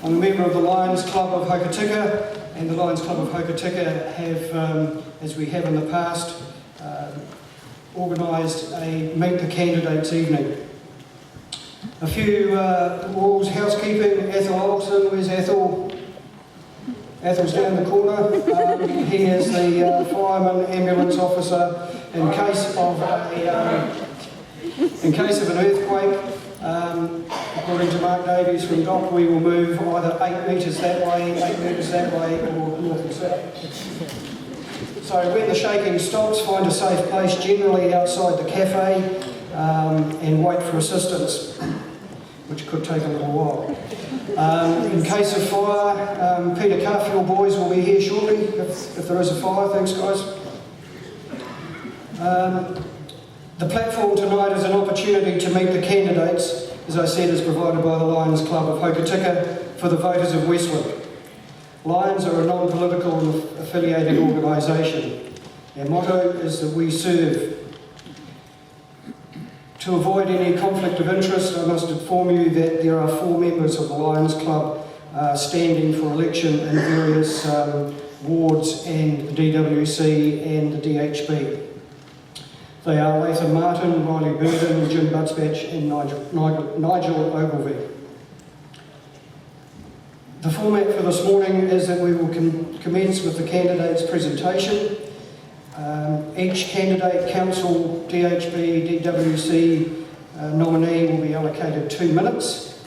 I'm a member of the Lions Club of Hokitika, and the Lions Club of Hokitika have, as we have in the past, organised a Meet the Candidates evening. A few rules, housekeeping. Ethel Alton, where's Ethel? Ethel's down the corner. He is the fireman, ambulance officer in case of an earthquake. According to Mark Davies from DOC, we will move either 8 metres that way, 8 metres that way, or north and south. So when the shaking stops, find a safe place, generally outside the cafe, and wait for assistance, which could take a little while. In case of fire, Peter Carfield boys will be here shortly, if there is a fire. Thanks, guys. The platform tonight is an opportunity to meet the candidates, as I said, is provided by the Lions Club of Hokitika for the voters of Westland. Lions are a non-political and affiliated organisation. Our motto is that we serve. To avoid any conflict of interest, I must inform you that there are 4 members of the Lions Club standing for election in various wards and the DWC and the DHB. They are Lathan Martin, Riley Burden, Jim Budsbatch and Nigel Ogilvie. The format for this morning is that we will commence with the candidates' presentation. Each candidate, council, DHB, DWC nominee will be allocated 2 minutes.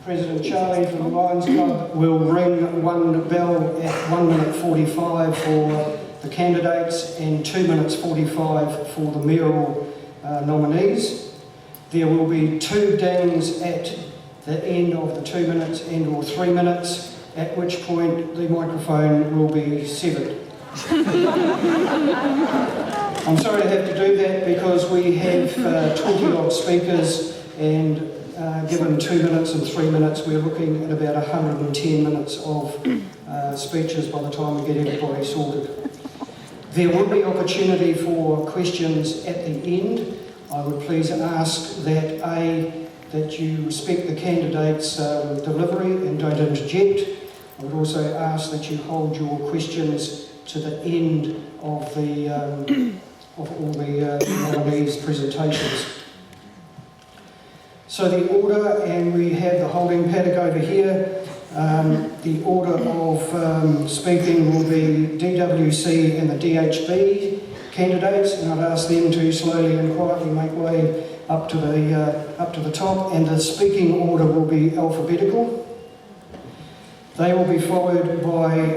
President Charlie from the Lions Club will ring one bell at 1 minute 45 for the candidates and 2 minutes 45 for the mayoral nominees. There will be 2 dings at the end of the 2 minutes and or 3 minutes, at which point the microphone will be severed. I'm sorry to have to do that because we have 20 odd speakers, and given 2 minutes and 3 minutes, we're looking at about 110 minutes of speeches by the time we get everybody sorted. There will be opportunity for questions at the end. I would please ask that that you respect the candidate's delivery and don't interject. I would also ask that you hold your questions to the end of all the nominees' presentations. So the order, and we have the holding paddock over here. The order of speaking will be DWC and the DHB candidates, and I'd ask them to slowly and quietly make way up to the top, and the speaking order will be alphabetical. They will be followed by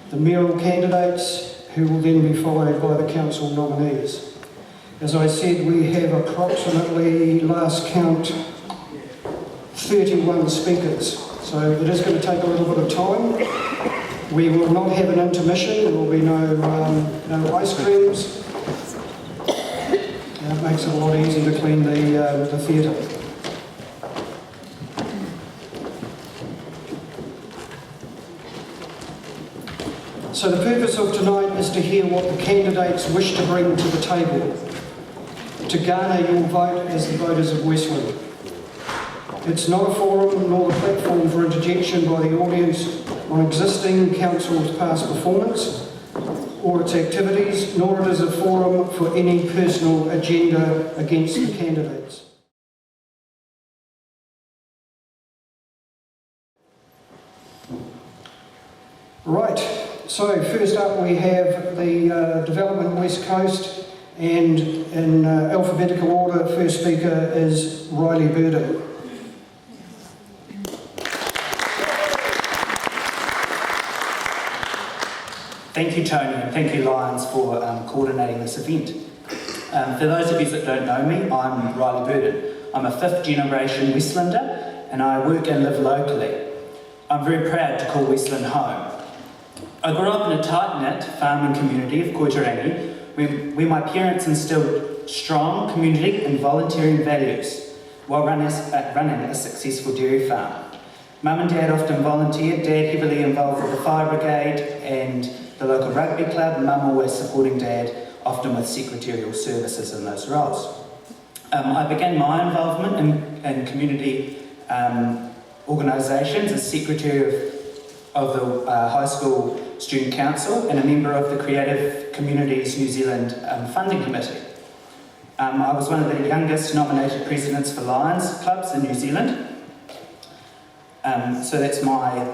the mayoral candidates, who will then be followed by the council nominees. As I said, we have approximately, last count, 31 speakers. So it is going to take a little bit of time. We will not have an intermission. There will be no ice creams. It makes it a lot easier to clean the theatre. So the purpose of tonight is to hear what the candidates wish to bring to the table, to garner your vote as the voters of Westland. It's not a forum nor a platform for interjection by the audience on existing council's past performance or its activities, nor it is a forum for any personal agenda against the candidates. Right, so first up we have the Development West Coast, and in alphabetical order, first speaker is Riley Burden. Thank you, Tony, and thank you, Lions, for coordinating this event. For those of you that don't know me, I'm Riley Burden. I'm a 5th generation Westlander, and I work and live locally. I'm very proud to call Westland home. I grew up in a tight-knit farming community of Koitarani, where my parents instilled strong community and volunteering values while running a successful dairy farm. Mum and Dad often volunteered, Dad heavily involved with the fire brigade and the local rugby club, Mum always supporting Dad, often with secretarial services in those roles. I began my involvement in community organisations as Secretary of the High School Student Council and a member of the Creative Communities New Zealand Funding Committee. I was one of the youngest nominated presidents for Lions clubs in New Zealand. So that's my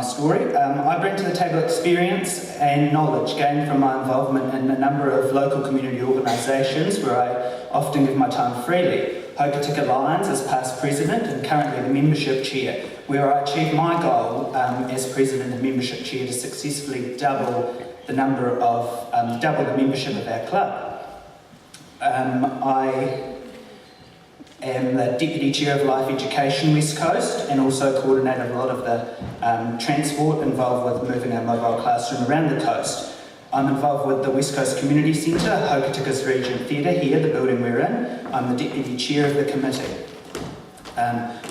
story. I bring to the table experience and knowledge gained from my involvement in a number of local community organisations where I often give my time freely. Hokitika Lions as past president and currently the membership chair, where I achieved my goal as president and membership chair to successfully double the membership of our club. I am the Deputy Chair of Life Education West Coast and also coordinate a lot of the transport involved with moving our mobile classroom around the coast. I'm involved with the West Coast Community Centre, Hokitika's Regent Theatre here, the building we're in. I'm the Deputy Chair of the committee.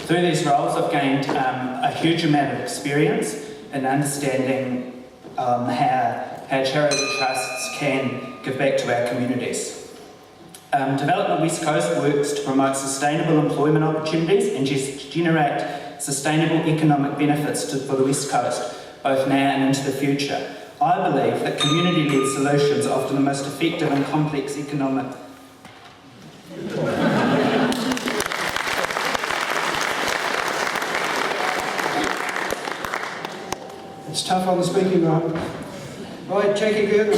Through these roles I've gained a huge amount of experience in understanding how charitable trusts can give back to our communities. Development West Coast works to promote sustainable employment opportunities and just generate sustainable economic benefits for the West Coast, both now and into the future. I believe that community-led solutions are often the most effective and complex economic. It's tough on the speaking line. Right, Jackie Gerber.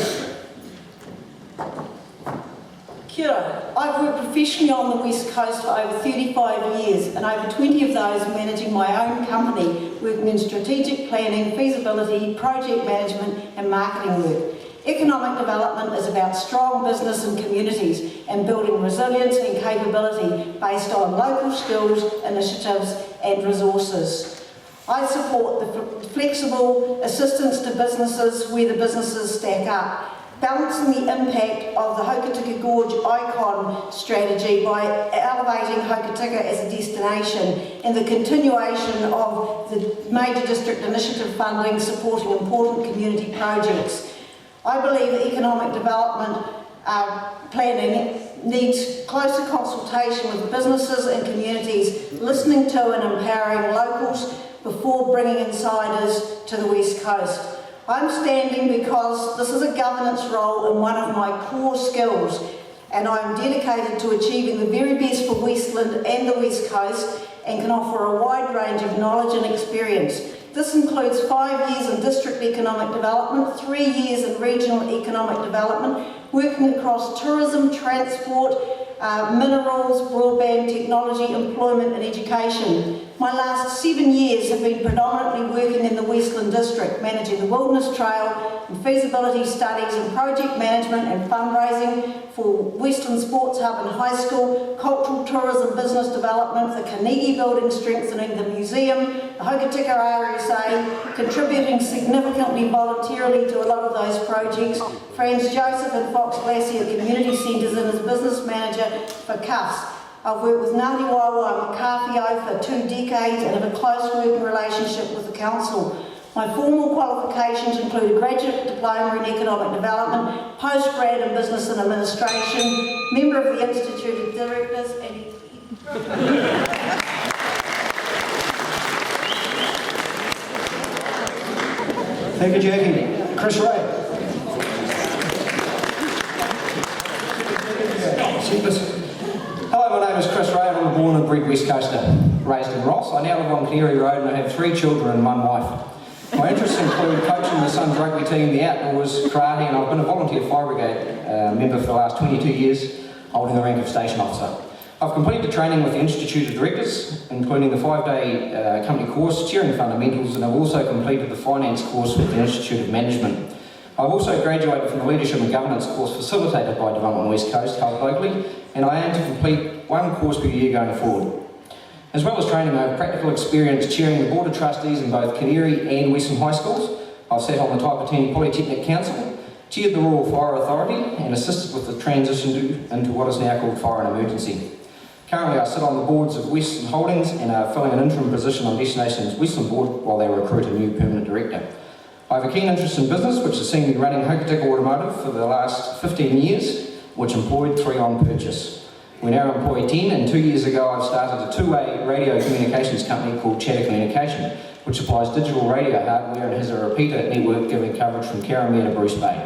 Kia ora. I've worked professionally on the West Coast for over 35 years and over 20 of those managing my own company, working in strategic planning, feasibility, project management and marketing work. Economic development is about strong business and communities and building resilience and capability based on local skills, initiatives and resources. I support the flexible assistance to businesses where the businesses stack up, balancing the impact of the Hokitika Gorge Icon strategy by elevating Hokitika as a destination and the continuation of the Major District Initiative funding supporting important community projects. I believe that economic development planning needs closer consultation with businesses and communities, listening to and empowering locals before bringing insiders to the West Coast. I'm standing because this is a governance role and one of my core skills, and I'm dedicated to achieving the very best for Westland and the West Coast and can offer a wide range of knowledge and experience. This includes 5 years in district economic development, 3 years in regional economic development, working across tourism, transport, minerals, broadband, technology, employment and education. My last 7 years have been predominantly working in the Westland District, managing the Wilderness Trail and feasibility studies and project management and fundraising for Westland Sports Hub and High School, cultural tourism business development, the Carnegie Building strengthening the museum, the Hokitika RSA, contributing significantly voluntarily to a lot of those projects, Franz Joseph and Fox Glacier Community Centres and as business manager for CUFS. I've worked with Ngāti Wairua Makawhio for 2 decades and have a close working relationship with the council. My formal qualifications include a graduate diploma in economic development, postgrad in business and administration, member of the Institute of Directors and... Thank you, Jackie. Chris Ray. Hello, my name is Chris Ray. I'm a born and bred West Coaster, raised in Ross. I now live on Canary Road and I have 3 children and 1 wife. My interests include coaching my son's rugby team, the outdoors, karate, and I've been a volunteer fire brigade member for the last 22 years, holding the rank of station officer. I've completed training with the Institute of Directors, including the 5-day company course, chairing fundamentals, and I've also completed the finance course with the Institute of Management. I've also graduated from the Leadership and Governance course facilitated by Development West Coast, held locally, and I aim to complete 1 course per year going forward. As well as training, I have practical experience chairing the Board of Trustees in both Canary and Western High Schools. I've sat on the Taipatini Polytechnic Council, chaired the Rural Fire Authority, and assisted with the transition into what is now called Fire and Emergency. Currently, I sit on the boards of Western Holdings and are filling an interim position on Destinations Westland Board while they recruit a new permanent director. I have a keen interest in business, which has seen me running Hokitika Automotive for the last 15 years, which employed 3 on purchase. We now employ 10, and 2 years ago I've started a two-way radio communications company called Chatter Communication, which supplies digital radio hardware and has a repeater network giving coverage from Karamea to Bruce Bay.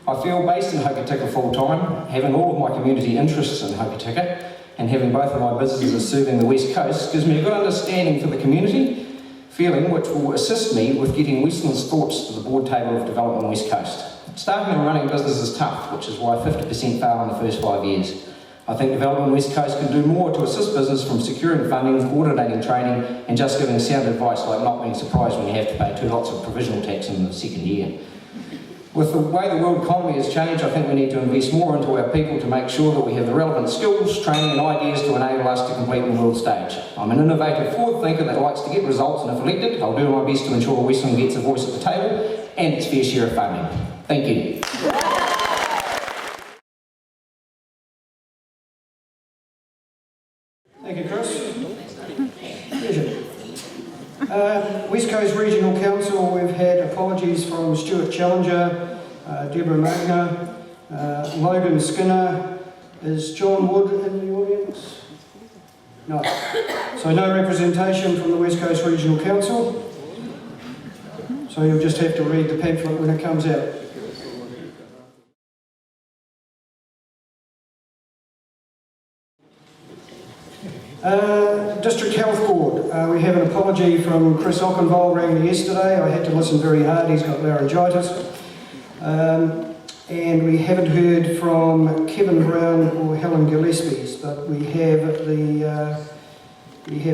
I feel based in Hokitika full-time, having all of my community interests in Hokitika, and having both of my businesses serving the West Coast gives me a good understanding for the community, feeling which will assist me with getting Westland's thoughts to the board table of Development West Coast. Starting and running business is tough, which is why 50% fail in the first 5 years. I think Development West Coast can do more to assist business from securing funding, coordinating training, and just giving sound advice like not being surprised when you have to pay 2 lots of provisional tax in the second year. With the way the world economy has changed, I think we need to invest more into our people to make sure that we have the relevant skills, training and ideas to enable us to compete in the world stage. I'm an innovative forward thinker that likes to get results, and if elected, I'll do my best to ensure Westland gets a voice at the table and its fair share of funding. Thank you. Thank you, Chris. Regent. West Coast Regional Council, we've had apologies from Stuart Challenger, Deborah Magner, Logan Skinner. Is John Wood in the audience? No. So no representation from the West Coast Regional Council. So you'll just have to read the pamphlet when it comes out. District Health Board, we have an apology from Chris Ockenval, rang me yesterday. I had to listen very hard, he's got laryngitis. And we haven't heard from Kevin Brown or Helen Gillespie's, but we have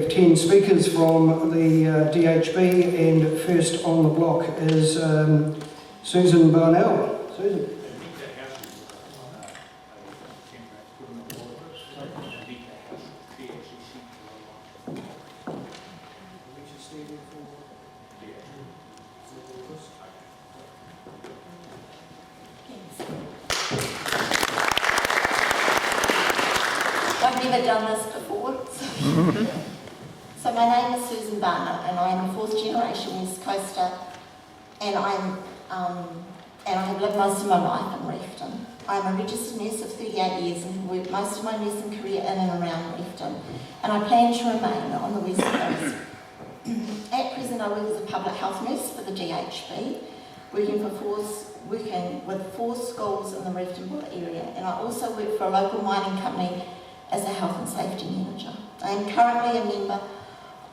10 speakers from the DHB, and first on the block is Susan Barnell. Susan. I've never done this before. So my name is Susan Barnett, and I am a 4th generation West Coaster, and I have lived most of my life in Refton. I am a registered nurse of 38 years and have worked most of my nursing career in and around Refton, and I plan to remain on the West Coast. At present, I work as a public health nurse for the DHB, working with 4 schools in the Refton area, and I also work for a local mining company as a health and safety manager. I am currently a member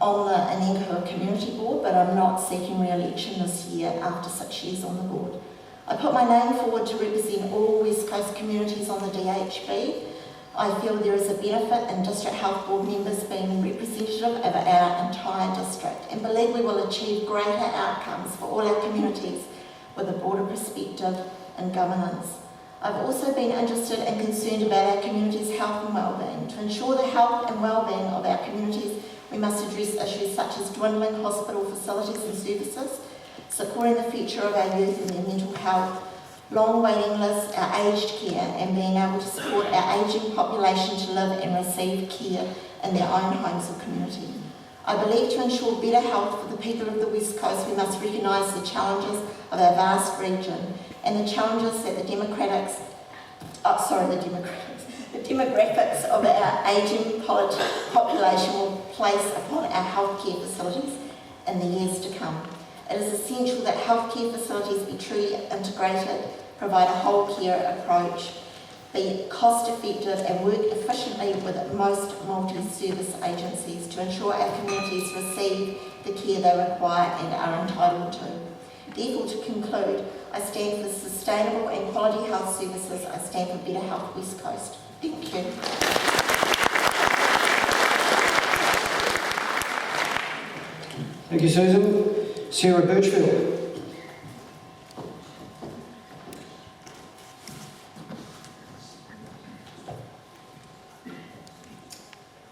on the Anangahoua Community Board, but I'm not seeking re-election this year after 6 years on the board. I put my name forward to represent all West Coast communities on the DHB. I feel there is a benefit in District Health Board members being representative of our entire district, and believe we will achieve greater outcomes for all our communities with a broader perspective and governance. I've also been interested and concerned about our community's health and wellbeing. To ensure the health and wellbeing of our communities, we must address issues such as dwindling hospital facilities and services, supporting the future of our youth and their mental health, long waiting lists, our aged care, and being able to support our ageing population to live and receive care in their own homes or community. I believe to ensure better health for the people of the West Coast, we must recognise the challenges of our vast region and the challenges that the demographics of our ageing population will place upon our healthcare facilities in the years to come. It is essential that healthcare facilities be truly integrated, provide a whole care approach, be cost effective and work efficiently with most multi-service agencies to ensure our communities receive the care they require and are entitled to. Therefore, to conclude, I stand for sustainable and quality health services. I stand for Better Health West Coast. Thank you. Thank you, Susan. Sarah Birchfield.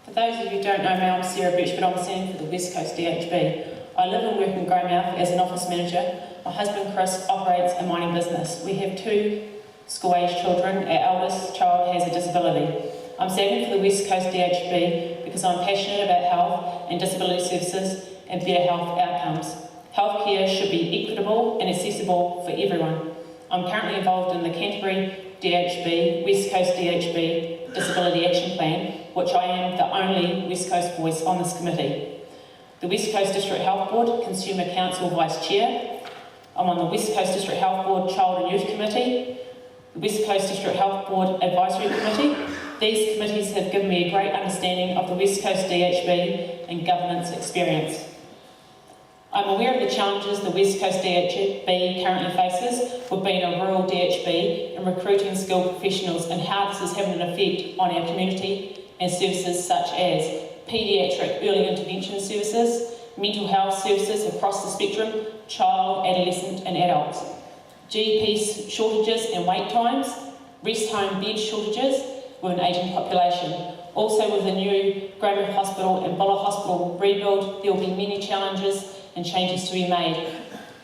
For those of you who don't know me, I'm Sarah Birchfield. I'm standing for the West Coast DHB. I live and work in Greymouth as an office manager. My husband Chris operates a mining business. We have 2 school-aged children. Our eldest child has a disability. I'm standing for the West Coast DHB because I'm passionate about health and disability services and better health outcomes. Healthcare should be equitable and accessible for everyone. I'm currently involved in the Canterbury DHB, West Coast DHB, Disability Action Plan, which I am the only West Coast voice on this committee. The West Coast District Health Board Consumer Council Vice Chair. I'm on the West Coast District Health Board Child and Youth Committee, the West Coast District Health Board Advisory Committee. These committees have given me a great understanding of the West Coast DHB and governance experience. I'm aware of the challenges the West Coast DHB currently faces with being a rural DHB and recruiting skilled professionals, and how this is having an effect on our community and services such as paediatric early intervention services, mental health services across the spectrum, child, adolescent and adults, GP shortages and wait times, rest home bed shortages with an ageing population. Also with the new Graham Hospital and Buller Hospital rebuild, there will be many challenges and changes to be made.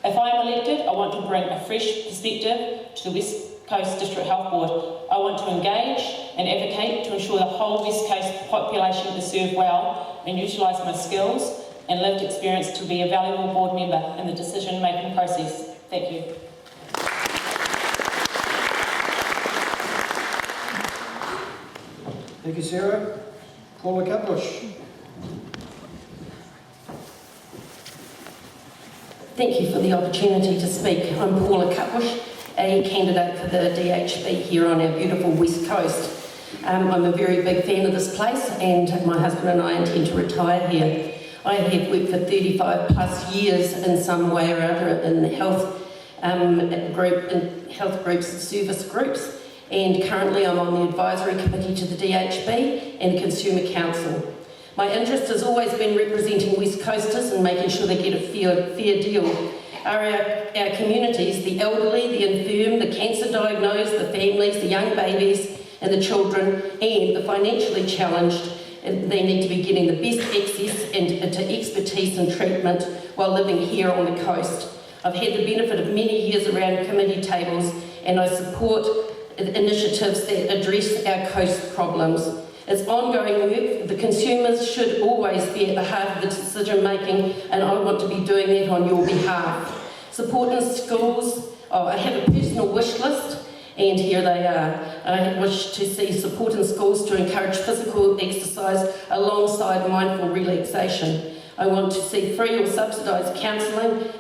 If I am elected, I want to bring a fresh perspective to the West Coast District Health Board. I want to engage and advocate to ensure the whole West Coast population is served well and utilise my skills and lived experience to be a valuable board member in the decision-making process. Thank you. Thank you, Sarah. Paula Kapush. Thank you for the opportunity to speak. I'm Paula Kapush, a candidate for the DHB here on our beautiful West Coast. I'm a very big fan of this place, and my husband and I intend to retire here. I have worked for 35 plus years in some way or other in the health groups and service groups, and currently I'm on the advisory committee to the DHB and the Consumer Council. My interest has always been representing West Coasters and making sure they get a fair deal. Our communities, the elderly, the infirm, the cancer diagnosed, the families, the young babies and the children, and the financially challenged, and they need to be getting the best access to expertise and treatment while living here on the coast. I've had the benefit of many years around committee tables, and I support initiatives that address our coast problems. It's ongoing work. The consumers should always be at the heart of the decision making, and I want to be doing that on your behalf. Supporting schools, I have a personal wish list, and here they are. I wish to see support in schools to encourage physical exercise alongside mindful relaxation. I want to see free or subsidised counselling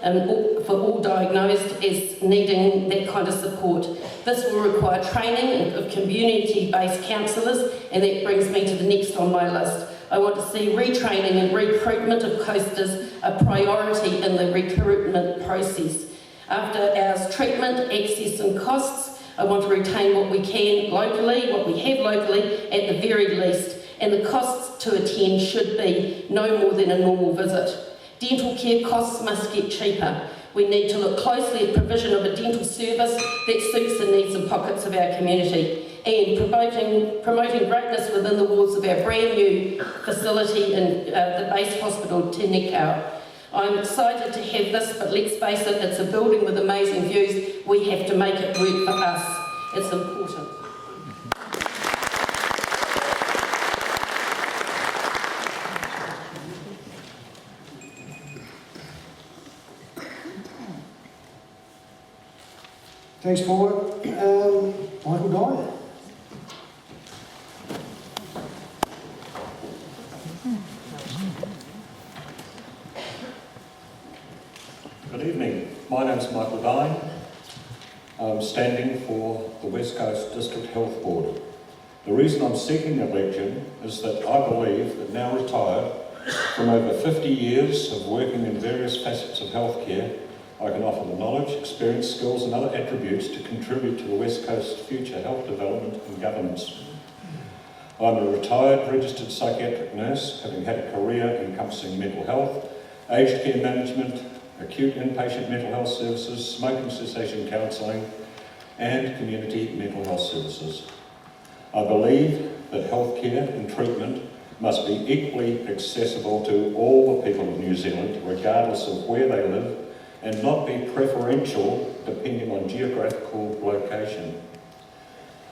for all diagnosed as needing that kind of support. This will require training of community-based counsellors, and that brings me to the next on my list. I want to see retraining and recruitment of coasters a priority in the recruitment process. After hours treatment, access and costs, I want to retain what we can locally, what we have locally at the very least, and the costs to attend should be no more than a normal visit. Dental care costs must get cheaper. We need to look closely at provision of a dental service that suits the needs and pockets of our community, and promoting greatness within the walls of our brand new facility in the base hospital, Tinekau. I'm excited to have this, but let's face it, it's a building with amazing views. We have to make it work for us. It's important. Thanks, Paula. Michael Dyer. Good evening. My name is Michael Dye. I'm standing for the West Coast District Health Board. The reason I'm seeking election is that I believe that now retired from over 50 years of working in various facets of healthcare, I can offer the knowledge, experience, skills and other attributes to contribute to the West Coast's future health development and governance. I'm a retired registered psychiatric nurse, having had a career encompassing mental health, aged care management, acute inpatient mental health services, smoking cessation counselling and community mental health services. I believe that healthcare and treatment must be equally accessible to all the people of New Zealand, regardless of where they live, and not be preferential depending on geographical location.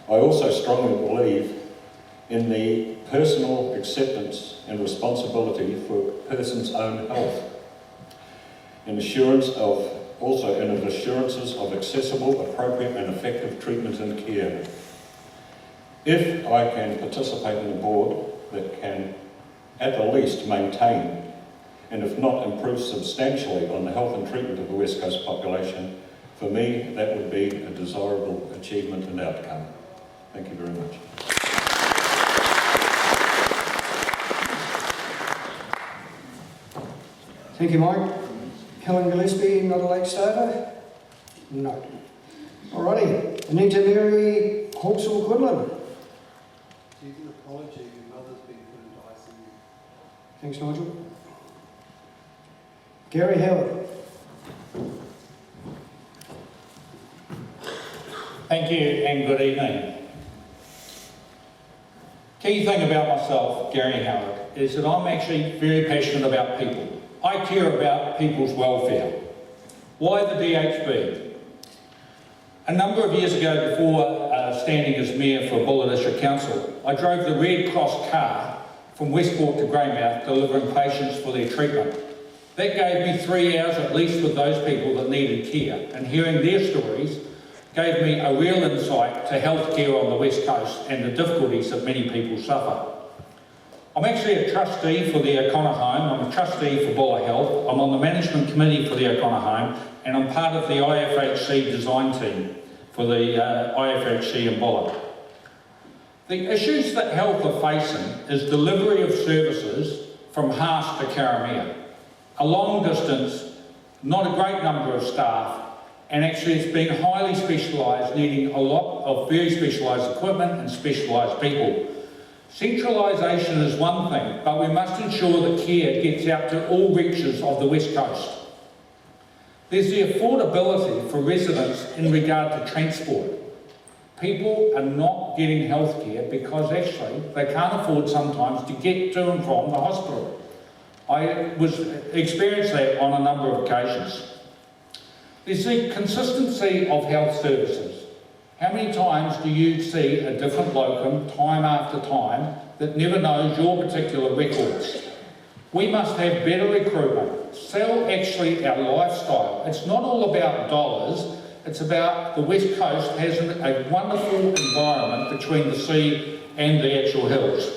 I also strongly believe in the personal acceptance and responsibility for a person's own health, and assurances of accessible, appropriate and effective treatment and care. If I can participate in a board that can at the least maintain, and if not improve substantially on the health and treatment of the West Coast population, for me that would be a desirable achievement and outcome. Thank you very much. Thank you, Mike. Helen Gillespie, not a late starter? No. Alrighty. Anita Mary Hawksall Quinlan. She's an apology, your mother's been put into ICU. Thanks, Nigel. Gary Howard. Thank you and good evening. Key thing about myself, Gary Howard, is that I'm actually very passionate about people. I care about people's welfare. Why the DHB? A number of years ago, before standing as Mayor for Buller District Council, I drove the Red Cross car from Westport to Greymouth delivering patients for their treatment. That gave me 3 hours at least with those people that needed care, and hearing their stories gave me a real insight to healthcare on the West Coast and the difficulties that many people suffer. I'm actually a trustee for the O'Connor Home, I'm a trustee for Buller Health, I'm on the management committee for the O'Connor Home, and I'm part of the IFHC design team for the IFHC in Buller. The issues that health are facing is delivery of services from Haas to Karamea. A long distance, not a great number of staff, and actually it's been highly specialised, needing a lot of very specialised equipment and specialised people. Centralisation is one thing, but we must ensure that care gets out to all reaches of the West Coast. There's the affordability for residents in regard to transport. People are not getting health care because actually they can't afford sometimes to get to and from the hospital. I experienced that on a number of occasions. There's the consistency of health services. How many times do you see a different locum time after time that never knows your particular records? We must have better recruitment, sell actually our lifestyle. It's not all about dollars, it's about the West Coast has a wonderful environment between the sea and the actual hills.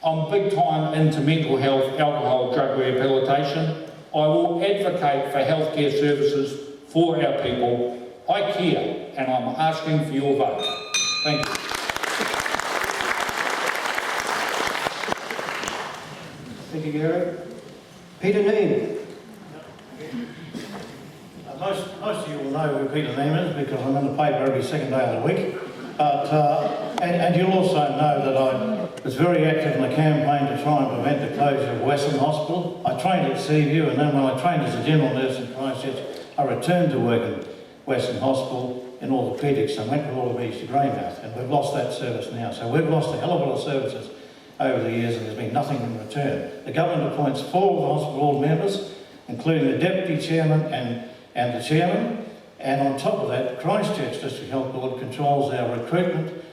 I'm big time into mental health, alcohol, drug rehabilitation. I will advocate for healthcare services for our people. I care, and I'm asking for your vote. Thank you. Thank you, Gary. Peter Neame. Most of you will know who Peter Neame is because I'm in the paper every second day of the week. But, and you'll also know that I was very active in the campaign to try and prevent the closure of Westland Hospital. I trained at Seaview, and then when I trained as a general nurse in Christchurch, I returned to work in Westland Hospital in orthopaedics and went with orthopaedics to Greymouth, and we've lost that service now. So we've lost a hell of a lot of services over the years, and there's been nothing in return. The government appoints 4 of the hospital board members, including the deputy chairman and the chairman, and on top of that, Christchurch District Health Board controls our recruitment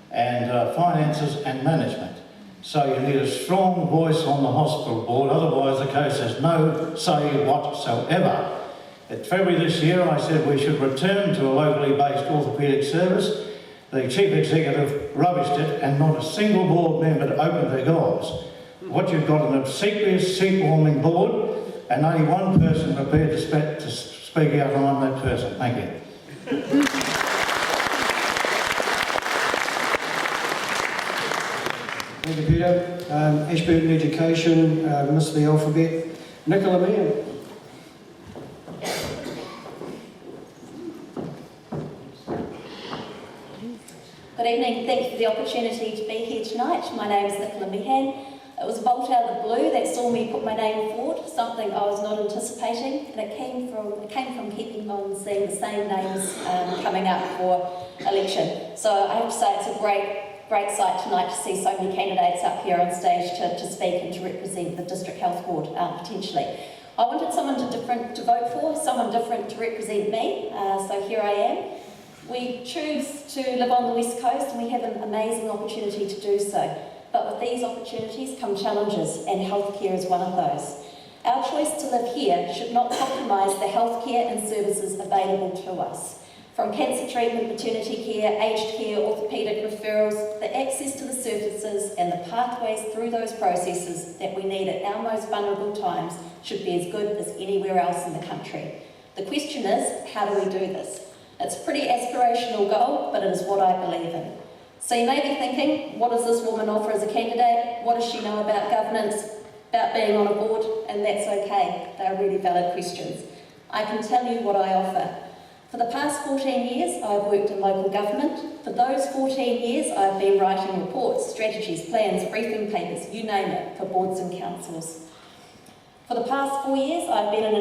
and finances and management. So you need a strong voice on the hospital board, otherwise the coast has no say whatsoever. In February this year, I said we should return to a locally based orthopaedic service. The chief executive rubbished it, and not a single board member opened their goals. What you've got, an obsequious, seat-warming board, and only one person prepared to speak out, and I'm that person. Thank you. Thank you, Peter. Ashburton Education, missed the alphabet. Nicola Meehan. Good evening, thank you for the opportunity to be here tonight. My name is Nicola Meehan. It was a bolt out of the blue that saw me put my name forward, something I was not anticipating, and it came from keeping on seeing the same names coming up for election. So I have to say it's a great sight tonight to see so many candidates up here on stage to speak and to represent the District Health Board potentially. I wanted someone different to vote for, someone different to represent me, so here I am. We choose to live on the West Coast and we have an amazing opportunity to do so. But with these opportunities come challenges, and healthcare is one of those. Our choice to live here should not compromise the healthcare and services available to us. From cancer treatment, maternity care, aged care, orthopaedic referrals, the access to the services and the pathways through those processes that we need at our most vulnerable times should be as good as anywhere else in the country. The question is, how do we do this? It's a pretty aspirational goal, but it is what I believe in. So you may be thinking, what does this woman offer as a candidate? What does she know about governance, about being on a board? And that's okay, they're really valid questions. I can tell you what I offer. For the past 14 years, I've worked in local government. For those 14 years, I've been writing reports, strategies, plans, briefing papers, you name it, for boards and councils. For the past 4 years, I've been in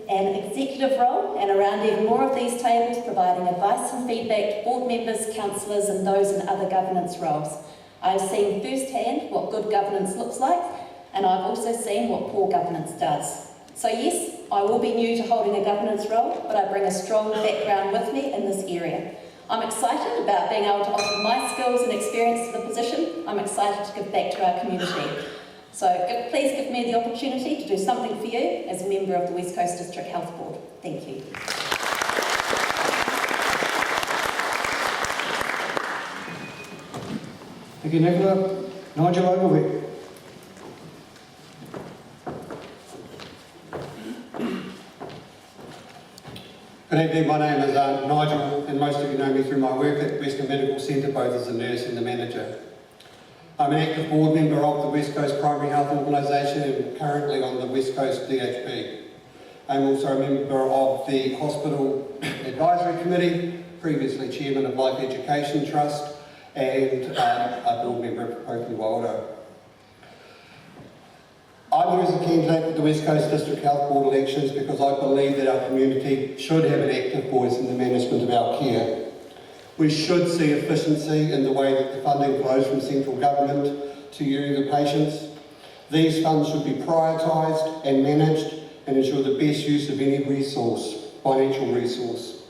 an executive role and around even more of these tables, providing advice and feedback to board members, councillors and those in other governance roles. I've seen firsthand what good governance looks like, and I've also seen what poor governance does. So yes, I will be new to holding a governance role, but I bring a strong background with me in this area. I'm excited about being able to offer my skills and experience to the position. I'm excited to give back to our community. So please give me the opportunity to do something for you as a member of the West Coast District Health Board. Thank you. Thank you, Nicola. Nigel Ogilvie. Good evening, my name is Nigel, and most of you know me through my work at Westland Medical Centre, both as a nurse and the manager. I'm an active board member of the West Coast Primary Health Organisation and currently on the West Coast DHB. I'm also a member of the Hospital Advisory Committee, previously Chairman of Life Education Trust, and a board member of Hokitika Lions Club. I'm here as a candidate for the West Coast District Health Board elections because I believe that our community should have an active voice in the management of our care. We should see efficiency in the way that the funding flows from central government to you, the patients. These funds should be prioritised and managed and ensure the best use of any resource, financial resource.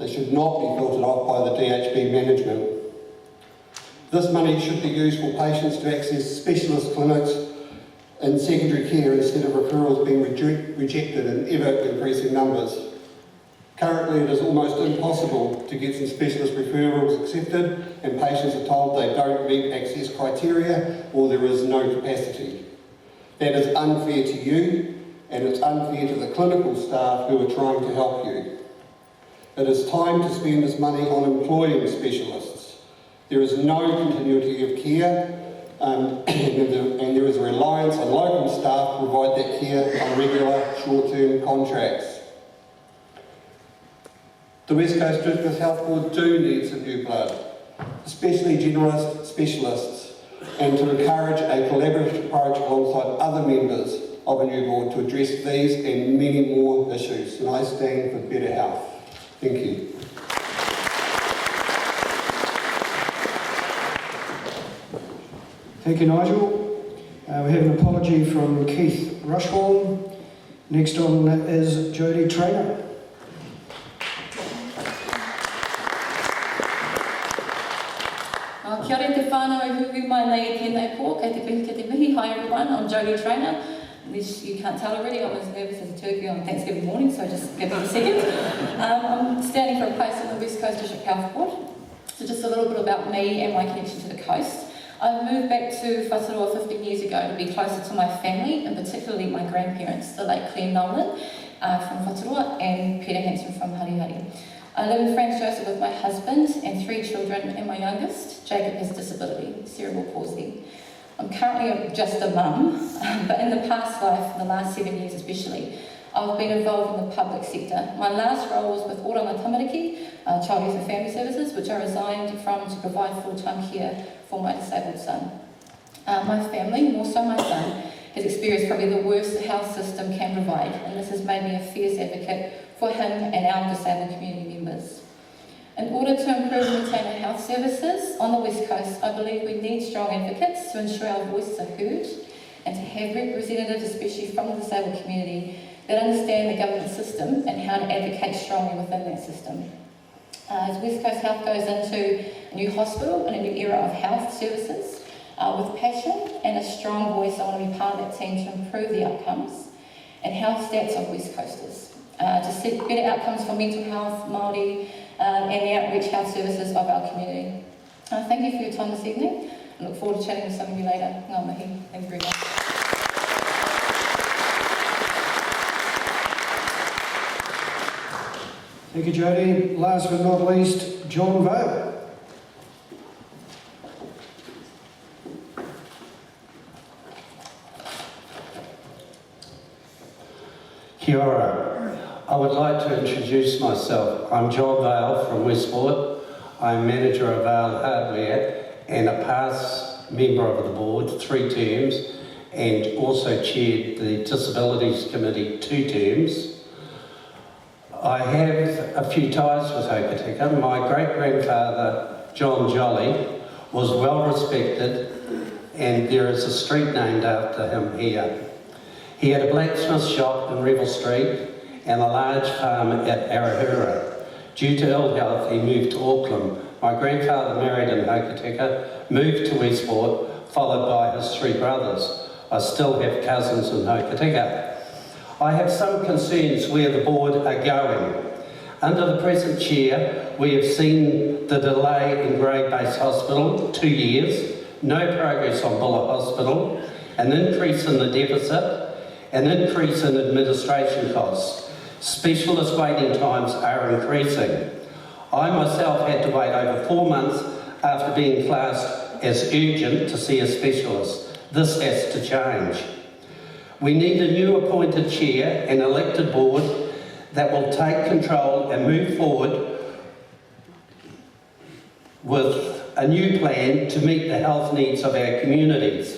They should not be filtered off by the DHB management. This money should be used for patients to access specialist clinics in secondary care instead of referrals being rejected in ever-increasing numbers. Currently, it is almost impossible to get some specialist referrals accepted, and patients are told they don't meet access criteria or there is no capacity. That is unfair to you, and it's unfair to the clinical staff who are trying to help you. It is time to spend this money on employing specialists. There is no continuity of care, and there is a reliance on local staff to provide that care on regular, short-term contracts. The West Coast District Health Board do need some new blood, especially generalist specialists, and to encourage a collaborative approach alongside other members of a new board to address these and many more issues. And I stand for better health. Thank you. Thank you, Nigel. We have an apology from Keith Rushhorn. Next on is Jodie Traynor. Kia ora te whānau e huhu mai nei e tēnei pō, kei te mihi. Hi everyone, I'm Jodie Traynor. Unless you can't tell already, I'm as nervous as a turkey on Thanksgiving morning, so just give me a second. I'm standing for a place on the West Coast District Health Board. So just a little bit about me and my connection to the coast. I moved back to Whataroa 15 years ago to be closer to my family, and particularly my grandparents, the late Claire Nolan from Whataroa and Peter Hanson from Harihari. I live in Franz Joseph with my husband and 3 children, and my youngest, Jacob, has disability, cerebral palsy. I'm currently just a mum, but in the past life, in the last 7 years especially, I've been involved in the public sector. My last role was with Oranga Tamariki, Child Youth and Family Services, which I resigned from to provide full-time care for my disabled son. My family, more so my son, has experienced probably the worst the health system can provide, and this has made me a fierce advocate for him and our disabled community members. In order to improve and retain our health services on the West Coast, I believe we need strong advocates to ensure our voices are heard and to have representatives, especially from the disabled community, that understand the government system and how to advocate strongly within that system. As West Coast Health goes into a new hospital and a new era of health services, with passion and a strong voice, I want to be part of that team to improve the outcomes and health stats of West Coasters. to seek better outcomes for mental health, Māori, and the outreach health services of our community. Thank you for your time this evening. I look forward to chatting with some of you later. Ngā mihi. Thank you very much. Thank you, Jodie. Last but not least, John Vale. Kia ora. I would like to introduce myself. I'm John Vale from Westport. I'm manager of Vale Hardware and a past member of the board, 3 terms, and also chaired the Disabilities Committee 2 terms. I have a few ties with Hokitika. My great-grandfather, John Jolly, was well respected, and there is a street named after him here. He had a blacksmith shop in Revel Street and a large farm at Arahura. Due to ill health, he moved to Auckland. My grandfather married in Hokitika, moved to Westport, followed by his 3 brothers. I still have cousins in Hokitika. I have some concerns where the board are going. Under the present chair, we have seen the delay in Grey Base Hospital, 2 years, no progress on Buller Hospital, an increase in the deficit, an increase in administration costs. Specialist waiting times are increasing. I myself had to wait over 4 months after being classed as urgent to see a specialist. This has to change. We need a new appointed chair and elected board that will take control and move forward with a new plan to meet the health needs of our communities.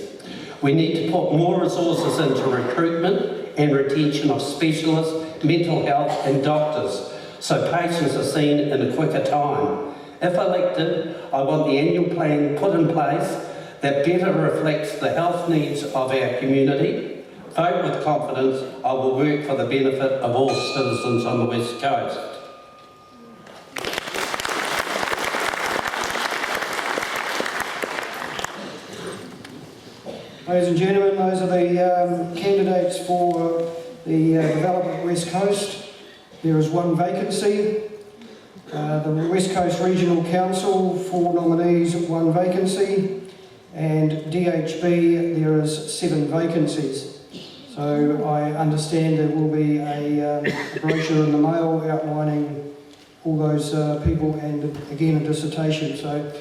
We need to put more resources into recruitment and retention of specialists, mental health and doctors, so patients are seen in a quicker time. If elected, I want the annual plan put in place that better reflects the health needs of our community. Vote with confidence. I will work for the benefit of all citizens on the West Coast. Ladies and gentlemen, those are the candidates for the Development West Coast. There is 1 vacancy. The West Coast Regional Council, 4 nominees, 1 vacancy. And DHB, there is 7 vacancies. So I understand there will be a brochure in the mail outlining all those people and again a dissertation. So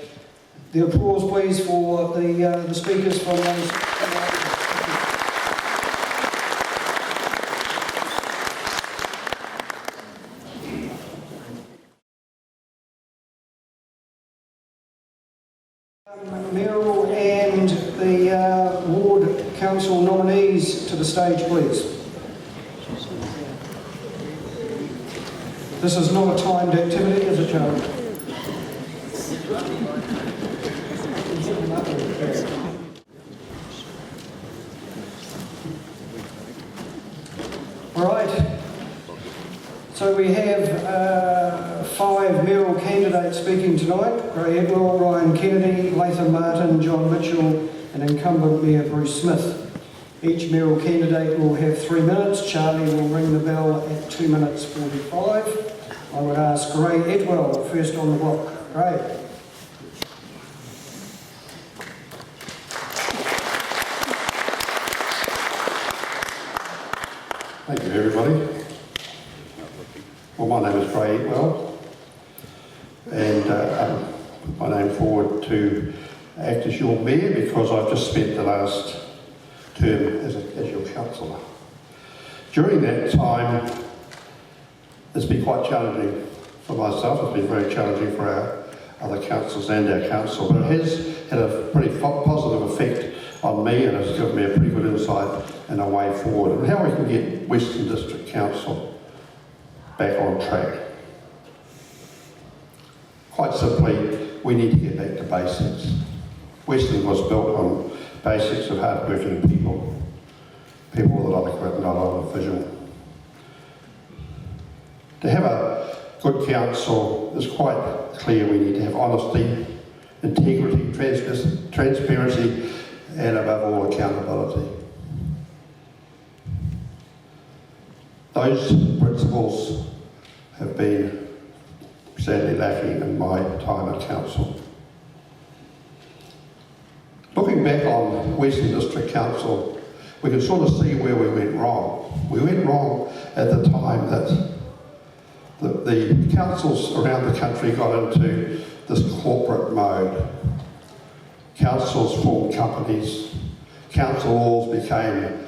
the applause please for the speakers from those. Mayoral and the ward council nominees to the stage, please. This is not a timed activity, is it, Joe? All right. So we have 5 mayoral candidates speaking tonight. Ray Edwell, Ryan Kennedy, Latham Martin, John Mitchell and incumbent Mayor Bruce Smith. Each mayoral candidate will have 3 minutes. Charlie will ring the bell at 2 minutes 45. I would ask Ray Edwell first on the block. Ray. Thank you, everybody. Well, my name is Ray Edwell, and my name forward to act as your mayor because I've just spent the last term as your councillor. During that time, it's been quite challenging for myself. It's been very challenging for our other councillors and our council, but it has had a pretty positive effect on me and has given me a pretty good insight and a way forward and how we can get Westland District Council back on track. Quite simply, we need to get back to basics. Westland was built on basics of hard-working people, people with a lot of grit and a lot of vision. To have a good council, it's quite clear we need to have honesty, integrity, transparency, and above all, accountability. Those principles have been sadly lacking in my time at council. Looking back on Westland District Council, we can sort of see where we went wrong. We went wrong at the time that the councils around the country got into this corporate mode. Councils formed companies, council halls became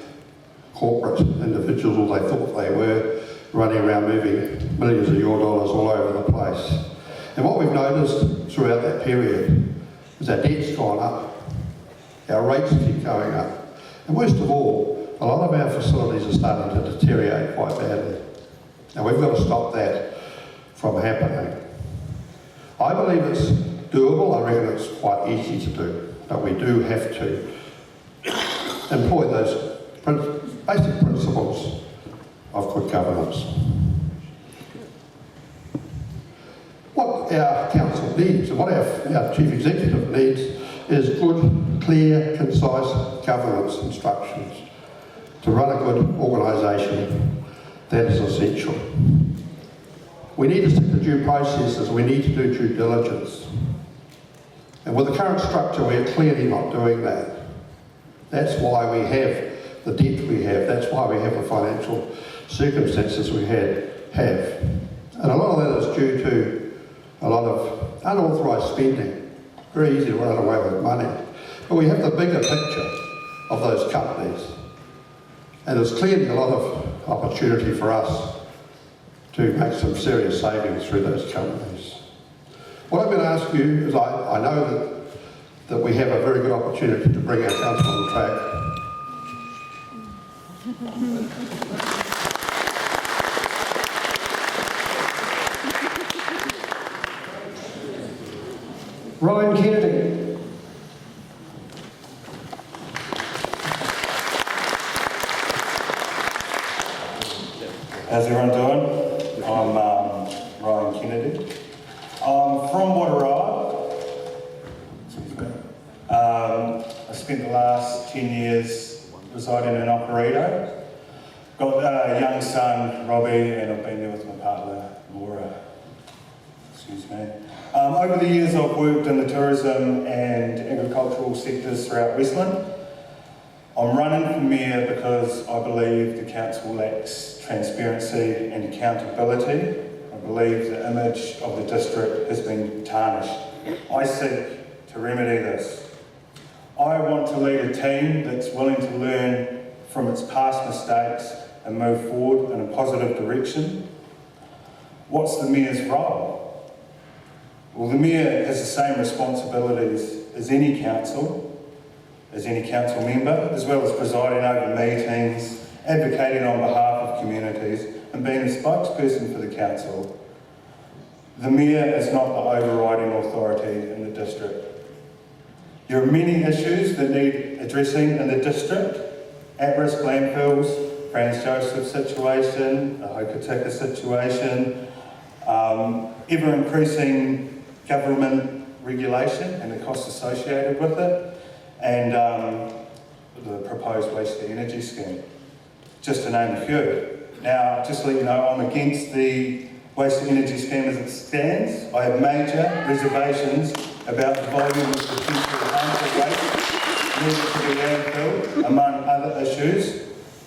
corporate individuals, they thought they were, running around moving millions of your dollars all over the place. And what we've noticed throughout that period is our debt's gone up, our rates keep going up, and worst of all, a lot of our facilities are starting to deteriorate quite badly. And we've got to stop that from happening. I believe it's doable. I reckon it's quite easy to do, but we do have to employ those basic principles of good governance. What our council needs and what our chief executive needs is good, clear, concise governance instructions. To run a good organisation, that is essential. We need to stick to due processes, we need to do due diligence. And with the current structure, we're clearly not doing that. That's why we have the debt we have, that's why we have the financial circumstances we have. And a lot of that is due to a lot of unauthorised spending. Very easy to run away with money. But we have the bigger picture of those companies. And there's clearly a lot of opportunity for us to make some serious savings through those companies. What I'm going to ask you is, I know that we have a very good opportunity to bring our council on track. Ryan Kennedy. How's everyone doing? I'm Ryan Kennedy. I'm from Wairoa. I spent the last 10 years residing in Operito. Got a young son, Robbie, and I've been there with my partner, Laura. Excuse me. Over the years I've worked in the tourism and agricultural sectors throughout Westland. I'm running for mayor because I believe the council lacks transparency and accountability. I believe the image of the district has been tarnished. I seek to remedy this. I want to lead a team that's willing to learn from its past mistakes and move forward in a positive direction. What's the mayor's role? Well, the mayor has the same responsibilities as any council member, as well as presiding over meetings, advocating on behalf of communities, and being the spokesperson for the council. The mayor is not the overriding authority in the district. There are many issues that need addressing in the district: at-risk landfills, Franz Joseph situation, the Hokitika situation, ever-increasing government regulation and the costs associated with it, and the proposed waste-to-energy scheme, just to name a few. Now, just to let you know, I'm against the waste-to-energy scheme as it stands. I have major reservations about the volume of potential harmful waste needed to be landfilled, among other issues.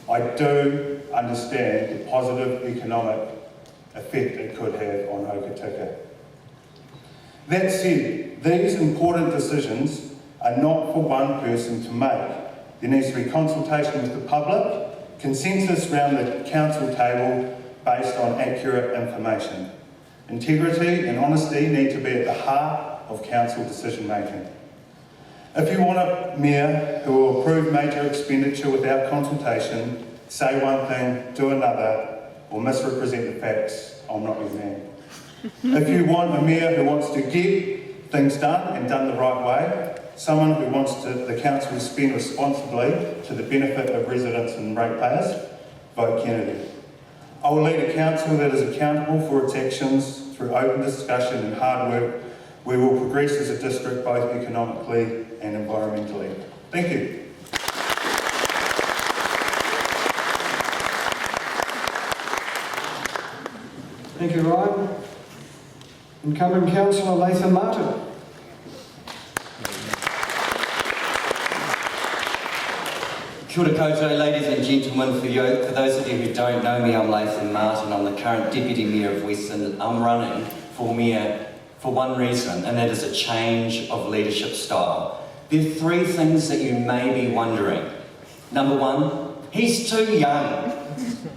I do understand the positive economic effect it could have on Hokitika. That said, these important decisions are not for one person to make. There needs to be consultation with the public, consensus around the council table based on accurate information. Integrity and honesty need to be at the heart of council decision making. If you want a mayor who will approve major expenditure without consultation, say one thing, do another, or misrepresent the facts, I'm not your man. If you want a mayor who wants to get things done and done the right way, someone who wants the council to spend responsibly to the benefit of residents and ratepayers, vote Kennedy. I will lead a council that is accountable for its actions through open discussion and hard work. We will progress as a district both economically and environmentally. Thank you. Thank you, Ryan. Incumbent Councillor Nathan Martin. Kia ora koutou, ladies and gentlemen. For those of you who don't know me, I'm Lathan Martin. I'm the current Deputy Mayor of Westland. I'm running for Mayor for one reason, and that is a change of leadership style. There are three things that you may be wondering. Number one, he's too young.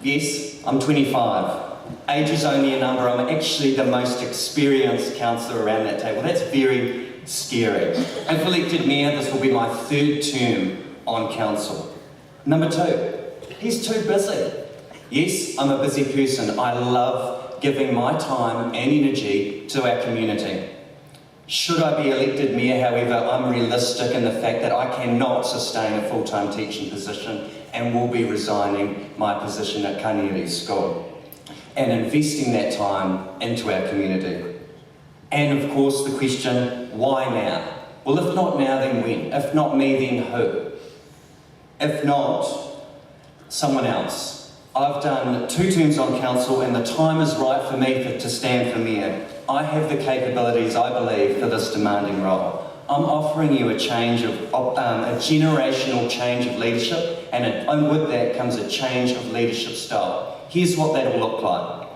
Yes, I'm 25. Age is only a number. I'm actually the most experienced councillor around that table. That's very scary. If elected Mayor, this will be my third term on council. Number two, he's too busy. Yes, I'm a busy person. I love giving my time and energy to our community. Should I be elected Mayor, however, I'm realistic in the fact that I cannot sustain a full-time teaching position and will be resigning my position at Kanieri School and investing that time into our community. And of course the question, why now? Well, if not now, then when? If not me, then who? If not, someone else. I've done 2 terms on council and the time is right for me to stand for Mayor. I have the capabilities, I believe, for this demanding role. I'm offering you a change of, a generational change of leadership, and with that comes a change of leadership style. Here's what that will look like.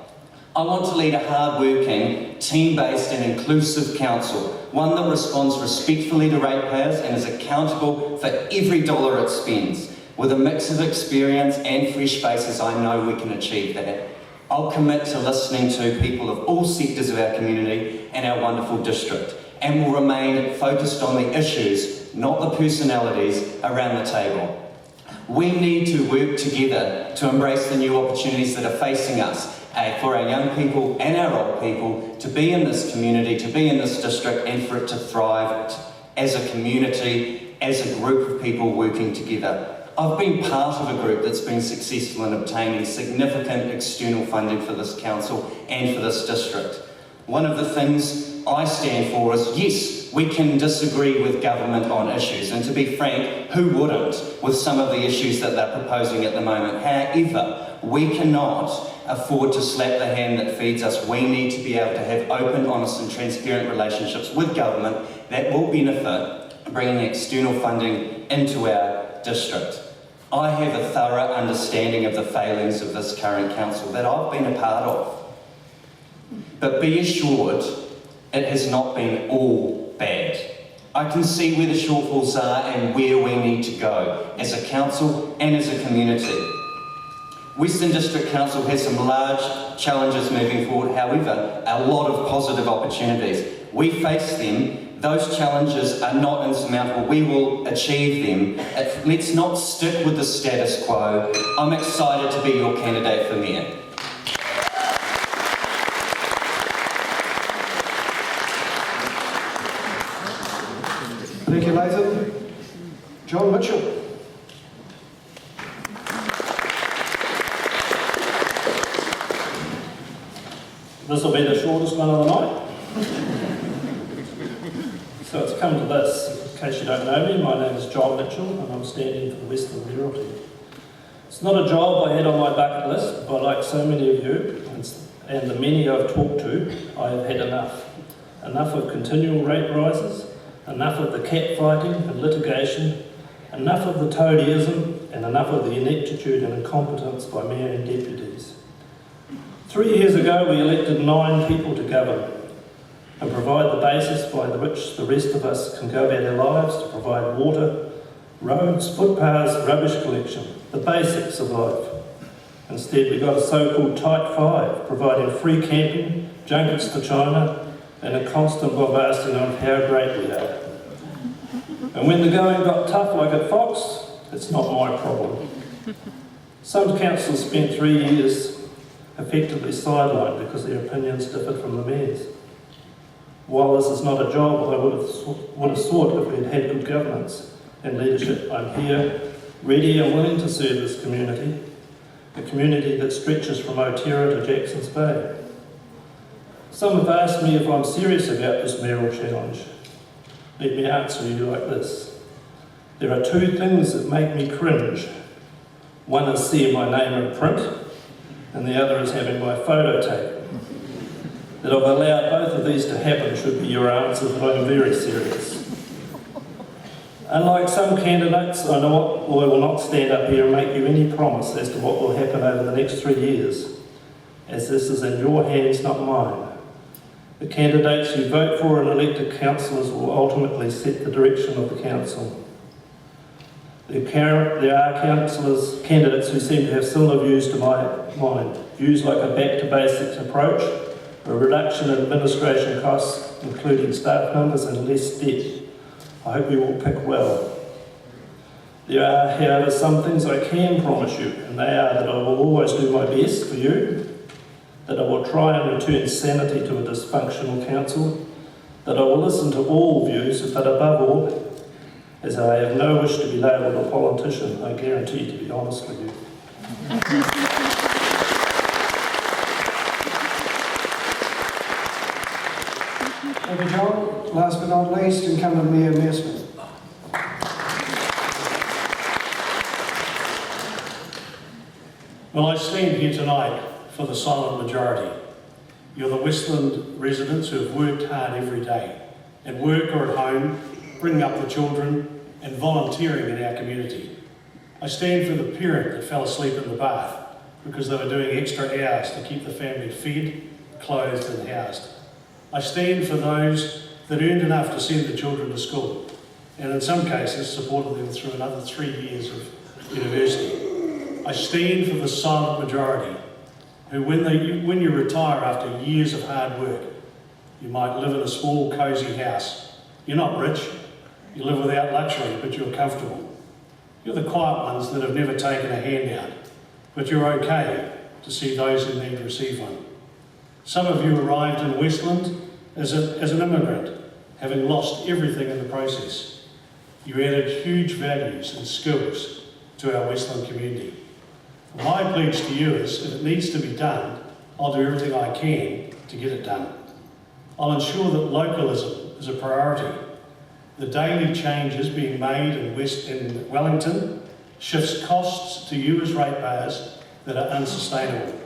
I want to lead a hard-working, team-based and inclusive council, one that responds respectfully to ratepayers and is accountable for every dollar it spends. With a mix of experience and fresh faces, I know we can achieve that. I'll commit to listening to people of all sectors of our community and our wonderful district, and will remain focused on the issues, not the personalities, around the table. We need to work together to embrace the new opportunities that are facing us, for our young people and our old people to be in this community, to be in this district, and for it to thrive as a community, as a group of people working together. I've been part of a group that's been successful in obtaining significant external funding for this council and for this district. One of the things I stand for is, yes, we can disagree with government on issues, and to be frank, who wouldn't with some of the issues that they're proposing at the moment. However, we cannot afford to slap the hand that feeds us. We need to be able to have open, honest and transparent relationships with government that will benefit bringing external funding into our district. I have a thorough understanding of the failings of this current council that I've been a part of. But be assured, it has not been all bad. I can see where the shortfalls are and where we need to go as a council and as a community. Western District Council has some large challenges moving forward, however, a lot of positive opportunities. We face them. Those challenges are not insurmountable. We will achieve them. Let's not stick with the status quo. I'm excited to be your candidate for Mayor. Thank you, Nathan. John Mitchell. This will be the shortest one of the night. So it's come to this. In case you don't know me, my name is John Mitchell and I'm standing for the Westland Mayoralty. It's not a job I had on my bucket list, but like so many of you, and the many I've talked to, I have had enough. Enough of continual rate rises, enough of the cat fighting and litigation, enough of the toadyism, and enough of the ineptitude and incompetence by mayor and deputies. 3 years ago, we elected 9 people to govern and provide the basis by which the rest of us can go about our lives to provide water, roads, footpaths, rubbish collection, the basics of life. Instead, we got a so-called tight 5, providing free camping, junkets to China, and a constant bombasting on how great we are. And when the going got tough like at Fox, it's not my problem. Some councillors spent 3 years effectively sidelined because their opinions differed from the mayor's. While this is not a job I would have sought if we had had good governance and leadership, I'm here, ready and willing to serve this community, a community that stretches from Otira to Jackson's Bay. Some have asked me if I'm serious about this mayoral challenge. Let me answer you like this. There are 2 things that make me cringe. One is seeing my name in print, and the other is having my photo taken. That I've allowed both of these to happen should be your answer, but I'm very serious. Unlike some candidates, I will not stand up here and make you any promise as to what will happen over the next 3 years, as this is in your hands, not mine. The candidates you vote for and elected councillors will ultimately set the direction of the council. There are candidates who seem to have similar views to mine, views like a back-to-basics approach, a reduction in administration costs, including staff numbers and less debt. I hope you all pick well. There are, however, some things I can promise you, and they are that I will always do my best for you, that I will try and return sanity to a dysfunctional council, that I will listen to all views, but above all, as I have no wish to be labelled a politician, I guarantee to be honest with you. Thank you, John. Last but not least, incumbent Mayor Smith. Well, I stand here tonight for the silent majority. You're the Westland residents who have worked hard every day, at work or at home, bringing up the children and volunteering in our community. I stand for the parent that fell asleep in the bath because they were doing extra hours to keep the family fed, clothed and housed. I stand for those that earned enough to send the children to school, and in some cases supported them through another 3 years of university. I stand for the silent majority who, when you retire after years of hard work, you might live in a small, cosy house. You're not rich, you live without luxury, but you're comfortable. You're the quiet ones that have never taken a handout, but you're okay to see those in need receive one. Some of you arrived in Westland as an immigrant, having lost everything in the process. You added huge values and skills to our Westland community. My pledge to you is, if it needs to be done, I'll do everything I can to get it done. I'll ensure that localism is a priority. The daily changes being made in Wellington shifts costs to you as ratepayers that are unsustainable.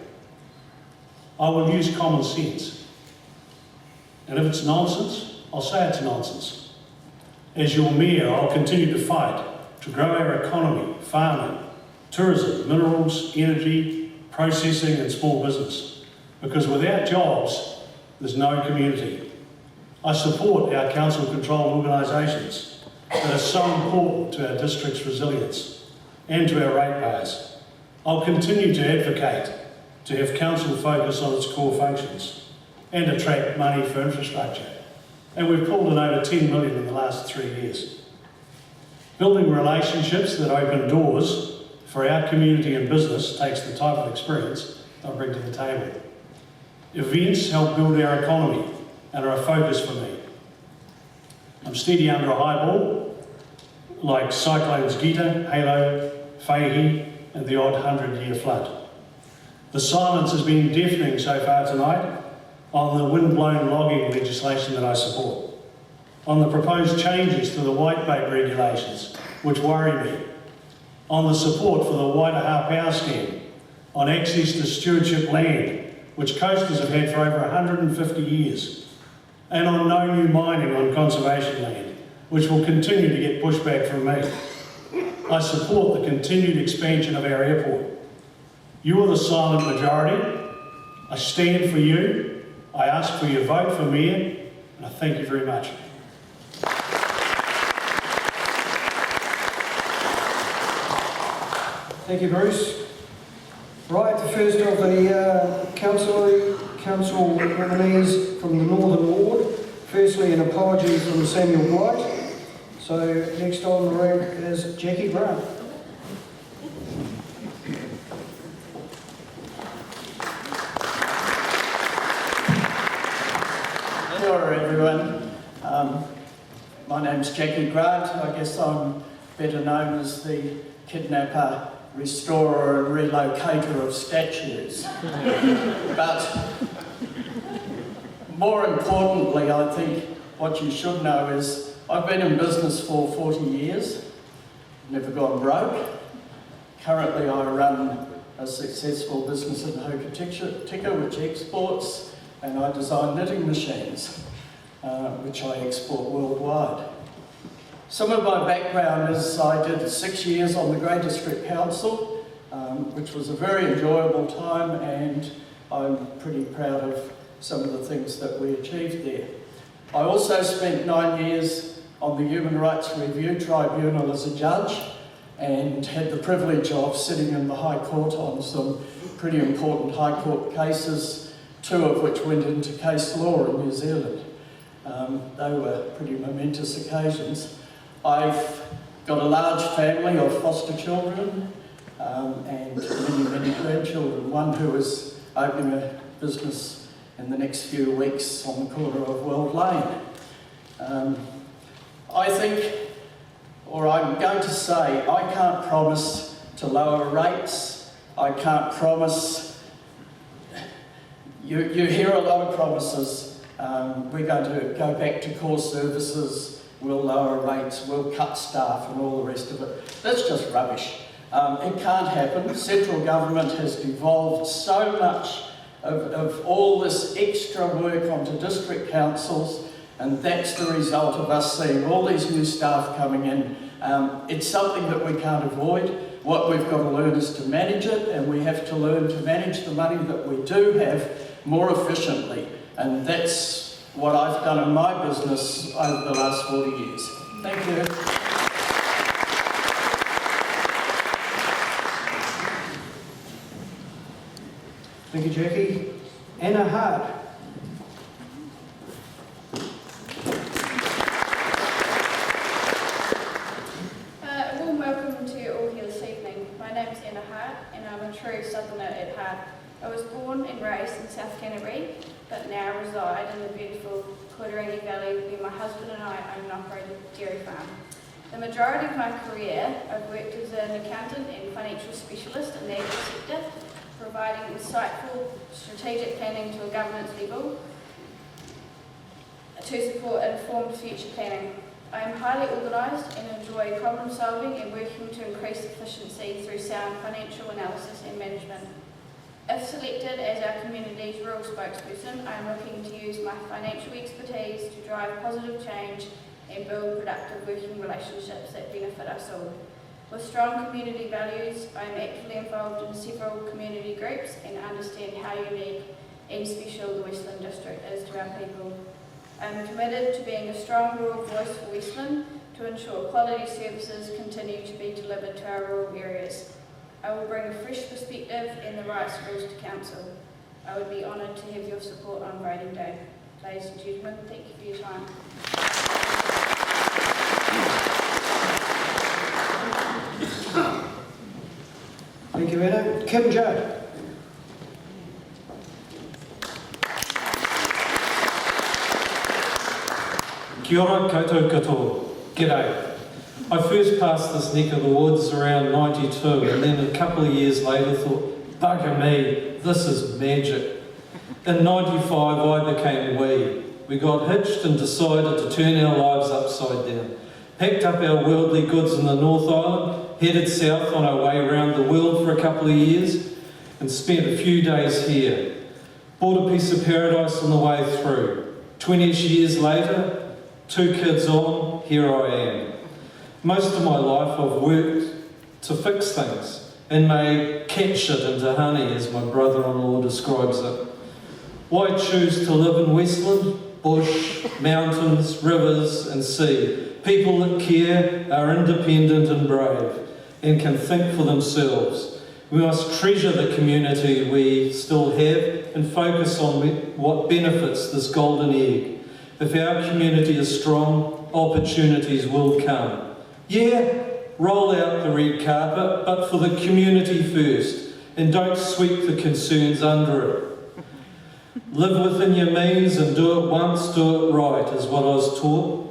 I will use common sense. And if it's nonsense, I'll say it's nonsense. As your mayor, I'll continue to fight to grow our economy, farming, tourism, minerals, energy, processing and small business. Because without jobs, there's no community. I support our council-controlled organisations that are so important to our district's resilience and to our ratepayers. I'll continue to advocate to have council focus on its core functions and attract money for infrastructure. And we've pulled in over 10 million in the last 3 years. Building relationships that open doors for our community and business takes the type of experience I bring to the table. Events help build our economy and are a focus for me. I'm steady under a high ball, like cyclones Gita, Halo, Fahey, and the odd 100-year flood. The silence has been deafening so far tonight on the wind-blown logging legislation that I support, on the proposed changes to the whitebait regulations, which worry me, on the support for the Waitaha Power Scheme, on access to stewardship land, which coasters have had for over 150 years, and on no new mining on conservation land, which will continue to get pushback from me. I support the continued expansion of our airport. You are the silent majority. I stand for you. I ask for your vote for Mayor, and I thank you very much. Thank you, Bruce. Right, the first of the council nominees from the Northern Ward. Firstly, an apology from Samuel Blight. So next on the rank is Jackie Grant. Hello everyone. My name's Jackie Grant. I guess I'm better known as the kidnapper, restorer and relocator of statues. But more importantly, I think what you should know is I've been in business for 40 years, never gone broke. Currently I run a successful business in Hokitika which exports, and I design knitting machines, which I export worldwide. Some of my background is I did 6 years on the Grey District Council, which was a very enjoyable time, and I'm pretty proud of some of the things that we achieved there. I also spent 9 years on the Human Rights Review Tribunal as a judge, and had the privilege of sitting in the High Court on some pretty important High Court cases, 2 of which went into case law in New Zealand. They were pretty momentous occasions. I've got a large family of foster children and many grandchildren, one who is opening a business in the next few weeks on the corner of World Lane. I think, or I'm going to say, I can't promise to lower rates. I can't promise. You hear a lot of promises. We're going to go back to core services, we'll lower rates, we'll cut staff and all the rest of it. That's just rubbish. It can't happen. Central government has devolved so much of all this extra work onto district councils, and that's the result of us seeing all these new staff coming in. It's something that we can't avoid. What we've got to learn is to manage it, and we have to learn to manage the money that we do have more efficiently. And that's what I've done in my business over the last 40 years. Thank you. Thank you, Jackie. Anna Hart. A warm welcome to you all here this evening. My name is Anna Hart, and I'm a true southerner at heart. I was born and raised in South Canterbury, but now reside in the beautiful Koirangi Valley, where my husband and I own and operate a dairy farm. The majority of my career, I've worked as an accountant and financial specialist in the agri sector, providing insightful strategic planning to a governance level to support informed future planning. I am highly organised and enjoy problem solving and working to increase efficiency through sound financial analysis and management. If selected as our community's rural spokesperson, I am looking to use my financial expertise to drive positive change and build productive working relationships that benefit us all. With strong community values, I am actively involved in several community groups and understand how unique and special the Westland District is to our people. I am committed to being a strong rural voice for Westland to ensure quality services continue to be delivered to our rural areas. I will bring a fresh perspective and the right skills to Council. I would be honoured to have your support on voting day. Ladies and gentlemen, thank you for your time. Thank you, Anna. Kim Judd. Kia ora koutou katoa. G'day. I first passed this neck of the woods around 92, and then a couple of years later thought, bugger me, this is magic. In 95 I became we got hitched and decided to turn our lives upside down. Packed up our worldly goods in the North Island, headed south on our way around the world for a couple of years, and spent a few days here. Bought a piece of paradise on the way through. 20-ish years later, 2 kids on, here I am. Most of my life I've worked to fix things and made cat shit into honey, as my brother-in-law describes it. Why choose to live in Westland? Bush, mountains, rivers and sea. People that care, are independent and brave, and can think for themselves. We must treasure the community we still have and focus on what benefits this golden egg. If our community is strong, opportunities will come. Yeah, roll out the red carpet, but for the community first, and don't sweep the concerns under it. Live within your means and do it once, do it right, is what I was taught.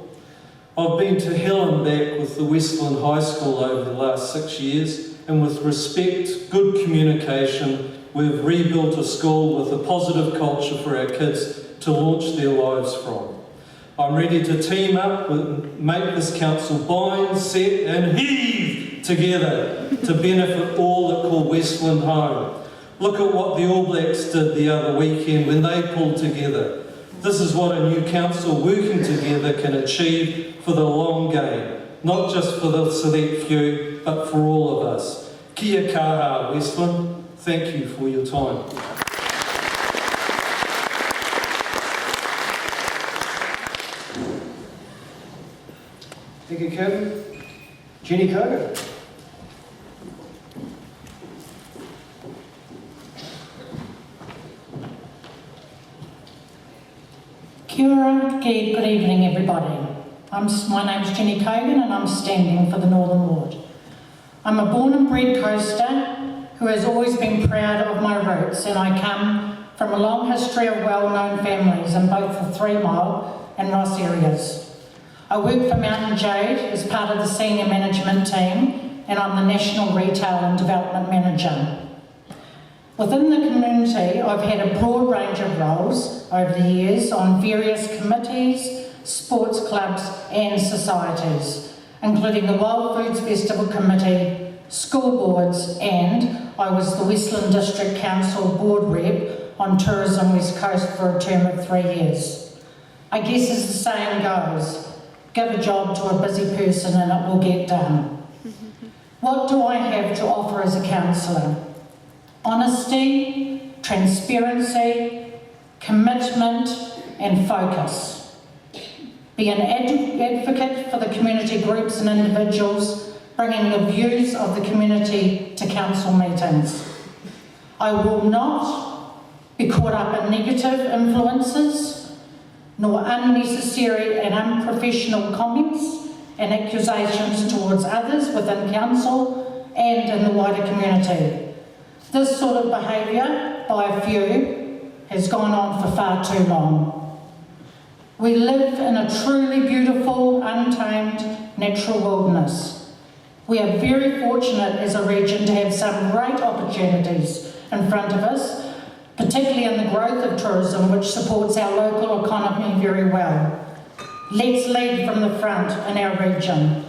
I've been to hell and back with the Westland High School over the last 6 years, and with respect, good communication, we've rebuilt a school with a positive culture for our kids to launch their lives from. I'm ready to team up and make this council bind, set and heave together to benefit all that call Westland home. Look at what the All Blacks did the other weekend when they pulled together. This is what a new council working together can achieve for the long game, not just for the select few, but for all of us. Kia kaha, Westland. Thank you for your time. Thank you, Kevin. Jenny Kogan. Kia ora, good evening everybody. My name's Jenny Kogan and I'm standing for the Northern Ward. I'm a born and bred coaster who has always been proud of my roots, and I come from a long history of well-known families in both the 3 Mile and Ross areas. I work for Mountain Jade as part of the senior management team, and I'm the National Retail and Development Manager. Within the community, I've had a broad range of roles over the years on various committees, sports clubs and societies, including the Wild Foods Festival Committee, school boards, and I was the Westland District Council board rep on Tourism West Coast for a term of 3 years. I guess as the saying goes, give a job to a busy person and it will get done. What do I have to offer as a councillor? Honesty, transparency, commitment and focus. Be an advocate for the community groups and individuals, bringing the views of the community to council meetings. I will not be caught up in negative influences, nor unnecessary and unprofessional comments and accusations towards others within council and in the wider community. This sort of behaviour by a few has gone on for far too long. We live in a truly beautiful, untamed, natural wilderness. We are very fortunate as a region to have some great opportunities in front of us, particularly in the growth of tourism, which supports our local economy very well. Let's lead from the front in our region.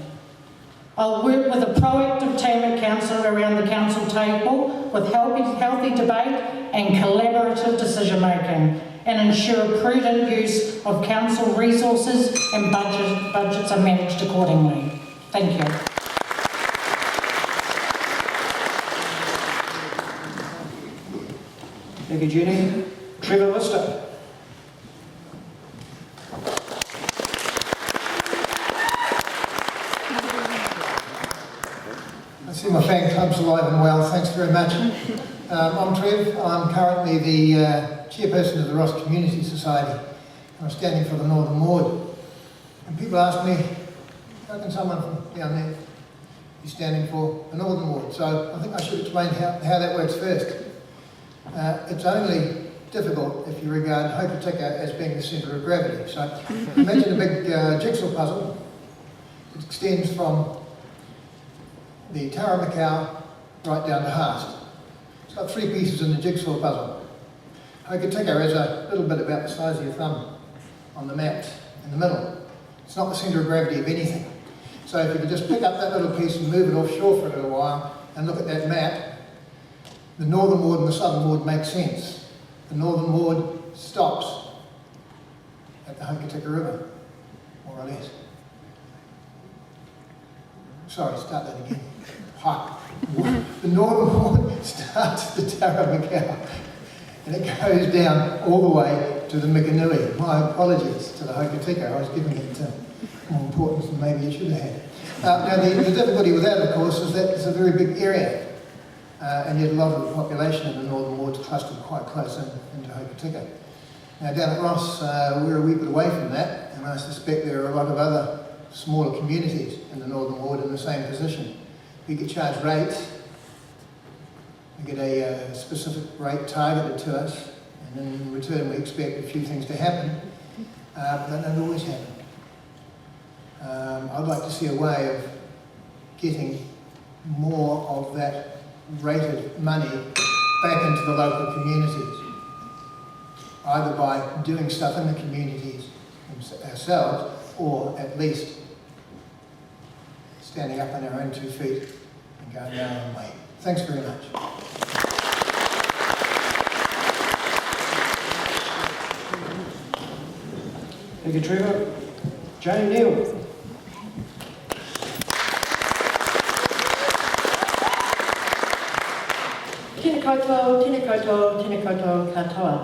I'll work with a proactive team at council around the council table with healthy debate and collaborative decision making, and ensure prudent use of council resources and budgets are managed accordingly. Thank you. Thank you, Jenny. Trevor Lister. I see my fan club's alive and well, thanks very much. I'm Trev, I'm currently the chairperson of the Ross Community Society. I'm standing for the Northern Ward. And people ask me, how can someone from down there be standing for the Northern Ward? So I think I should explain how that works first. It's only difficult if you regard Hokitika as being the centre of gravity. So imagine a big jigsaw puzzle. It extends from the Taramacau right down to Haast. It's got 3 pieces in the jigsaw puzzle. Hokitika is a little bit about the size of your thumb on the map in the middle. It's not the centre of gravity of anything. So if you could just pick up that little piece and move it offshore for a little while and look at that map, the Northern Ward and the Southern Ward make sense. The Northern Ward stops at the Hokitika River, more or less. Sorry, start that again. The Northern Ward starts at the Taramacau and it goes down all the way to the Mikanui. My apologies to the Hokitika, I was giving it more importance than maybe it should have had. Now the difficulty with that, of course, is that it's a very big area. And yet a lot of the population in the Northern Ward's clustered quite close into Hokitika. Now down at Ross, we're a wee bit away from that, and I suspect there are a lot of other smaller communities in the Northern Ward in the same position. We get charged rates, we get a specific rate targeted to us, and in return we expect a few things to happen, but that don't always happen. I'd like to see a way of getting more of that rated money back into the local communities, either by doing stuff in the communities ourselves, or at least standing up on our own 2 feet go our own way. Thanks very much. Thank you, Trevor. Jane Neal. Tēnā koutou, tēnā koutou, tēnā koutou katoa.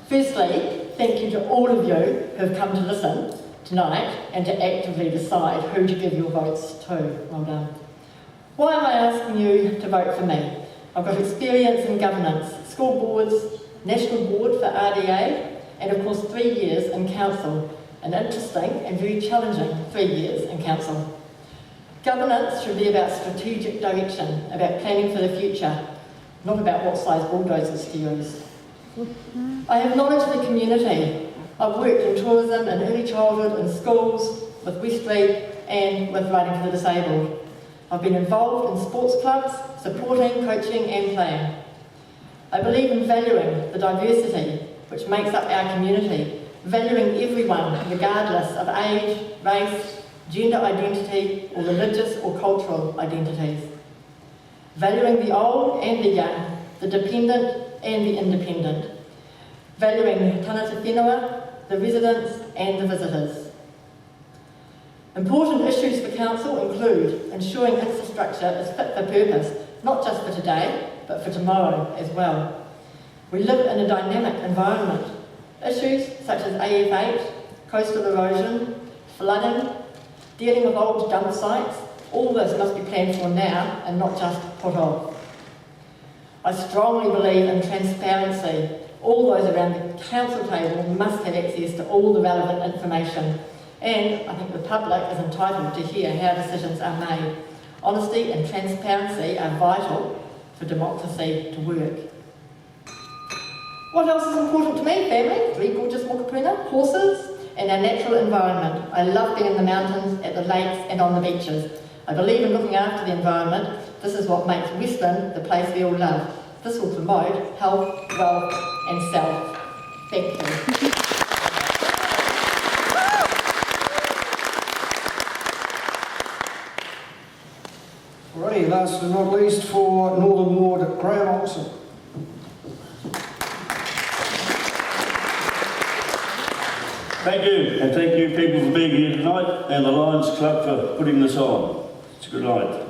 Firstly, thank you to all of you who have come to listen tonight and to actively decide who to give your votes to. Well done. Why am I asking you to vote for me? I've got experience in governance, school boards, national board for RDA, and of course 3 years in council. An interesting and very challenging 3 years in council. Governance should be about strategic direction, about planning for the future, not about what size bulldozers to use. I have knowledge of the community. I've worked in tourism and early childhood in schools, with Westland and with Riding for the Disabled. I've been involved in sports clubs, supporting, coaching and playing. I believe in valuing the diversity which makes up our community, valuing everyone regardless of age, race, gender identity or religious or cultural identities. Valuing the old and the young, the dependent and the independent. Valuing tāngata whenua, the residents and the visitors. Important issues for council include ensuring infrastructure is fit for purpose, not just for today, but for tomorrow as well. We live in a dynamic environment. Issues such as AF8, coastal erosion, flooding, dealing with old dump sites, all this must be planned for now and not just put off. I strongly believe in transparency. All those around the council table must have access to all the relevant information, and I think the public is entitled to hear how decisions are made. Honesty and transparency are vital for democracy to work. What else is important to me? Family, 3 gorgeous mokopuna, horses, and our natural environment. I love being in the mountains, at the lakes and on the beaches. I believe in looking after the environment. This is what makes Westland the place we all love. This will promote health, wealth and self. Thank you. Alrighty, last but not least for Northern Ward, Graham Olsen. Thank you, and thank you people for being here tonight and the Lions Club for putting this on. It's a good night.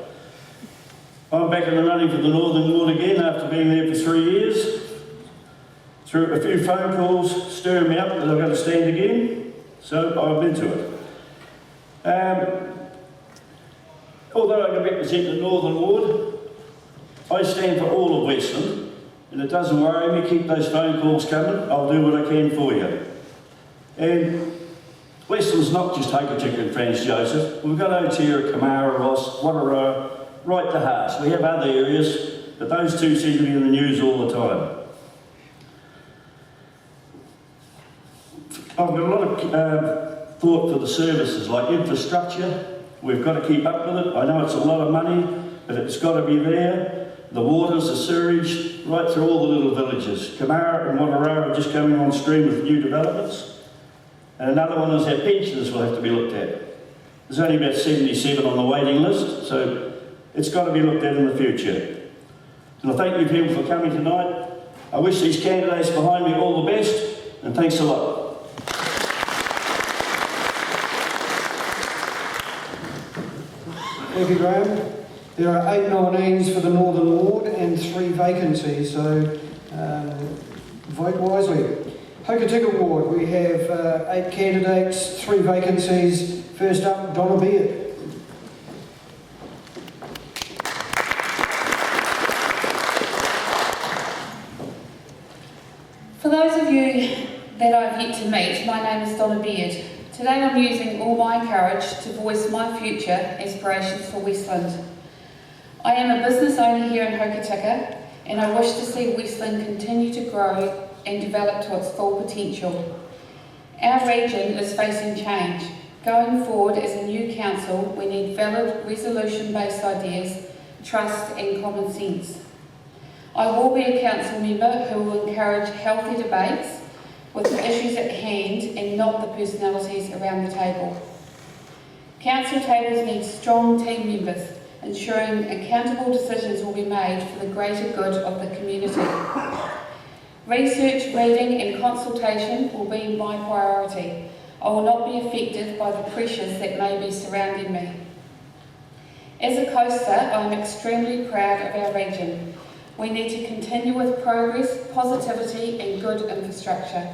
I'm back in the running for the Northern Ward again after being there for 3 years. Through a few phone calls stirring me up that I've got to stand again, so I've been to it. Although I represent the Northern Ward, I stand for all of Westland, and it doesn't worry me, keep those phone calls coming, I'll do what I can for you. And Westland's not just Hokitika and Franz Joseph. We've got Aotearoa, Kamara, Ross, Wataroa, right to Haas. We have other areas, but those two seem to be in the news all the time. I've got a lot of thought for the services, like infrastructure. We've got to keep up with it. I know it's a lot of money, but it's got to be there. The waters, the sewage, right through all the little villages. Kamara and Wataroa are just coming on stream with new developments. And another one is our pensions will have to be looked at. There's only about 77 on the waiting list, so it's got to be looked at in the future. And I thank you people for coming tonight. I wish these candidates behind me all the best, and thanks a lot. Thank you, Graham. There are 8 nominees for the Northern Ward and 3 vacancies, so vote wisely. Hokitika Ward, we have 8 candidates, 3 vacancies. First up, Donna Beard. For those of you that I've yet to meet, my name is Donna Beard. Today I'm using all my courage to voice my future aspirations for Westland. I am a business owner here in Hokitika, and I wish to see Westland continue to grow and develop to its full potential. Our region is facing change. Going forward as a new council, we need valid resolution-based ideas, trust and common sense. I will be a council member who will encourage healthy debates with the issues at hand and not the personalities around the table. Council tables need strong team members, ensuring accountable decisions will be made for the greater good of the community. Research, reading and consultation will be my priority. I will not be affected by the pressures that may be surrounding me. As a coaster, I am extremely proud of our region. We need to continue with progress, positivity and good infrastructure.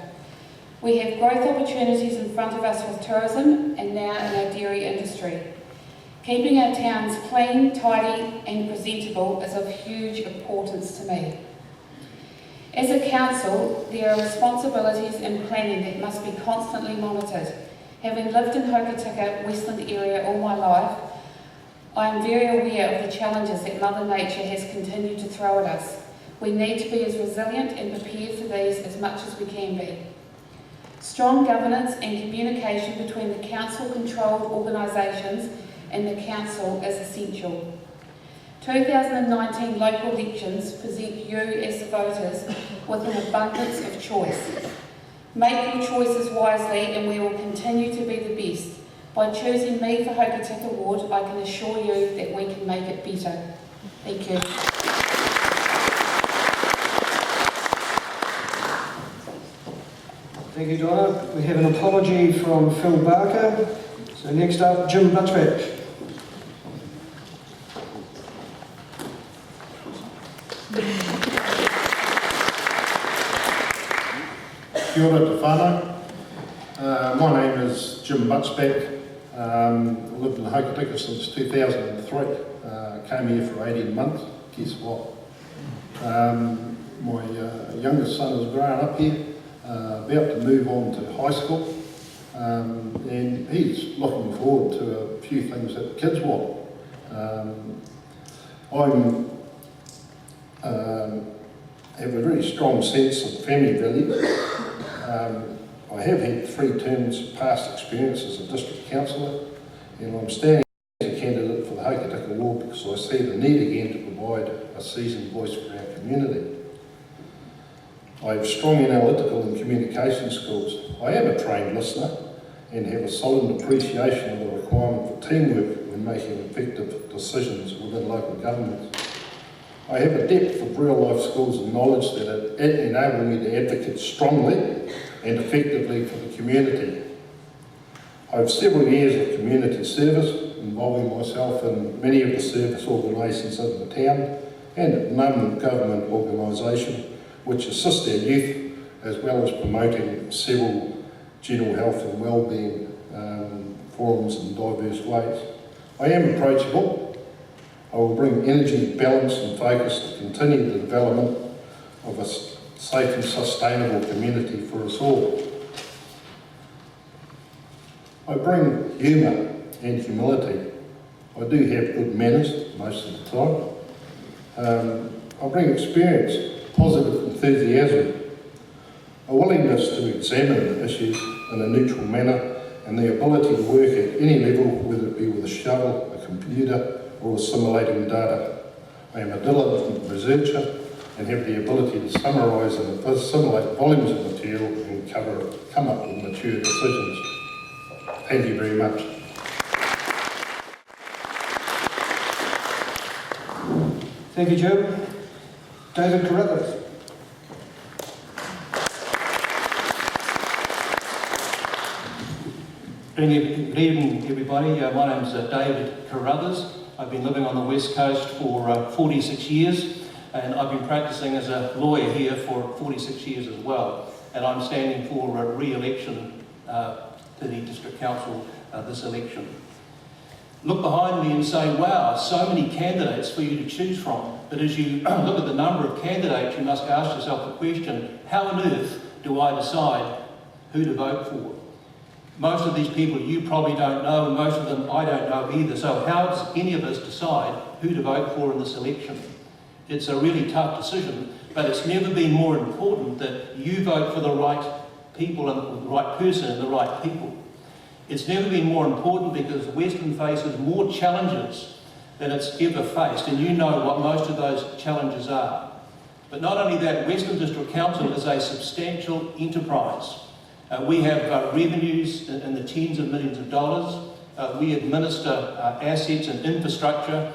We have growth opportunities in front of us with tourism and now in our dairy industry. Keeping our towns clean, tidy and presentable is of huge importance to me. As a council, there are responsibilities in planning that must be constantly monitored. Having lived in Hokitika, Westland area all my life, I am very aware of the challenges that Mother Nature has continued to throw at us. We need to be as resilient and prepared for these as much as we can be. Strong governance and communication between the council-controlled organisations and the council is essential. 2019 local elections present you as the voters with an abundance of choice. Make your choices wisely and we will continue to be the best. By choosing me for Hokitika Ward, I can assure you that we can make it better. Thank you. Thank you, Donna. We have an apology from Phil Barker. So next up, Jim Butchback. Kia ora te whānau. My name is Jim Butchback. I've lived in Hokitika since 2003. Came here for 18 months. Guess what? My youngest son is growing up here, about to move on to high school, and he's looking forward to a few things that the kids want. I have a very strong sense of family values. I have had 3 terms past experience as a district councillor, and I'm standing as a candidate for the Hokitika Ward because I see the need again to provide a seasoned voice for our community. I have strong analytical and communication skills. I am a trained listener and have a solid appreciation of the requirement for teamwork when making effective decisions within local governments. I have a depth of real life skills and knowledge that enable me to advocate strongly and effectively for the community. I have several years of community service, involving myself in many of the service organisations in the town and a number of government organisations which assist our youth as well as promoting several general health and wellbeing forums in diverse ways. I am approachable. I will bring energy, balance and focus to continue the development of a safe and sustainable community for us all. I bring humour and humility. I do have good manners most of the time. I bring experience, positive enthusiasm, a willingness to examine issues in a neutral manner and the ability to work at any level, whether it be with a shovel, a computer or assimilating data. I am a diligent researcher and have the ability to summarise and assimilate volumes of material and come up with mature decisions. Thank you very much. Thank you, Jim. David Carruthers. Good evening, everybody. My name is David Carruthers. I've been living on the West Coast for 46 years, and I've been practising as a lawyer here for 46 years as well. And I'm standing for re-election to the District Council this election. Look behind me and say, wow, so many candidates for you to choose from. But as you look at the number of candidates, you must ask yourself the question, how on earth do I decide who to vote for? Most of these people you probably don't know, and most of them I don't know either. So how does any of us decide who to vote for in this election? It's a really tough decision, but it's never been more important that you vote for the right people and the right person and the right people. It's never been more important because Westland faces more challenges than it's ever faced, and you know what most of those challenges are. But not only that, Westland District Council is a substantial enterprise. We have revenues in the tens of millions of dollars. We administer assets and infrastructure.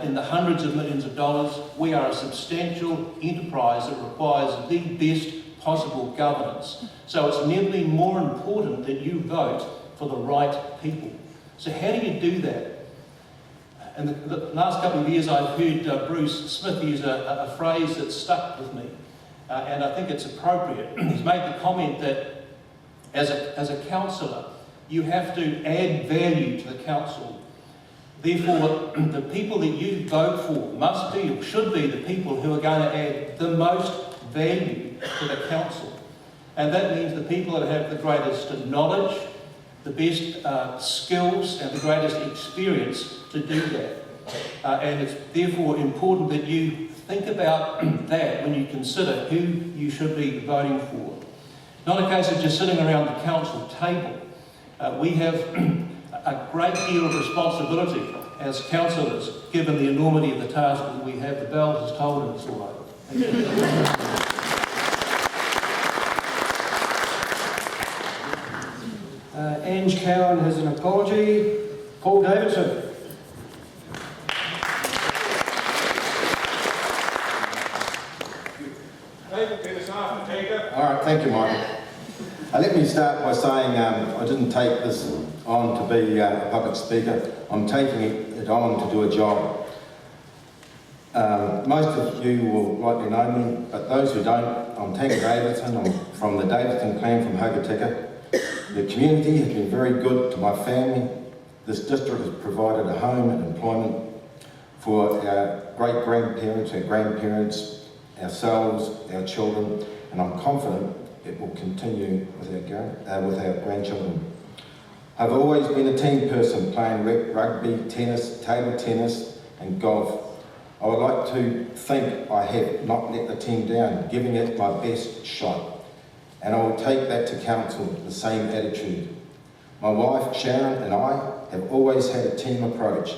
in the hundreds of millions of dollars. We are a substantial enterprise that requires the best possible governance. So it's never been more important that you vote for the right people. So how do you do that? In the last couple of years I've heard Bruce Smith use a phrase that stuck with me, and I think it's appropriate. He's made the comment that as a councillor, you have to add value to the council. Therefore, the people that you vote for must be, or should be, the people who are going to add the most value to the council. And that means the people that have the greatest knowledge, the best skills and the greatest experience to do that. And it's therefore important that you think about that when you consider who you should be voting for. Not a case of just sitting around the council table. We have a great deal of responsibility as councillors, given the enormity of the task that we have. The bell has told us all over. Thank you. Ange Cowan has an apology. Paul Davidson. All right, thank you, Michael. Let me start by saying I didn't take this on to be a public speaker. I'm taking it on to do a job. Most of you will likely know me, but those who don't, I'm Tank Davidson. I'm from the Davidson clan from Hokitika. The community has been very good to my family. This district has provided a home and employment for our great-grandparents, our grandparents, ourselves, our children, and I'm confident it will continue with our grandchildren. I've always been a team person, playing rugby, tennis, table tennis and golf. I would like to think I have not let the team down, giving it my best shot. And I will take that to council, the same attitude. My wife Sharon and I have always had a team approach,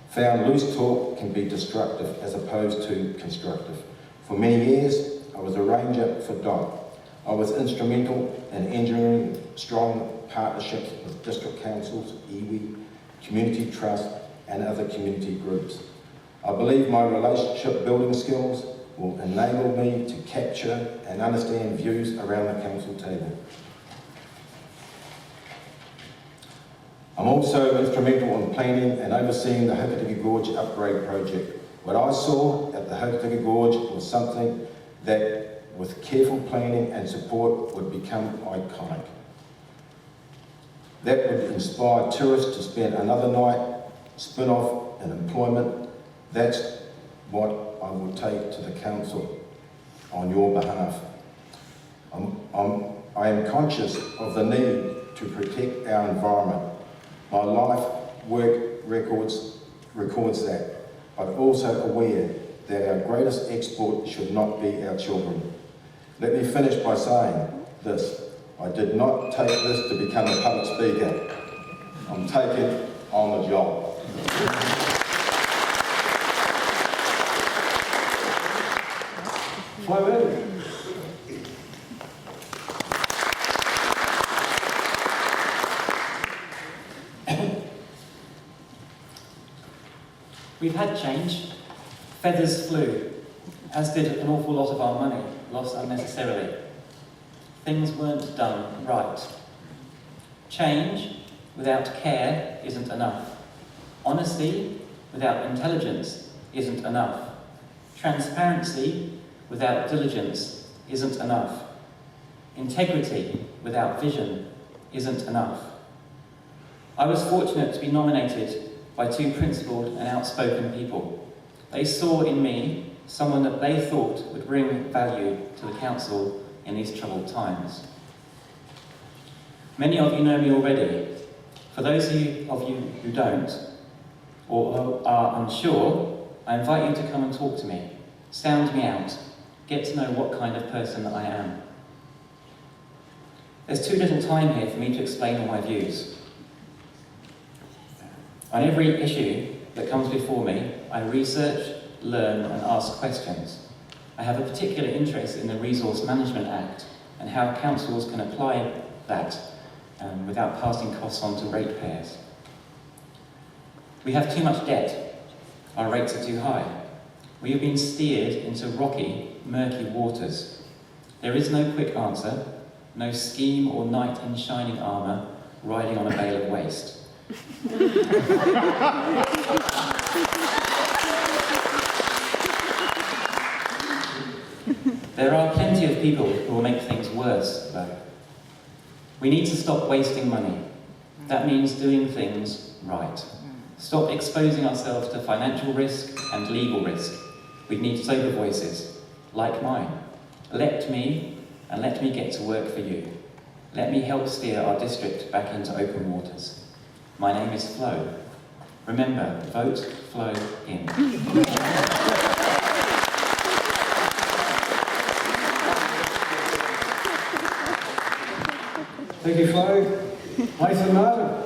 found loose talk can be destructive as opposed to constructive. For many years, I was a ranger for DOC. I was instrumental in engineering strong partnerships with district councils, iwi, community trust and other community groups. I believe my relationship building skills will enable me to capture and understand views around the council table. I'm also instrumental in planning and overseeing the Hokitika Gorge upgrade project. What I saw at the Hokitika Gorge was something that, with careful planning and support, would become iconic. That would inspire tourists to spend another night, spin off in employment. That's what I will take to the council on your behalf. I am conscious of the need to protect our environment. My life work records that, but also aware that our greatest export should not be our children. Let me finish by saying this. I did not take this to become a public speaker. I'm taking on the job. We've had change. Feathers flew, as did an awful lot of our money, lost unnecessarily. Things weren't done right. Change without care isn't enough. Honesty without intelligence isn't enough. Transparency without diligence isn't enough. Integrity without vision isn't enough. I was fortunate to be nominated by two principled and outspoken people. They saw in me someone that they thought would bring value to the council in these troubled times. Many of you know me already. For those of you who don't, or are unsure, I invite you to come and talk to me. Sound me out. Get to know what kind of person I am. There's too little time here for me to explain all my views. On every issue that comes before me, I research, learn and ask questions. I have a particular interest in the Resource Management Act and how councils can apply that without passing costs on to ratepayers. We have too much debt. Our rates are too high. We have been steered into rocky, murky waters. There is no quick answer, no scheme or knight in shining armour riding on a bale of waste. There are plenty of people who will make things worse, though. We need to stop wasting money. That means doing things right. Stop exposing ourselves to financial risk and legal risk. We need sober voices, like mine. Let me get to work for you. Let me help steer our district back into open waters. My name is Flo. Remember, vote Flo in. Thank you, Flo. Nathan Martin.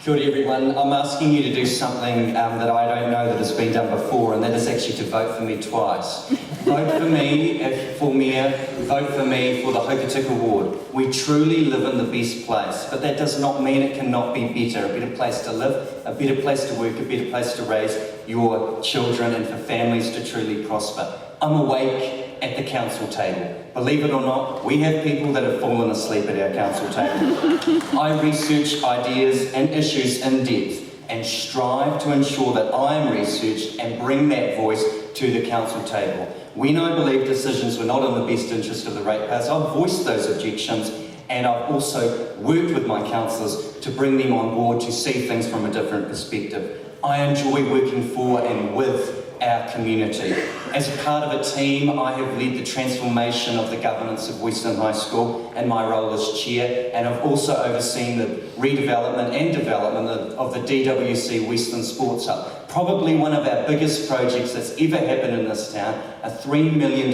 Kia ora everyone. I'm asking you to do something that I don't know that has been done before, and that is actually to vote for me twice. Vote for me for Mayor, vote for me for the Hokitika Ward. We truly live in the best place, but that does not mean it cannot be better. A better place to live, a better place to work, a better place to raise your children and for families to truly prosper. I'm awake at the council table. Believe it or not, we have people that have fallen asleep at our council table. I research ideas and issues in depth and strive to ensure that I am researched and bring that voice to the council table. When I believe decisions were not in the best interest of the ratepayers, I've voiced those objections, and I've also worked with my councillors to bring them on board to see things from a different perspective. I enjoy working for and with our community. As a part of a team, I have led the transformation of the governance of Westland High School in my role as chair, and I've also overseen the redevelopment and development of the DWC Westland Sports Hub. Probably one of our biggest projects that's ever happened in this town, a $3 million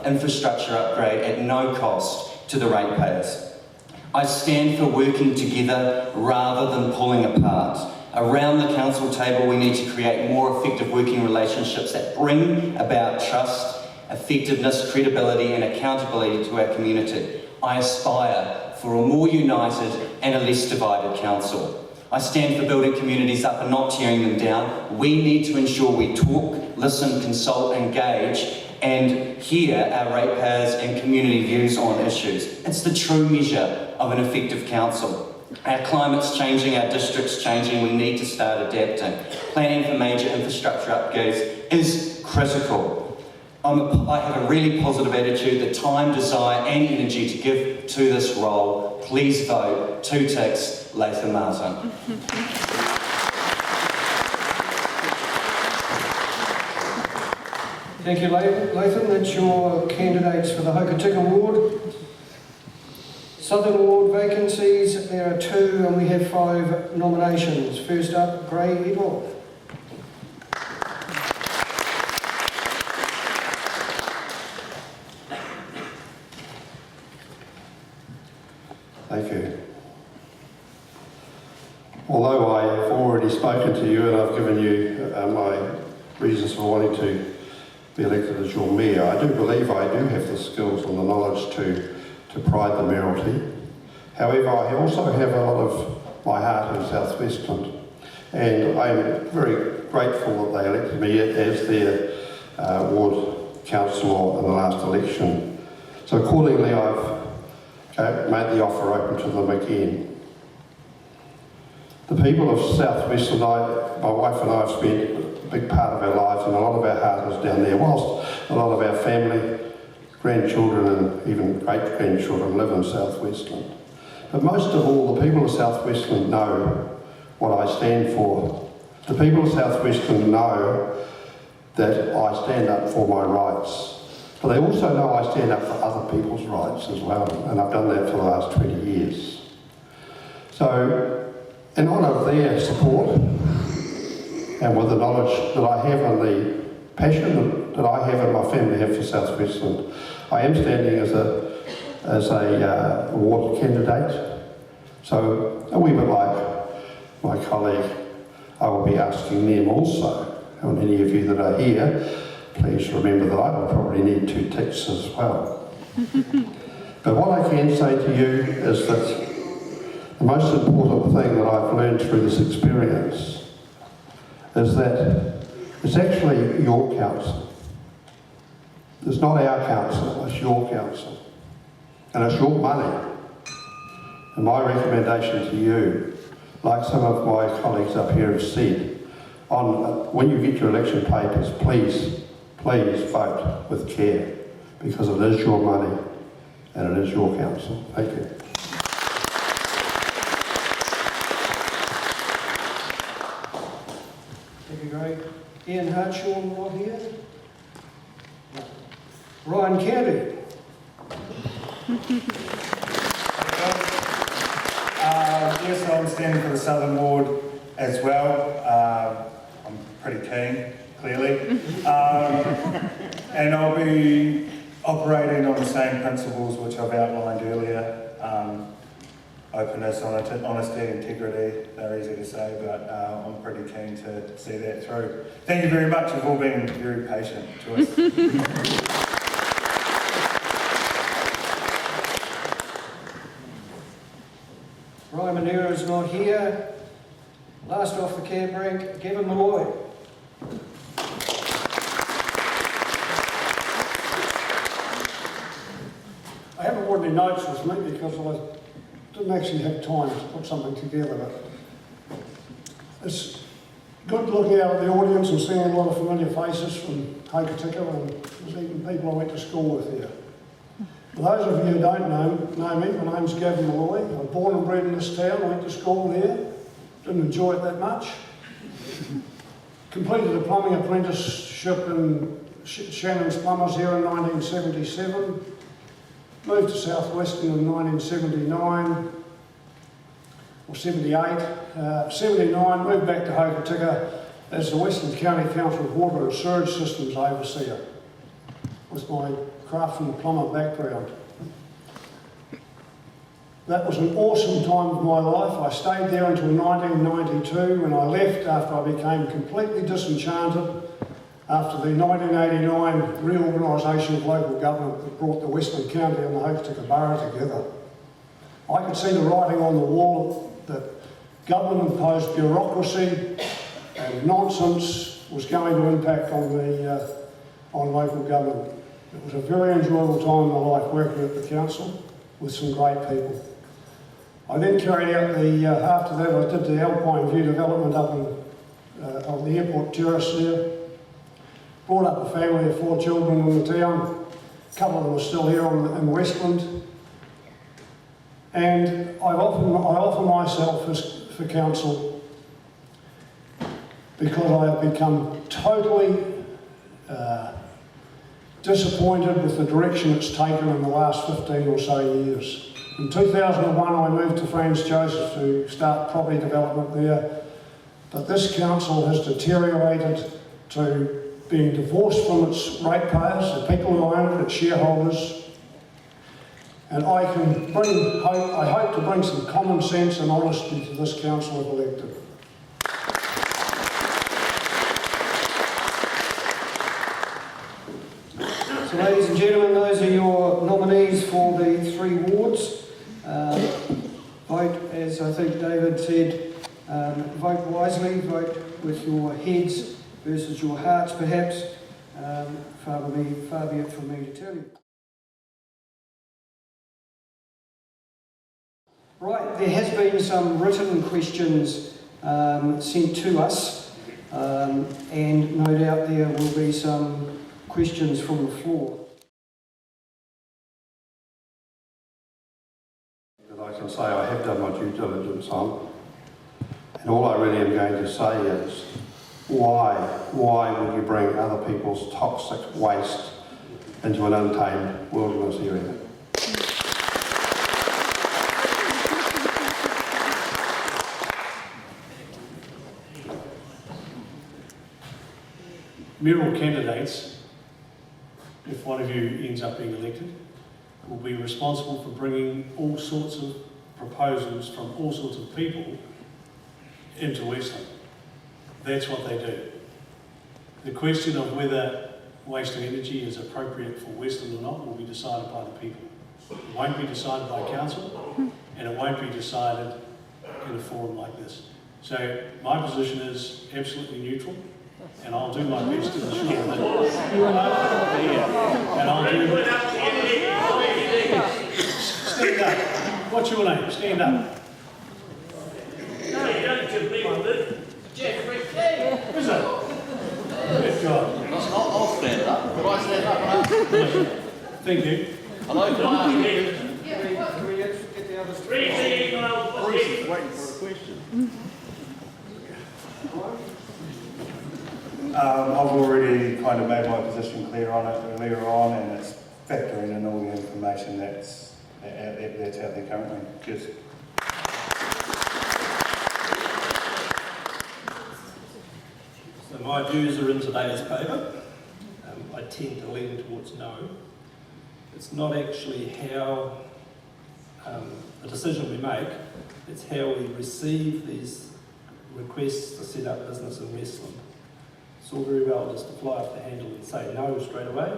infrastructure upgrade at no cost to the ratepayers. I stand for working together rather than pulling apart. Around the council table, we need to create more effective working relationships that bring about trust, effectiveness, credibility and accountability to our community. I aspire for a more united and a less divided council. I stand for building communities up and not tearing them down. We need to ensure we talk, listen, consult, engage and hear our ratepayers and community views on issues. It's the true measure of an effective council. Our climate's changing, our district's changing, we need to start adapting. Planning for major infrastructure upgrades is critical. I have a really positive attitude, the time, desire and energy to give to this role. Please vote 2 ticks, Latham Martin. Thank you, Latham. That's your candidates for the Hokitika Ward. Southern Ward vacancies, there are 2 and we have 5 nominations. First up, Gray Edward. Thank you. Although I've already spoken to you and I've given you my reasons for wanting to be elected as your mayor, I do believe I do have the skills and the knowledge to pride the mayoralty. However, I also have a lot of my heart in South Westland, and I'm very grateful that they elected me as their ward councillor in the last election. So accordingly, I've made the offer open to them again. The people of South Westland, my wife and I have spent a big part of our lives, and a lot of our heart is down there, whilst a lot of our family, grandchildren and even great-grandchildren live in South Westland. But most of all, the people of South Westland know what I stand for. The people of South Westland know that I stand up for my rights. But they also know I stand up for other people's rights as well, and I've done that for the last 20 years. So, in honour of their support, and with the knowledge that I have and the passion that I have and my family have for South Westland, I am standing as a ward candidate. So a wee bit like my colleague, I will be asking them also, and any of you that are here, please remember that I will probably need 2 ticks as well. But what I can say to you is that the most important thing that I've learned through this experience is that it's actually your council. It's not our council, it's your council. And it's your money. And my recommendation to you, like some of my colleagues up here have said, when you get your election papers, please vote with care, because it is your money and it is your council. Thank you. Thank you, Greg. Ian Hartshaw, not here. Ryan Kennedy. Yes, I'm standing for the Southern Ward as well. I'm pretty keen, clearly. And I'll be operating on the same principles which I've outlined earlier. Openness, honesty, integrity, they're easy to say, but I'm pretty keen to see that through. Thank you very much. You've all been very patient to us. Ryan Manera's not here. Last off the cab rank, Gavin Malloy. I haven't got any notes with me because I didn't actually have time to put something together, but it's good looking out at the audience and seeing a lot of familiar faces from Hokitika, and there's even people I went to school with here. For those of you who don't know me, my name's Gavin Malloy. I was born and bred in this town, I went to school here, didn't enjoy it that much. Completed a plumbing apprenticeship in Shannon's Plumbers here in 1977. Moved to South Western in 1979, or 78. 79, moved back to Hokitika as the Westland County Council Water and Sewage Systems Overseer, with my craftsman plumber background. That was an awesome time of my life. I stayed there until 1992 when I left after I became completely disenchanted after the 1989 reorganisation of local government that brought the Westland County and the Hokitika Borough together. I could see the writing on the wall that government-imposed bureaucracy and nonsense was going to impact on local government. It was a very enjoyable time in my life working at the council with some great people. I then carried out after that I did the Alpine View development up on the airport terrace there. Brought up a family of 4 children in the town. A couple of them are still here in Westland. And I offer myself for council because I have become totally disappointed with the direction it's taken in the last 15 or so years. In 2001 I moved to Franz Joseph to start property development there, but this council has deteriorated to being divorced from its ratepayers, the people who own it, its shareholders, and I hope to bring some common sense and honesty to this council if elected. So ladies and gentlemen, those are your nominees for the 3 wards. Vote, as I think David said, vote wisely, vote with your heads versus your hearts perhaps. Far be it from me to tell you. Right, there has been some written questions sent to us, and no doubt there will be some questions from the floor. That I can say I have done my due diligence on, and all I really am going to say is, why would you bring other people's toxic waste into an untamed wilderness area? Mayoral candidates, if one of you ends up being elected, will be responsible for bringing all sorts of proposals from all sorts of people into Westland. That's what they do. The question of whether waste and energy is appropriate for Westland or not will be decided by the people. It won't be decided by council, and it won't be decided in a forum like this. So my position is absolutely neutral, and I'll do my best to ensure that. And I'll do. Stand up. What's your name? Stand up. No, you don't give me one, Jeffrey King. Is it? Good God. I'll stand up. Could I stand up and ask? Thank you. Hello, can I ask you? Read the email. Bruce is waiting for a question. I've already kind of made my position clear on it earlier on, and it's factoring in all the information that's out there currently. Cheers. So my views are in today's paper. I tend to lean towards no. It's not actually how the decision we make, it's how we receive these requests to set up business in Westland. It's all very well just to fly off the handle and say no straight away.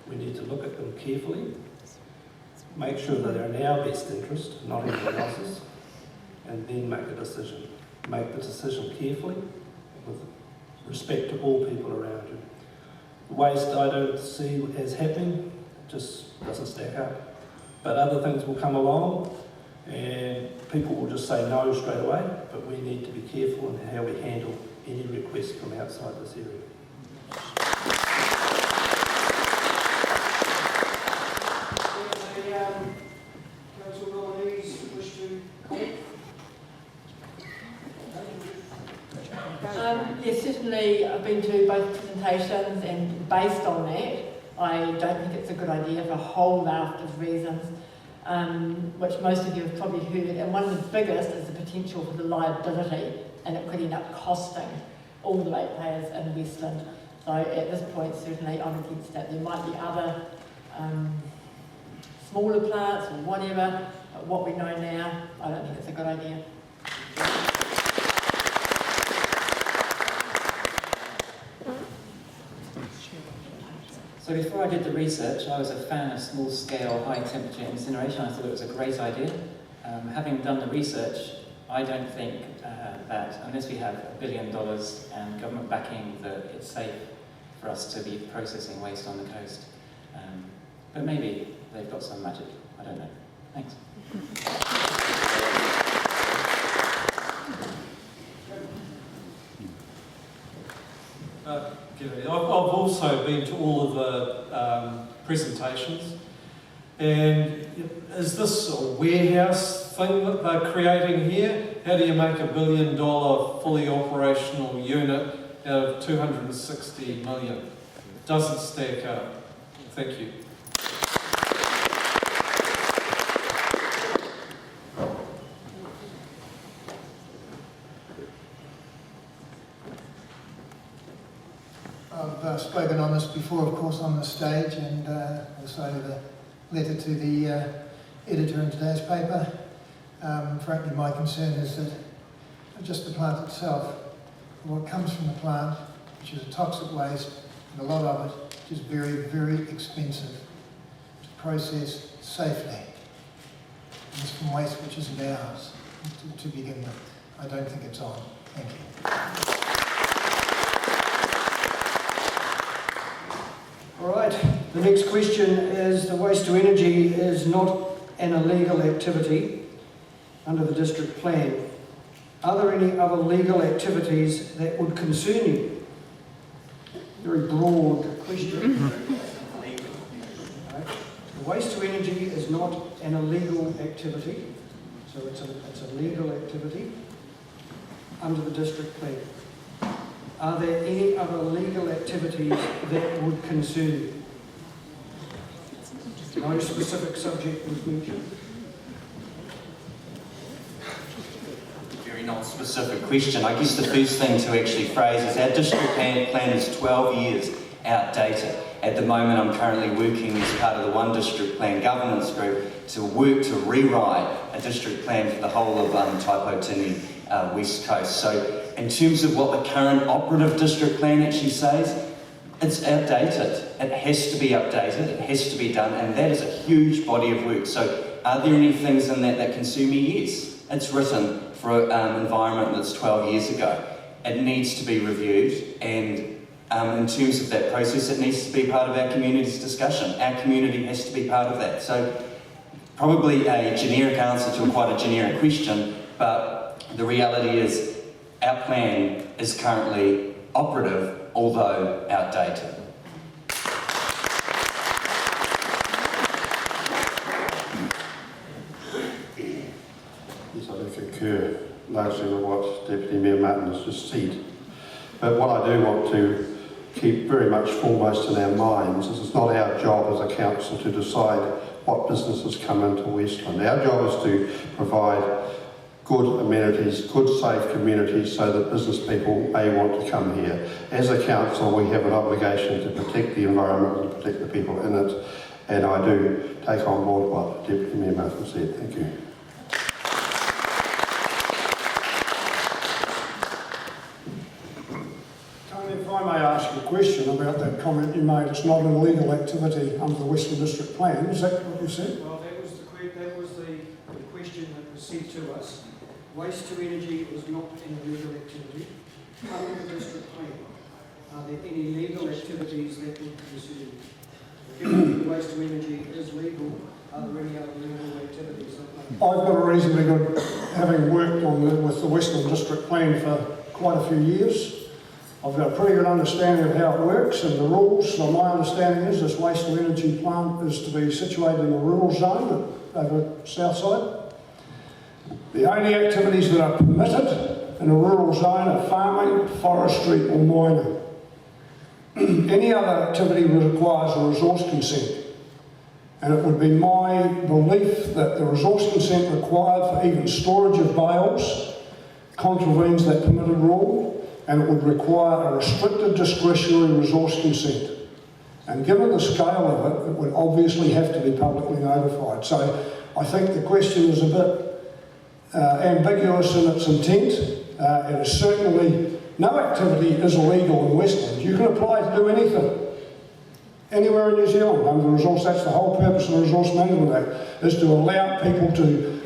We need to look at them carefully, make sure that they're in our best interest, not anyone else's, and then make a decision. Make the decision carefully with respect to all people around you. The waste I don't see as happening, just doesn't stack up. But other things will come along and people will just say no straight away, but we need to be careful in how we handle any requests from outside this area. Council nominees wish to comment? Yes, certainly I've been to both presentations, and based on that, I don't think it's a good idea for a whole raft of reasons, which most of you have probably heard, and one of the biggest is the potential for the liability, and it could end up costing all the ratepayers in Westland. So at this point, certainly I'm against that. There might be other smaller plants or whatever, but what we know now, I don't think it's a good idea. So before I did the research, I was a fan of small-scale, high-temperature incineration. I thought it was a great idea. Having done the research, I don't think that unless we have $1 billion and government backing, that it's safe for us to be processing waste on the coast. But maybe they've got some magic. I don't know. Thanks. G'day. I've also been to all of the presentations, and is this a warehouse thing that they're creating here? How do you make $1 billion fully operational unit out of 260 million? It doesn't stack up. Thank you. I've spoken on this before, of course, on the stage, and also the letter to the editor in today's paper. Frankly, my concern is that just the plant itself, what comes from the plant, which is a toxic waste, and a lot of it is very, very expensive to process safely. And it's from waste which isn't ours to begin with. I don't think it's on. Thank you. All right, the next question is, the waste to energy is not an illegal activity under the district plan. Are there any other legal activities that would concern you? Very broad question. Right. The waste to energy is not an illegal activity, so it's a legal activity under the district plan. Are there any other legal activities that would concern you? No specific subject was mentioned. Very non-specific question. I guess the first thing to actually phrase is our district plan is 12 years outdated. At the moment, I'm currently working as part of the One District Plan governance group to work to rewrite a district plan for the whole of Taipōtini West Coast. So in terms of what the current operative district plan actually says, it's outdated. It has to be updated, it has to be done, and that is a huge body of work. So are there any things in that that concern me? Yes. It's written for an environment that's 12 years ago. It needs to be reviewed, and in terms of that process, it needs to be part of our community's discussion. Our community has to be part of that. So probably a generic answer to quite a generic question, but the reality is our plan is currently operative, although outdated. Yes, I do concur largely with what Deputy Mayor Martin has just said. But what I do want to keep very much foremost in our minds is it's not our job as a council to decide what businesses come into Westland. Our job is to provide good amenities, good safe communities so that business people may want to come here. As a council, we have an obligation to protect the environment and protect the people in it, and I do take on board what Deputy Mayor Martin said. Thank you. Tony, if I may ask you a question about that comment you made, it's not an illegal activity under the Westland District Plan, is that what you said? Well, that was the question that was sent to us. Waste to energy is not an illegal activity. Under the district plan, are there any legal activities that would concern you? Given that waste to energy is legal, are there any other legal activities that may? I've got a reasonably good, having worked with the Westland District Plan for quite a few years, I've got a pretty good understanding of how it works and the rules. So my understanding is this waste to energy plant is to be situated in a rural zone over south side. The only activities that are permitted in a rural zone are farming, forestry or mining. Any other activity requires a resource consent. And it would be my belief that the resource consent required for even storage of bales contravenes that permitted rule, and it would require a restricted discretionary resource consent. And given the scale of it, it would obviously have to be publicly notified. So I think the question is a bit ambiguous in its intent. It is certainly, no activity is illegal in Westland. You can apply to do anything, anywhere in New Zealand under the resource. That's the whole purpose of the Resource Management Act, is to allow people to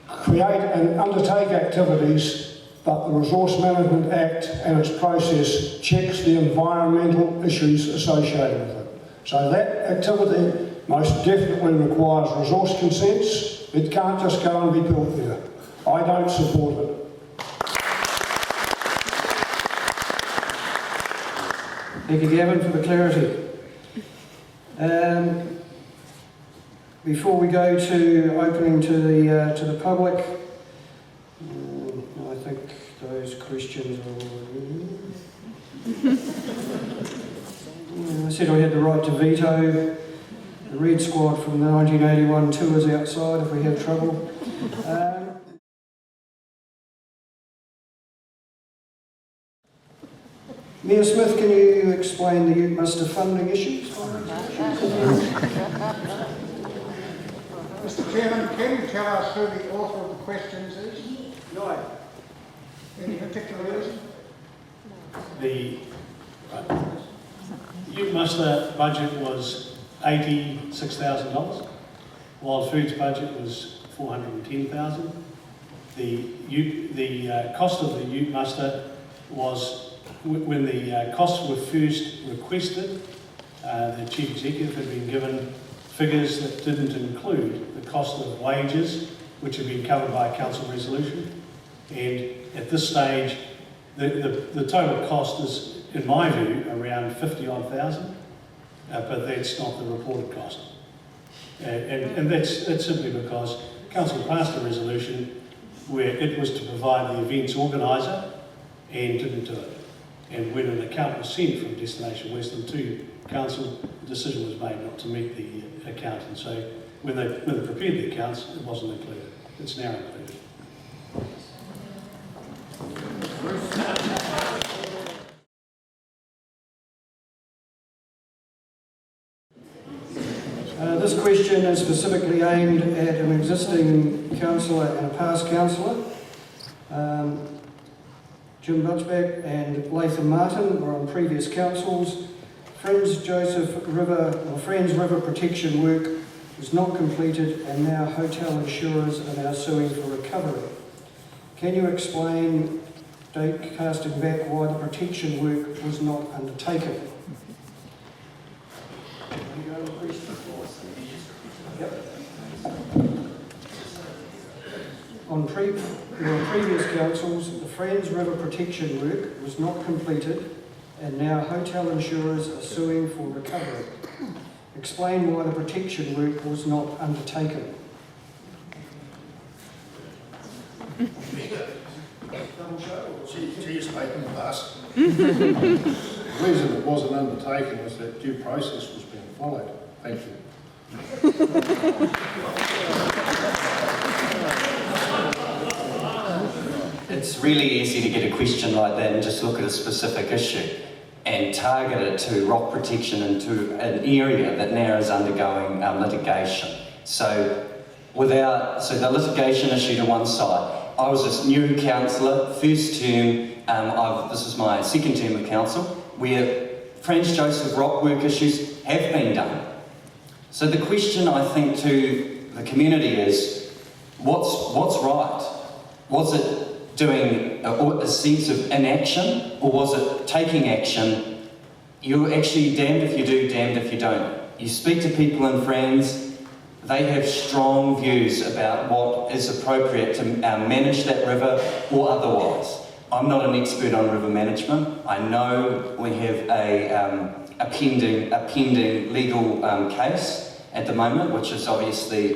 create and undertake activities, but the Resource Management Act and its process checks the environmental issues associated with it. So that activity most definitely requires resource consents. It can't just go and be built there. I don't support it. Thank you, Gavin, for the clarity. Before we go to opening to the public, I think those questions are. I said I had the right to veto. The Red Squad from the 1981 tours outside if we have trouble. Mayor Smith, can you explain the Ute Muster funding issues? Mr. Chairman, can you tell us who the author of the questions is? No. Any particular reason? The Ute Muster budget was $86,000. Wild Foods budget was $410,000. The cost of the Ute Muster was, when the costs were first requested, the Chief Executive had been given figures that didn't include the cost of wages, which had been covered by a council resolution. And at this stage, the total cost is, in my view, around $50,000, but that's not the reported cost. And that's simply because council passed a resolution where it was to provide the events organiser and didn't do it. And when an account was sent from Destination Westland to council, the decision was made not to meet the account. And so when they prepared the accounts, it wasn't included. It's now included. This question is specifically aimed at an existing councillor and a past councillor. Jim Butchback and Latham Martin were on previous councils. Friends River protection work was not completed and now hotel insurers are now suing for recovery. Can you explain, casting back, why the protection work was not undertaken? Yep. On previous councils, the Friends River protection work was not completed and now hotel insurers are suing for recovery. Explain why the protection work was not undertaken. She's making the bus. The reason it wasn't undertaken was that due process was being followed. Thank you. It's really easy to get a question like that and just look at a specific issue and target it to rock protection into an area that now is undergoing litigation. So the litigation issue to one side. I was a new councillor, first term, this is my second term of council, where Franz Joseph rock work issues have been done. So the question I think to the community is, what's right? Was it doing a sense of inaction, or was it taking action? You're actually damned if you do, damned if you don't. You speak to people and friends, they have strong views about what is appropriate to manage that river or otherwise. I'm not an expert on river management. I know we have a pending legal case at the moment, which is obviously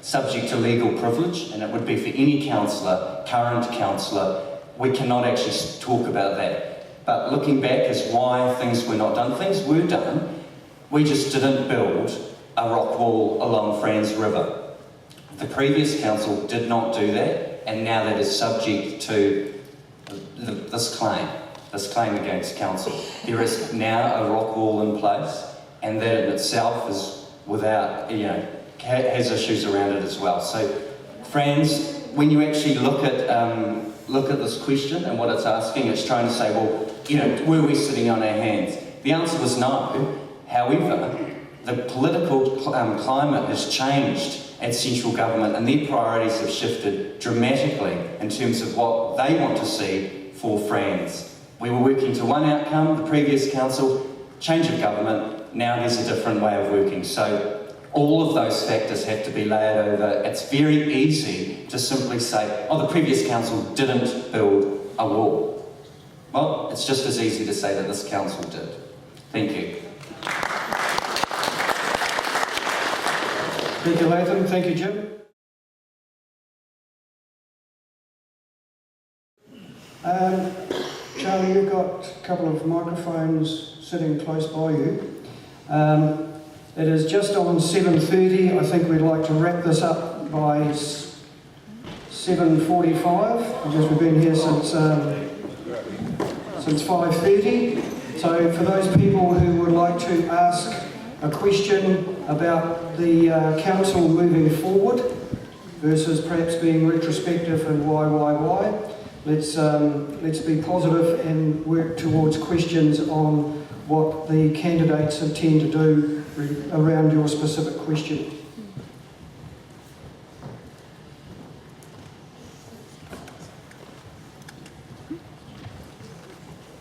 subject to legal privilege, and it would be for any councillor, current councillor. We cannot actually talk about that. But looking back as why things were not done, things were done. We just didn't build a rock wall along Franz River. The previous council did not do that, and now that is subject to this claim against council. There is now a rock wall in place, and that in itself is without, has issues around it as well. So, Franz, when you actually look at this question and what it's asking, it's trying to say, well, were we sitting on our hands? The answer was no. However, the political climate has changed at central government, and their priorities have shifted dramatically in terms of what they want to see for Franz. We were working to one outcome, the previous council, change of government, now there's a different way of working. So all of those factors have to be layered over. It's very easy to simply say, oh, the previous council didn't build a wall. Well, it's just as easy to say that this council did. Thank you. Thank you, Latham. Thank you, Jim. Charlie, you've got a couple of microphones sitting close by you. It is just on 7:30. I think we'd like to wrap this up by 7:45, because we've been here since 5:30. So for those people who would like to ask a question about the council moving forward versus perhaps being retrospective and why, let's be positive and work towards questions on what the candidates intend to do around your specific question.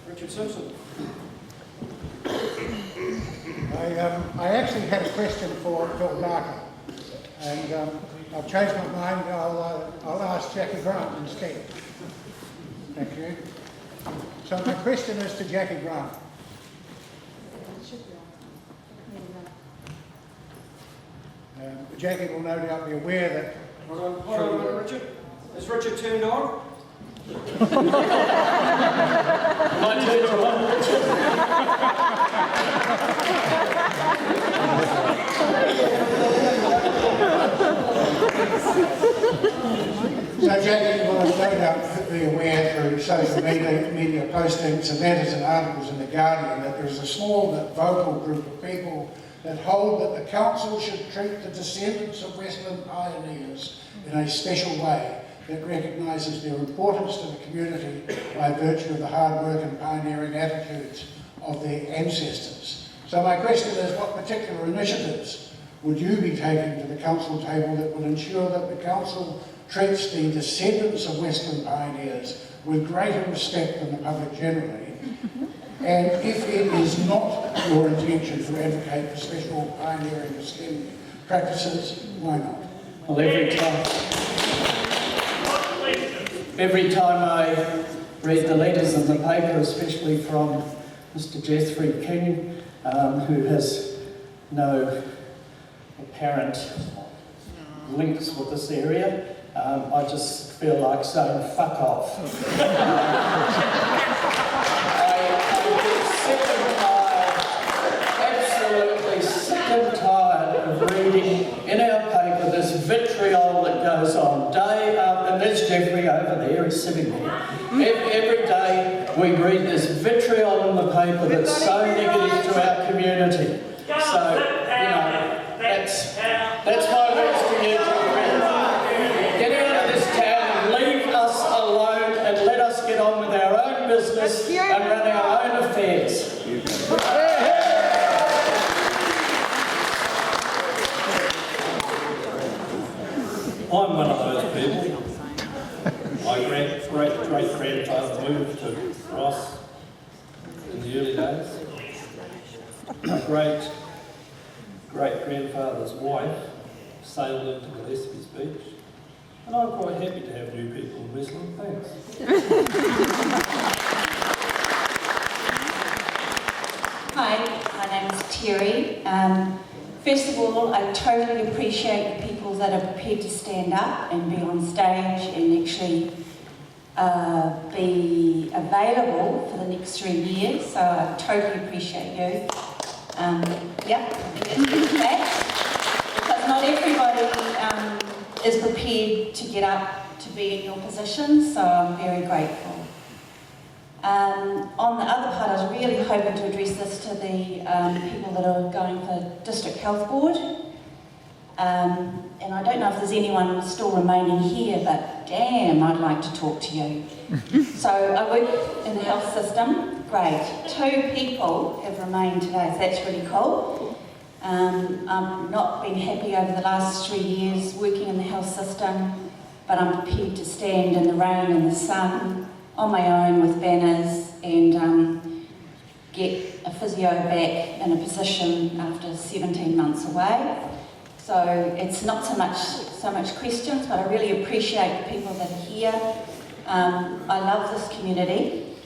Richard Simpson. I actually had a question for Phil Barker, and I've changed my mind. I'll ask Jackie Grant instead. Thank you. So my question is to Jackie Grant. Jackie will no doubt be aware that... Hold on, Richard. Is Richard turned on? So Jackie will no doubt be aware through social media postings and letters and articles in The Guardian that there is a small but vocal group of people that hold that the council should treat the descendants of Westland pioneers in a special way that recognises their importance to the community by virtue of the hard work and pioneering attitudes of their ancestors. So my question is, what particular initiatives would you be taking to the council table that would ensure that the council treats the descendants of Westland pioneers with greater respect than the public generally? And if it is not your intention to advocate for special pioneering descent practices, why not? Well, every time I read the letters in the paper, especially from Mr. Jeffrey King, who has no apparent links with this area, I just feel like saying fuck off. Absolutely sick and tired of reading in our paper this vitriol that goes on day after, and there's Jeffrey over there, he's sitting there. Every day we read this vitriol in the paper that's so negative to our community. So, you know, that's my words to you, Jeffrey. Get out of this town, leave us alone, and let us get on with our own business and run our own affairs. I'm one of those people. My great-grandfather moved to Ross in the early days. My great-grandfather's wife sailed into Gillespie's Beach. And I'm quite happy to have new people in Westland. Thanks. Hi, my name is Terry. First of all, I totally appreciate the people that are prepared to stand up and be on stage and actually be available for the next 3 years. So I totally appreciate you. Because not everybody is prepared to get up to be in your position, so I'm very grateful. On the other part, I was really hoping to address this to the people that are going for District Health Board. And I don't know if there's anyone still remaining here, but damn, I'd like to talk to you. So I work in the health system, great. 2 people have remained today, so that's really cool. I've not been happy over the last 3 years working in the health system, but I'm prepared to stand in the rain and the sun on my own with banners and get a physio back in a position after 17 months away. So it's not so much questions, but I really appreciate the people that are here. I love this community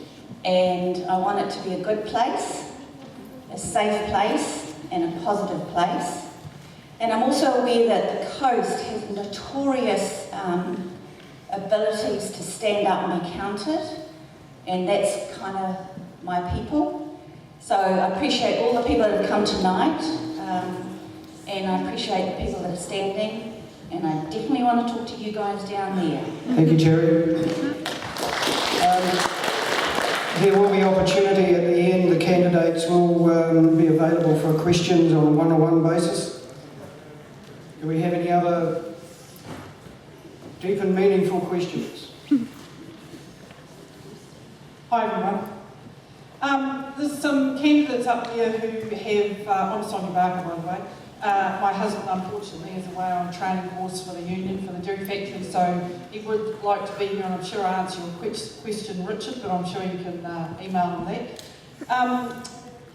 and I want it to be a good place, a safe place and a positive place. And I'm also aware that the coast has notorious abilities to stand up and be counted, and that's kind of my people. So I appreciate all the people that have come tonight, and I appreciate the people that are standing, and I definitely want to talk to you guys down there. Thank you, Jerry. There will be opportunity at the end. The candidates will be available for questions on a one-on-one basis. Do we have any other deep and meaningful questions? Hi everyone. There's some candidates up there who have, I'm Sonia Barker by the way, my husband unfortunately is away on a training course for the union for the dairy factory, so he would like to be here, and I'm sure I'll answer your question, Richard, but I'm sure you can email him that.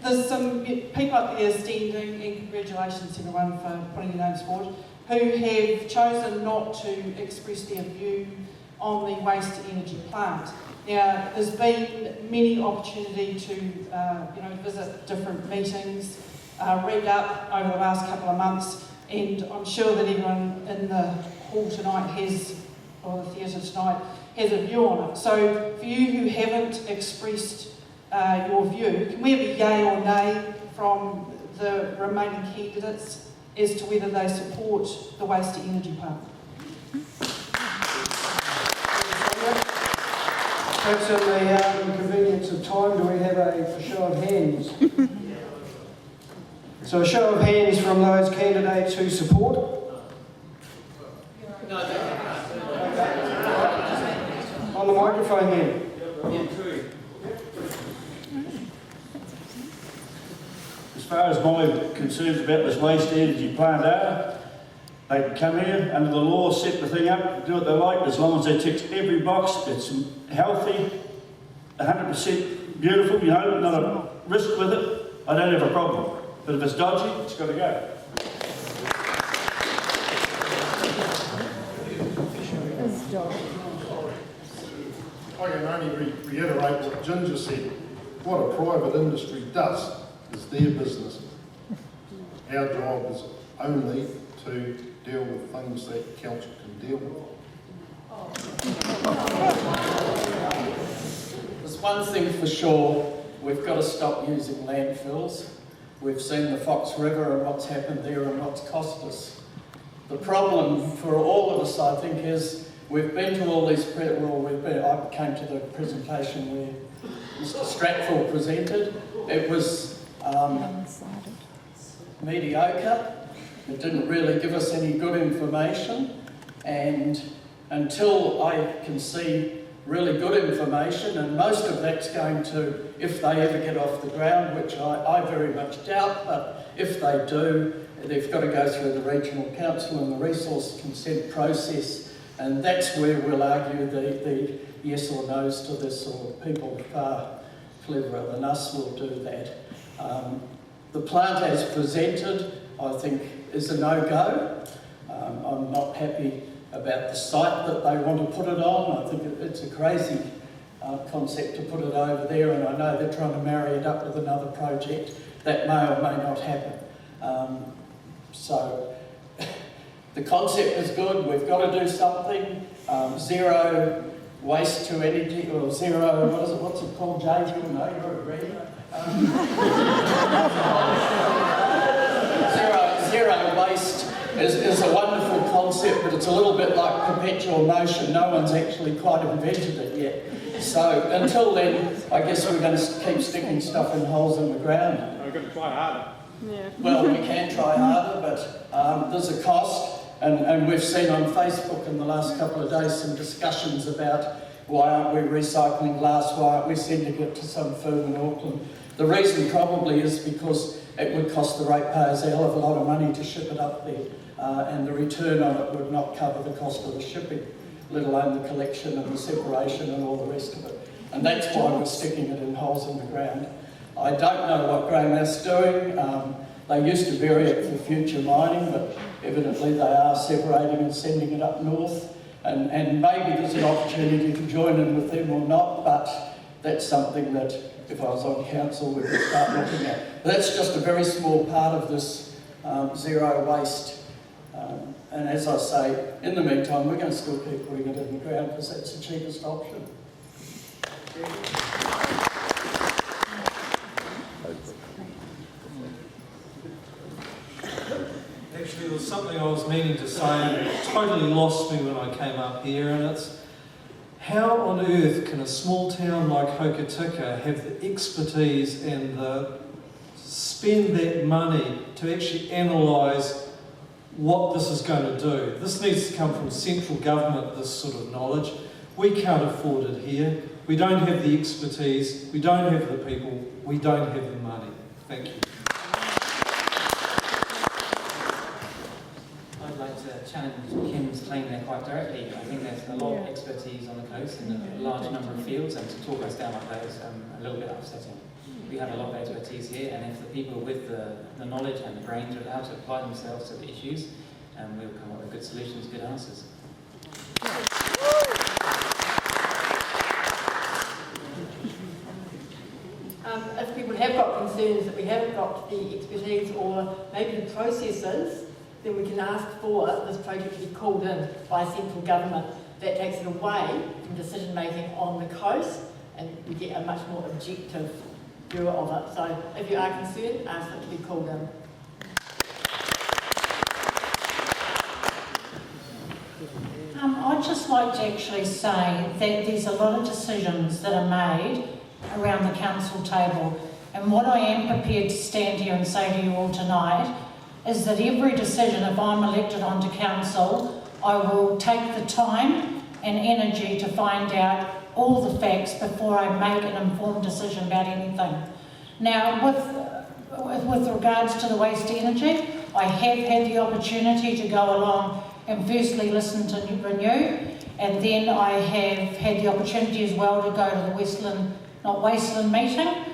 There's some people up there standing, and congratulations everyone for putting your names forward, who have chosen not to express their view on the waste to energy plant. Now, there's been many opportunity to visit different meetings, read up over the last couple of months, and I'm sure that everyone in the hall tonight or the theatre tonight, has a view on it. So for you who haven't expressed your view, can we have a yay or nay from the remaining candidates as to whether they support the waste to energy plant? Perhaps in the convenience of time, do we have a show of hands? So a show of hands from those candidates who support. On the microphone then. far as my concerns about this waste energy plant are, they can come here, under the law, set the thing up, do what they like, as long as they tick every box, it's healthy, 100% beautiful, you know, not a risk with it, I don't have a problem. But if it's dodgy, it's got to go. I can only reiterate what Ginger said. What a private industry does is their business. Our job is only to deal with things that council can deal with. There's one thing for sure, we've got to stop using landfills. We've seen the Fox River and what's happened there and what's cost us. The problem for all of us, I think, is we've been to all these, I came to the presentation where Mr. Stratford presented. It was mediocre. It didn't really give us any good information, and until I can see really good information, and most of that's going to, if they ever get off the ground, which I very much doubt, but if they do, they've got to go through the Regional Council and the resource consent process, and that's where we'll argue the yes or no's to this, or people far cleverer than us will do that. The plant as presented, I think, is a no-go. I'm not happy about the site that they want to put it on. I think it's a crazy concept to put it over there, and I know they're trying to marry it up with another project. That may or may not happen. So the concept is good. We've got to do something. Zero waste to energy, or zero, what's it called, Jay? You'll know, you're a reader. Zero waste is a wonderful concept, but it's a little bit like perpetual motion. No one's actually quite invented it yet. So until then, I guess we're going to keep sticking stuff in holes in the ground. We're going to try harder. Yeah. Well, we can try harder, but there's a cost, and we've seen on Facebook in the last couple of days some discussions about why aren't we recycling glass, why aren't we sending it to some firm in Auckland. The reason probably is because it would cost the ratepayers a hell of a lot of money to ship it up there, and the return on it would not cover the cost of the shipping, let alone the collection and the separation and all the rest of it. And that's why we're sticking it in holes in the ground. I don't know what Greymass doing. They used to bury it for future mining, but evidently they are separating and sending it up north. And maybe there's an opportunity to join in with them or not, but that's something that if I was on council we could start looking at. But that's just a very small part of this zero waste. And as I say, in the meantime, we're going to still keep putting it in the ground because that's the cheapest option. Actually, there's something I was meaning to say and it totally lost me when I came up here, and it's how on earth can a small town like Hokitika have the expertise and spend that money to actually analyse what this is going to do? This needs to come from central government, this sort of knowledge. We can't afford it here. We don't have the expertise, we don't have the people, we don't have the money. Thank you. I'd like to challenge Kim's claim there quite directly. I think there's a lot of expertise on the coast in a large number of fields, and to talk us down like that is a little bit upsetting. We have a lot of expertise here, and if the people with the knowledge and the brains are allowed to apply themselves to the issues, we'll come up with good solutions, good answers. If people have got concerns that we haven't got the expertise or maybe the processes, then we can ask for this project to be called in by central government. That takes it away from decision making on the coast, and we get a much more objective view of it. So if you are concerned, ask it to be called in. I'd just like to actually say that there's a lot of decisions that are made around the council table, and what I am prepared to stand here and say to you all tonight is that every decision, if I'm elected onto council, I will take the time and energy to find out all the facts before I make an informed decision about anything. Now, with regards to the waste energy. I have had the opportunity to go along and firstly listen to Renew, and then I have had the opportunity as well to go to the Westland meeting.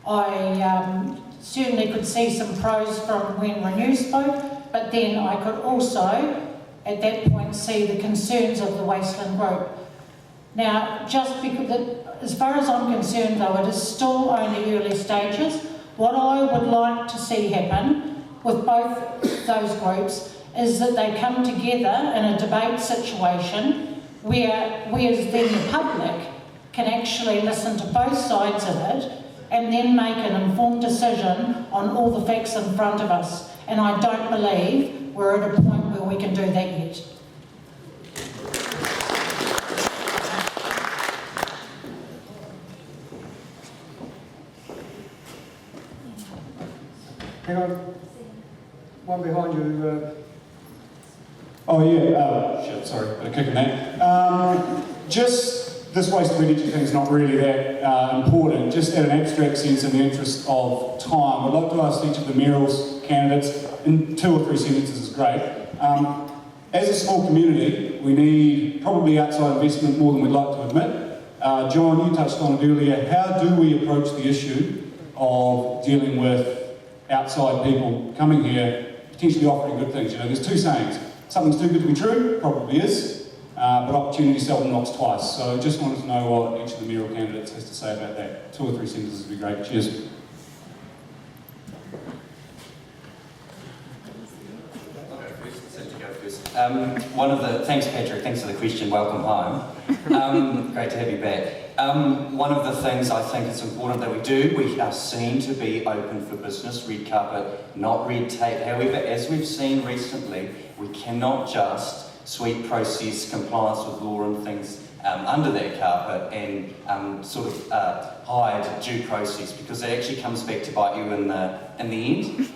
I certainly could see some pros from when Renew spoke, but then I could also, at that point, see the concerns of the Westland group. Now, just because, as far as I'm concerned though, it is still only early stages. What I would like to see happen with both those groups is that they come together in a debate situation where we as then the public can actually listen to both sides of it and then make an informed decision on all the facts in front of us. And I don't believe we're at a point where we can do that yet. Hang on. One behind you. Oh yeah, shit, sorry, bit of kicking that. Just this waste to energy thing is not really that important. Just at an abstract sense, in the interest of time, I'd like to ask each of the mayoral's candidates, in 2 or 3 sentences is great. As a small community, we need probably outside investment more than we'd like to admit. John, you touched on it earlier. How do we approach the issue of dealing with outside people coming here, potentially offering good things? You know, there's 2 sayings. Something's too good to be true, probably is, but opportunity seldom knocks twice. So just wanted to know what each of the mayoral candidates has to say about that. 2 or 3 sentences would be great. Cheers. Thanks Patrick, thanks for the question, welcome home. Great to have you back. One of the things I think it's important that we are seen to be open for business, red carpet, not red tape. However, as we've seen recently, we cannot just sweep process, compliance with law and things under that carpet and hide due process, because it actually comes back to bite you in the end.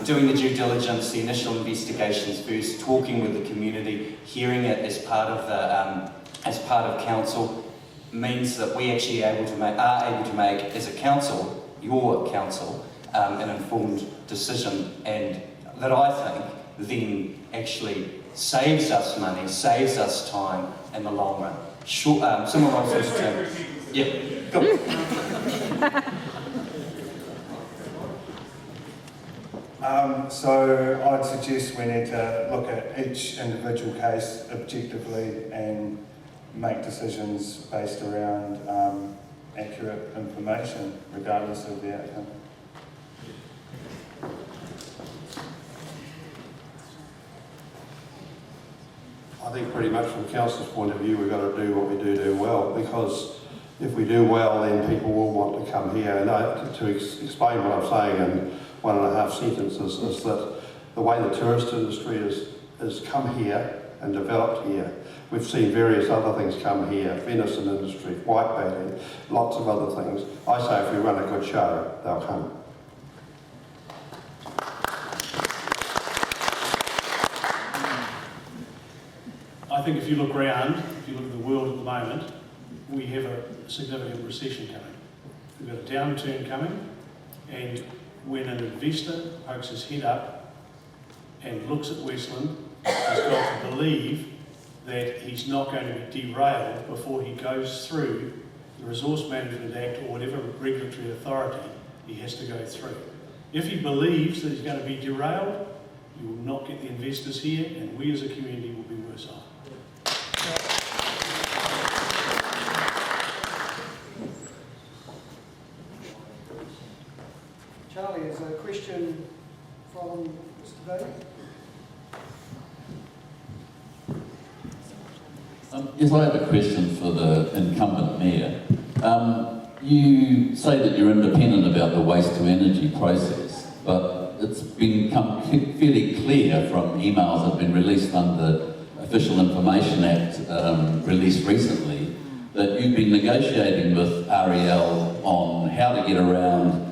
Doing the due diligence, the initial investigations first, talking with the community, hearing it as part of council, means that we actually are able to make as a council, your council, an informed decision, and that I think then actually saves us money, saves us time in the long run. Someone else has to... Yeah, good. So I'd suggest we need to look at each individual case objectively and make decisions based around accurate information, regardless of the outcome. I think pretty much from council's point of view, we've got to do what we do well, because if we do well, then people will want to come here. And to explain what I'm saying in 1.5 sentences is that the way the tourist industry has come here and developed here, we've seen various other things come here, venison industry, whitebaiting, lots of other things. I say if we run a good show, they'll come. I think if you look around, if you look at the world at the moment, we have a significant recession coming. We've got a downturn coming, and when an investor pokes his head up and looks at Westland, he's got to believe that he's not going to be derailed before he goes through the Resource Management Act or whatever regulatory authority he has to go through. If he believes that he's going to be derailed, you will not get the investors here, and we as a community will be worse off. Charlie, is a question from Mr. Daly? Yes, I have a question for the incumbent mayor. You say that you're independent about the waste to energy process, but it's become fairly clear from emails that have been released under Official Information Act released recently that you've been negotiating with REL on how to get around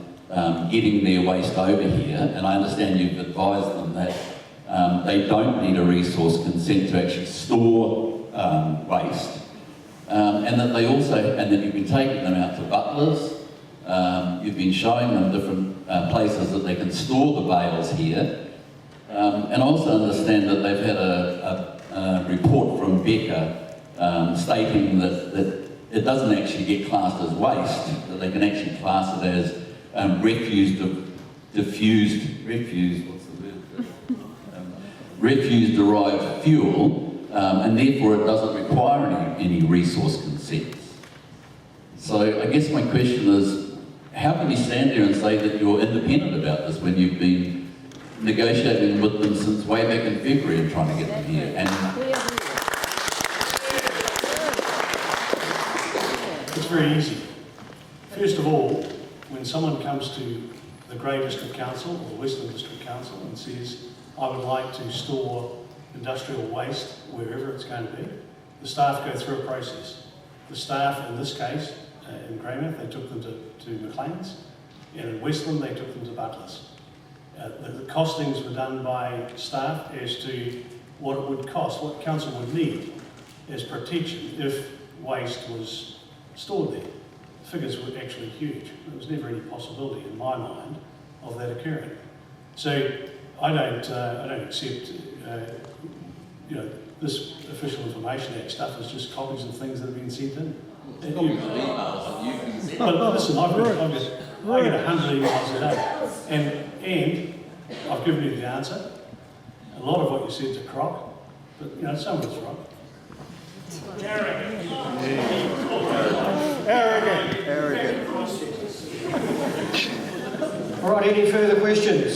getting their waste over here, and I understand you've advised them that they don't need a resource consent to actually store waste, and that you've been taking them out to Butlers, You've been showing them different places that they can store the bales here. And I also understand that they've had a report from Becca stating that it doesn't actually get classed as waste, that they can actually class it as refuse-derived fuel, and therefore it doesn't require any resource consents. So I guess my question is, how can you stand there and say that you're independent about this when you've been negotiating with them since way back in February and trying to get them here? And it's very easy. First of all, when someone comes to the Grey District Council or the Westland District Council and says, I would like to store industrial waste wherever it's going to be, the staff go through a process. The staff, in this case, in Greymouth, they took them to McLean's, and in Westland, they took them to Butler's. The costings were done by staff as to what it would cost, what council would need as protection if waste was stored there. The figures were actually huge. There was never any possibility in my mind of that occurring. So I don't accept this Official Information Act stuff is just copies of things that have been sent in. But listen, I get 100 emails a day, and I've given you the answer. A lot of what you said is a crock, but some of it's right. Arrogant. All right, any further questions?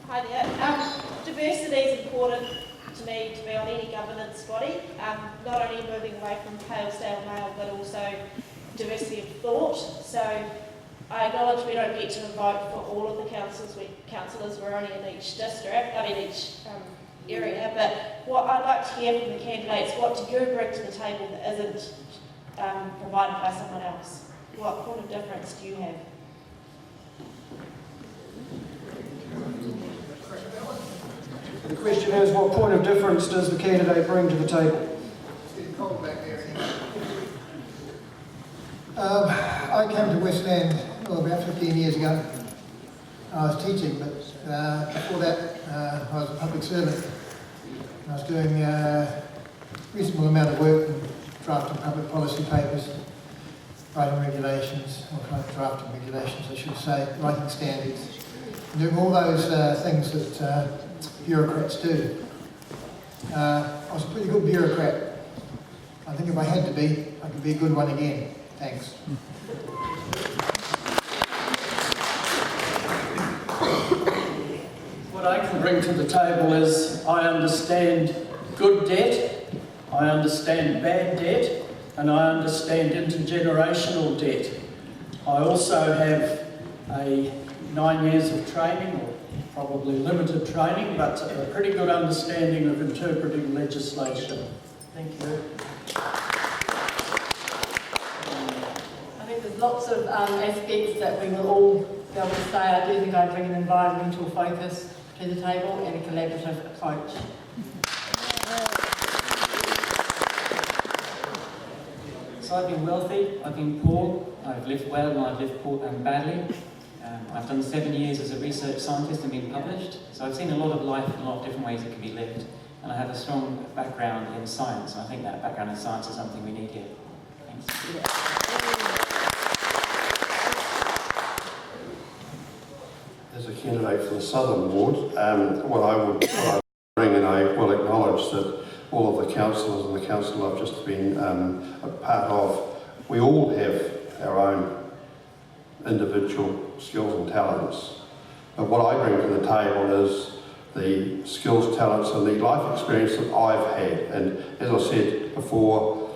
Hi there. Diversity is important to me to be on any governance body, not only moving away from pale-stale male, but also diversity of thought. So I acknowledge we don't get to vote for all of the councillors, we're only in each district, each area, but what I'd like to hear from the candidates, what do you bring to the table that isn't provided by someone else? What point of difference do you have? The question is, what point of difference does the candidate bring to the table? I came to Westland about 15 years ago. I was teaching, but before that I was a public servant. I was doing a reasonable amount of work in drafting public policy papers, writing regulations, or drafting regulations I should say, writing standards, doing all those things that bureaucrats do. I was a pretty good bureaucrat. I think if I had to be, I could be a good one again. Thanks. What I can bring to the table is I understand good debt, I understand bad debt, and I understand intergenerational debt. I also have 9 years of training, or probably limited training, but a pretty good understanding of interpreting legislation. Thank you. I think there's lots of aspects that we will all be able to say. I do think I bring an environmental focus to the table and a collaborative approach. So I've been wealthy, I've been poor, I've lived well and I've lived poor and badly. I've done 7 years as a research scientist and been published, so I've seen a lot of life in a lot of different ways it can be lived. And I have a strong background in science, and I think that background in science is something we need here. Thanks. As a candidate for the Southern Ward, what I would bring, and I will acknowledge that all of the councillors and the council I've just been a part of, we all have our own individual skills and talents. But what I bring to the table is the skills, talents and the life experience that I've had. And as I said before,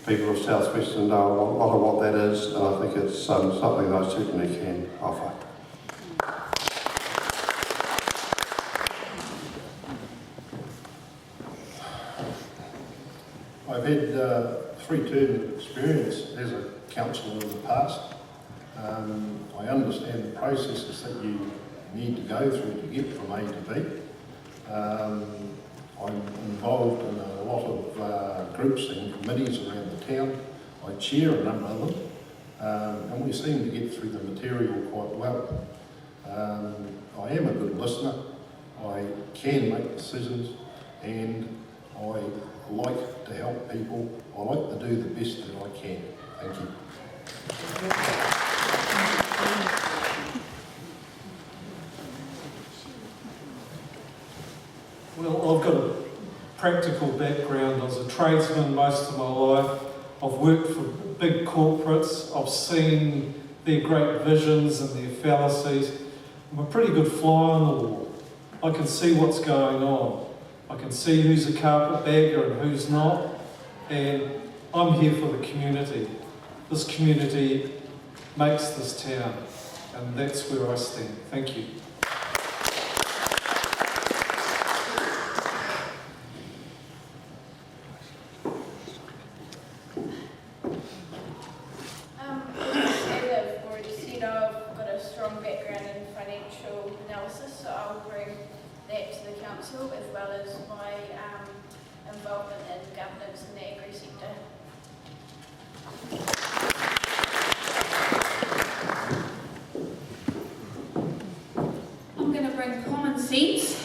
people of South Western know a lot of what that is, and I think it's something that I certainly can offer. I've had 3 terms of experience as a councillor in the past. I understand the processes that you need to go through to get from A to B. I'm involved in a lot of groups and committees around the town. I chair a number of them, and we seem to get through the material quite well. I am a good listener, I can make decisions, and I like to help people. I like to do the best that I can. Thank you. Well, I've got a practical background. I was a tradesman most of my life. I've worked for big corporates. I've seen their great visions and their fallacies. I'm a pretty good fly on the wall. I can see what's going on. I can see who's a carpetbagger and who's not. And I'm here for the community. This community makes this town, and that's where I stand. Thank you. as well as my involvement in governance in the agri sector. I'm going to bring common sense,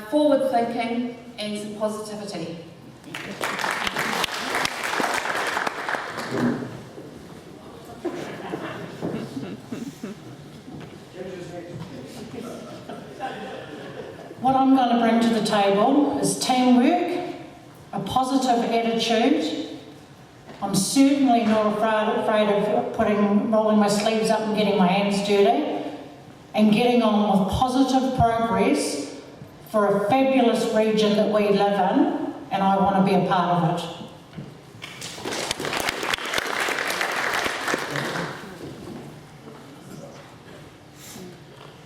forward thinking and some positivity. What I'm going to bring to the table is teamwork, a positive attitude. I'm certainly not afraid of rolling my sleeves up and getting my hands dirty, and getting on with positive progress for a fabulous region that we live in, and I want to be a part of it.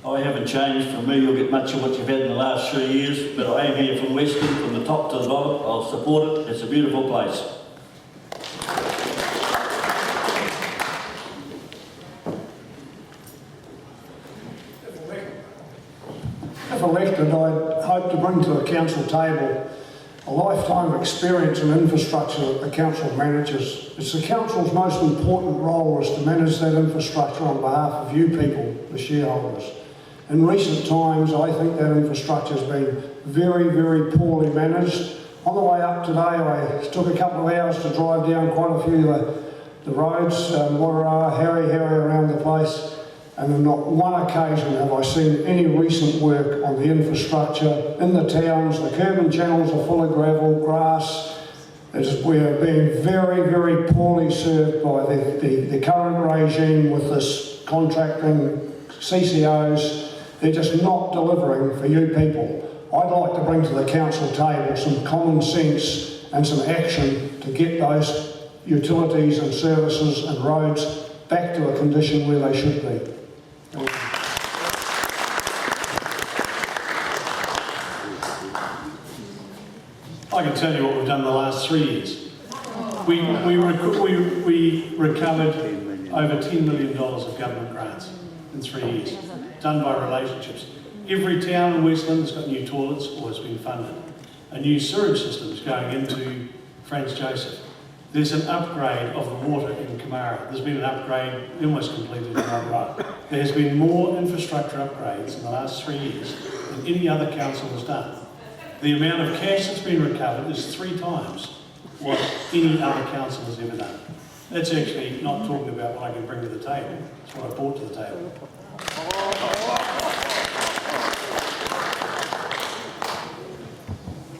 I haven't changed. From me, you'll get much of what you've had in the last 3 years, but I am here from Westland, from the top to the bottom. I'll support it. It's a beautiful place. If elected, I hope to bring to the council table a lifetime of experience in infrastructure that the council manages. It's the council's most important role is to manage that infrastructure on behalf of you people, the shareholders. In recent times, I think that infrastructure has been very, very poorly managed. On the way up today, I took a couple of hours to drive down quite a few of the roads, Warara, Harry around the place, and on not one occasion have I seen any recent work on the infrastructure in the towns. The curb and channels are full of gravel, grass. We are being very, very poorly served by the current regime with this contracting CCOs. They're just not delivering for you people. I'd like to bring to the council table some common sense and some action to get those utilities and services and roads back to a condition where they should be. I can tell you what we've done in the last 3 years. We recovered over $10 million of government grants in 3 years, done by relationships. Every town in Westland has got new toilets or has been funded. A new sewage system is going into Franz Joseph. There's an upgrade of the water in Kamara. There's been an upgrade almost completed in Mayoral. There has been more infrastructure upgrades in the last 3 years than any other council has done. The amount of cash that's been recovered is 3 times what any other council has ever done. That's actually not talking about what I can bring to the table. It's what I brought to the table.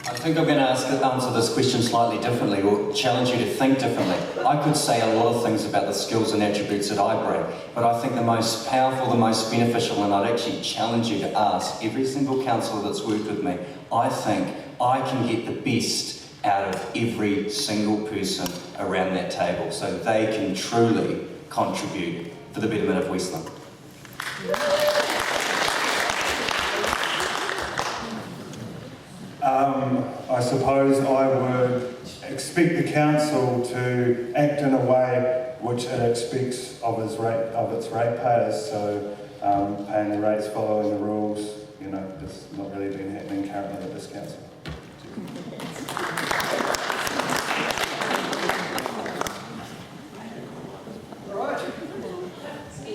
I think I'm going to answer this question slightly differently, or challenge you to think differently. I could say a lot of things about the skills and attributes that I bring, but I think the most powerful, the most beneficial, and I'd actually challenge you to ask every single councillor that's worked with me, I think I can get the best out of every single person around that table, so they can truly contribute for the betterment of Westland. I suppose I would expect the council to act in a way which it expects of its ratepayers, so paying the rates, following the rules. You know, it's not really been happening currently at this council. Excuse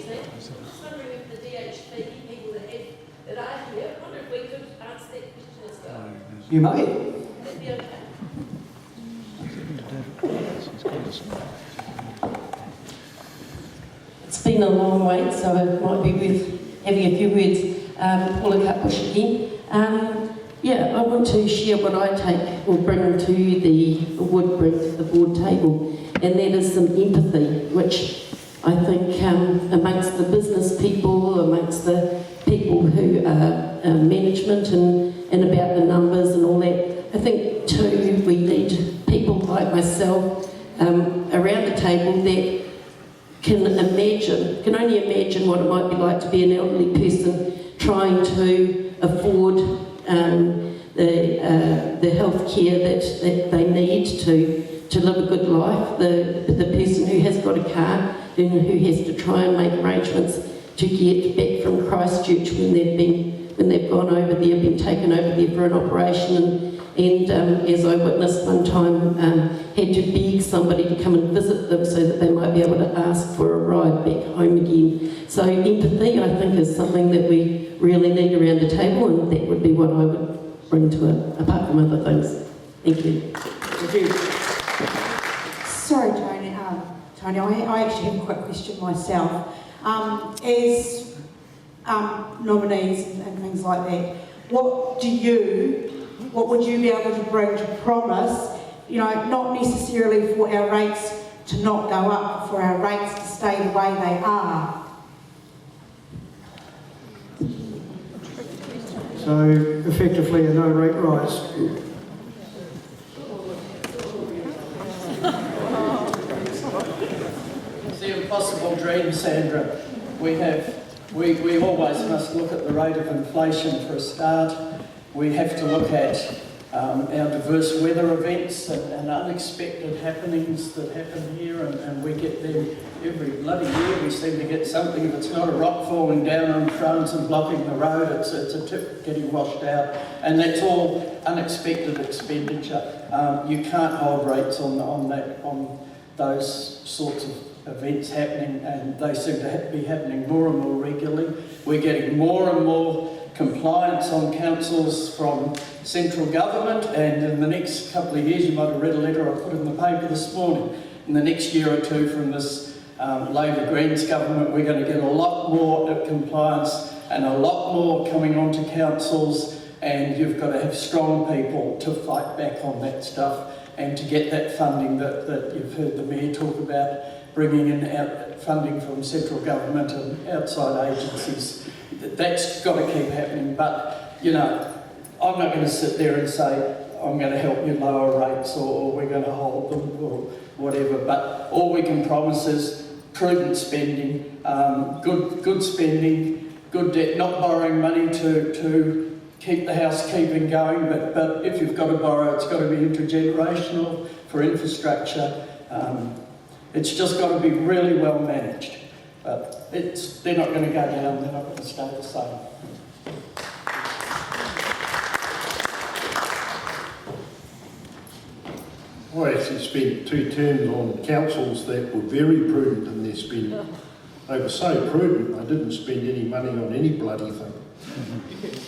me. I was wondering if the DHB people that are here, I wonder if we could answer that question as well. You may. That'd be okay. It's been a long wait, so it might be worth having a few words. Paula Cutbush again. Yeah, I want to share what I take or bring to would bring to the board table, and that is some empathy, which I think amongst the business people, amongst the people who are management and about the numbers and all that, I think too we need people like myself around the table that can only imagine what it might be like to be an elderly person trying to afford the health care that they need to live a good life. The person who has got a car and who has to try and make arrangements to get back from Christchurch when they've gone over there, been taken over there for an operation, and as I witnessed one time, had to beg somebody to come and visit them so that they might be able to ask for a ride back home again. So empathy, I think, is something that we really need around the table, and that would be what I would bring to it, apart from other things. Thank you. Thank you. Sorry, Tony, I actually have a quick question myself. As nominees and things like that, what would you be able to bring to promise, not necessarily for our rates to not go up, but for our rates to stay the way they are? So effectively a no rate rise. It's the impossible dream, Sandra. We always must look at the rate of inflation for a start. We have to look at our diverse weather events and unexpected happenings that happen here, and we get them every bloody year. We seem to get something. If it's not a rock falling down on France and blocking the road, it's a tip getting washed out, and that's all unexpected expenditure. You can't hold rates on those sorts of events happening, and they seem to be happening more and more regularly. We're getting more and more compliance on councils from central government, and in the next couple of years, you might have read a letter I put in the paper this morning, in the next year or two from this Labor Greens government, we're going to get a lot more compliance and a lot more coming onto councils, and you've got to have strong people to fight back on that stuff and to get that funding that you've heard the Mayor talk about, bringing in funding from central government and outside agencies. That's got to keep happening, but I'm not going to sit there and say I'm going to help you lower rates or we're going to hold them or whatever, but all we can promise is prudent spending, good spending, good debt, not borrowing money to keep the housekeeping going, but if you've got to borrow, it's got to be intergenerational for infrastructure. It's just got to be really well managed. But they're not going to go down, they're not going to stay the same. I actually spent 2 terms on councils that were very prudent in their spending. They were so prudent, I didn't spend any money on any bloody thing.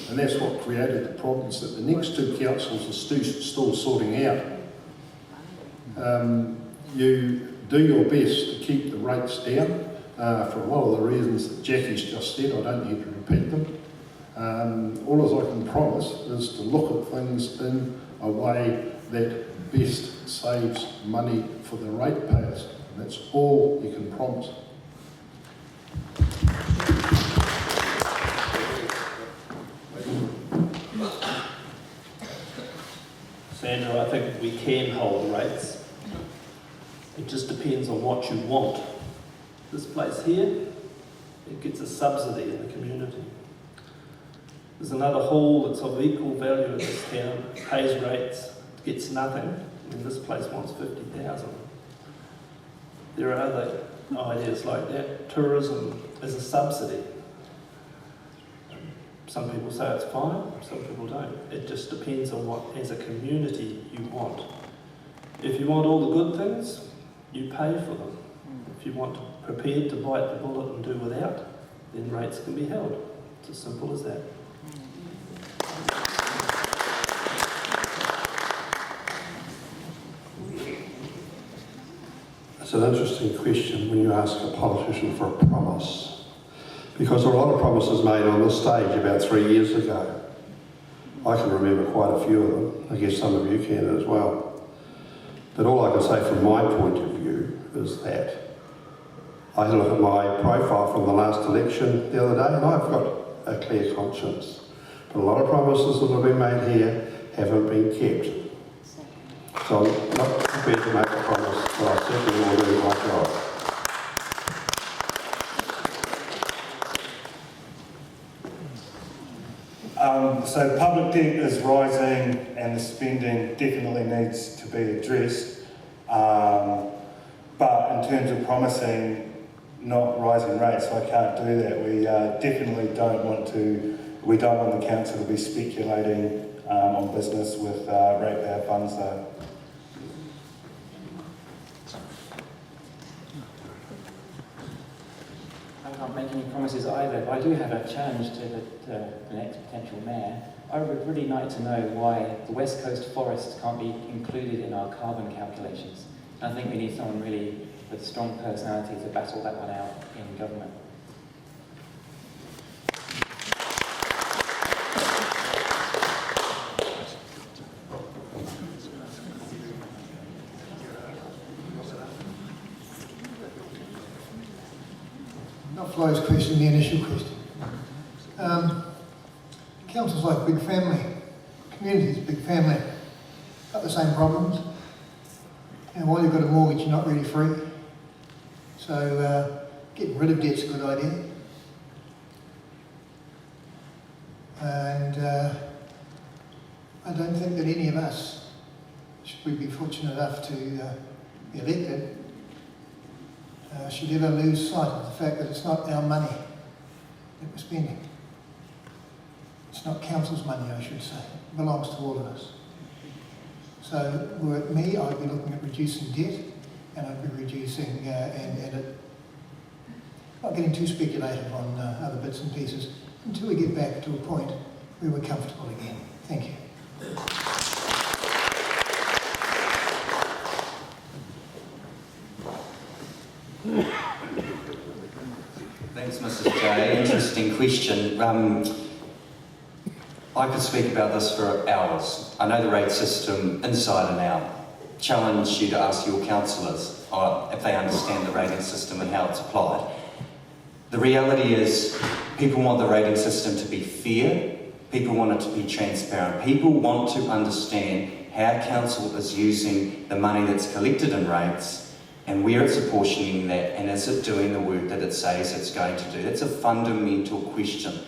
And that's what created the problems that the next 2 councils are still sorting out. You do your best to keep the rates down for a lot of the reasons that Jackie's just said. I don't need to repeat them. All as I can promise is to look at things in a way that best saves money for the ratepayers. And that's all you can promise. Sandra, I think we can hold the rates. It just depends on what you want. This place here, it gets a subsidy in the community. There's another hall that's of equal value in this town, pays rates, gets nothing, and this place wants 50,000. There are other ideas like that. Tourism is a subsidy. Some people say it's fine, some people don't. It just depends on what, as a community, you want. If you want all the good things, you pay for them. If you want prepared to bite the bullet and do without, then rates can be held. It's as simple as that. It's an interesting question when you ask a politician for a promise, because there were a lot of promises made on this stage about 3 years ago. I can remember quite a few of them. I guess some of you can as well. But all I can say from my point of view is that I look at my profile from the last election the other day and I've got a clear conscience. But a lot of promises that have been made here haven't been kept. So I'm not prepared to make a promise, but I certainly will do my job. So the public debt is rising and the spending definitely needs to be addressed. But in terms of promising not rising rates, I can't do that. We definitely don't want the council to be speculating on business with ratepayer funds though. I can't make any promises either, but I do have a challenge to the next potential mayor. I would really like to know why the West Coast forests can't be included in our carbon calculations. And I think we need someone really with a strong personality to battle that one out in government. Not Flo's question, the initial question. Council's like a big family. Community's a big family. Got the same problems. And while you've got a mortgage, you're not really free. So getting rid of debt's a good idea. And I don't think that any of us, should we be fortunate enough to be elected, should ever lose sight of the fact that it's not our money that we're spending. It's not council's money, I should say. It belongs to all of us. So were it me, I'd be looking at reducing debt, and I'd be reducing not getting too speculative on other bits and pieces until we get back to a point where we're comfortable again. Thank you. Thanks, Mrs. J. Interesting question. I could speak about this for hours. I know the rate system inside and out. Challenge you to ask your councillors if they understand the rating system and how it's applied. The reality is people want the rating system to be fair. People want it to be transparent. People want to understand how council is using the money that's collected in rates and where it's apportioning that, and is it doing the work that it says it's going to do. That's a fundamental question.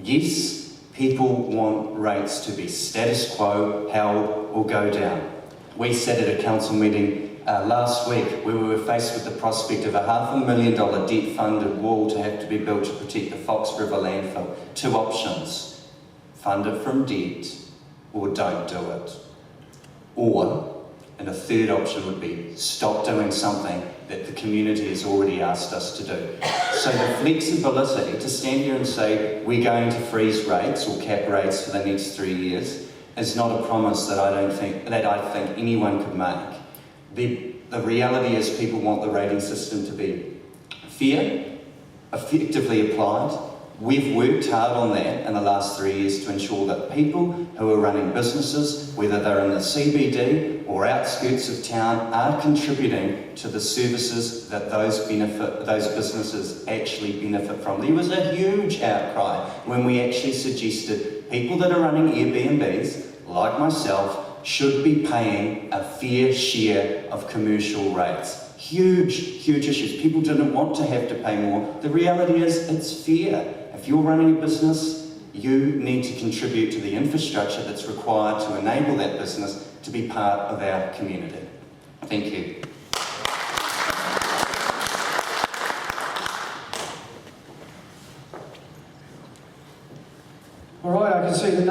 Yes, people want rates to be status quo, held or go down. We sat at a council meeting last week where we were faced with the prospect of a $500,000 debt-funded wall to have to be built to protect the Fox River landfill. Two options: fund it from debt or don't do it. Or, and a third option would be stop doing something that the community has already asked us to do. So the flexibility to stand here and say we're going to freeze rates or cap rates for the next 3 years is not a promise that I think anyone could make. The reality is people want the rating system to be fair, effectively applied. We've worked hard on that in the last 3 years to ensure that people who are running businesses, whether they're in the CBD or outskirts of town, are contributing to the services that those businesses actually benefit from. There was a huge outcry when we actually suggested people that are running Airbnbs, like myself, should be paying a fair share of commercial rates. Huge, huge issues. People didn't want to have to pay more. The reality is it's fair. If you're running a business, you need to contribute to the infrastructure that's required to enable that business to be part of our community. Thank you.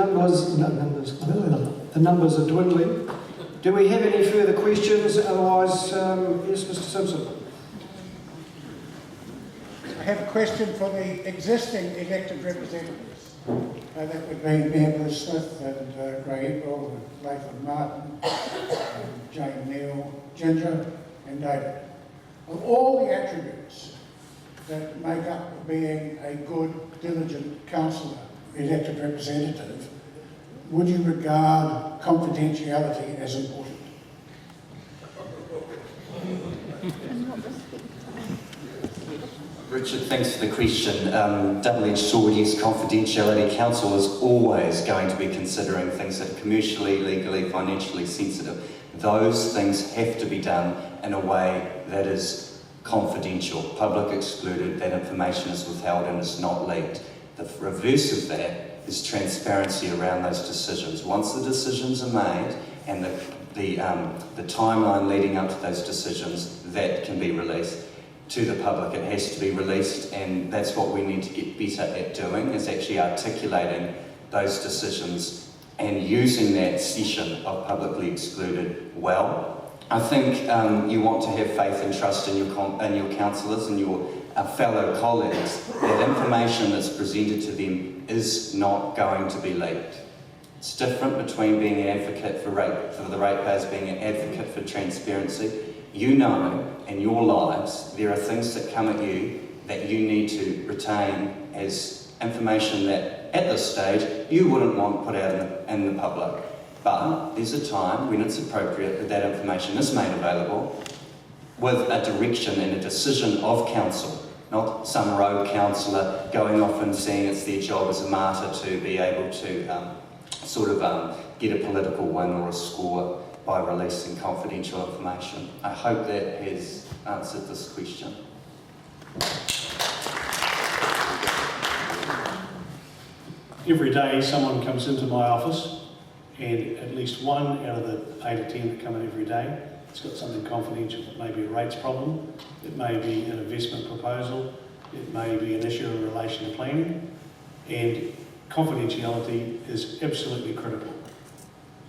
the numbers are dwindling. Do we have any further questions? Otherwise, yes, Mr. Simpson. I have a question for the existing elected representatives. That would be Mayor Smith and Grey Eagle, and Latham Martin, and Jane Neal, Ginger and David. Of all the attributes that make up being a good, diligent councillor, elected representative, would you regard confidentiality as important? Richard, thanks for the question. Double-edged sword, yes, confidentiality. Council is always going to be considering things that are commercially, legally, financially sensitive. Those things have to be done in a way that is confidential, public excluded, that information is withheld and is not leaked. The reverse of that is transparency around those decisions. Once the decisions are made and the timeline leading up to those decisions, that can be released to the public. It has to be released, and that's what we need to get better at doing, is actually articulating those decisions and using that session of publicly excluded well. I think you want to have faith and trust in your councillors and your fellow colleagues that information that's presented to them is not going to be leaked. It's different between being an advocate for the ratepayers, being an advocate for transparency. You know, in your lives, there are things that come at you that you need to retain as information that, at this stage, you wouldn't want put out in the public. But there's a time when it's appropriate that that information is made available with a direction and a decision of council, not some rogue councillor going off and saying it's their job as a martyr to be able to get a political win or a score by releasing confidential information. I hope that has answered this question. Every day someone comes into my office, and at least one out of the 8 or 10 that come in every day, it's got something confidential. It may be a rates problem, it may be an investment proposal, it may be an issue in relation to planning, and confidentiality is absolutely critical.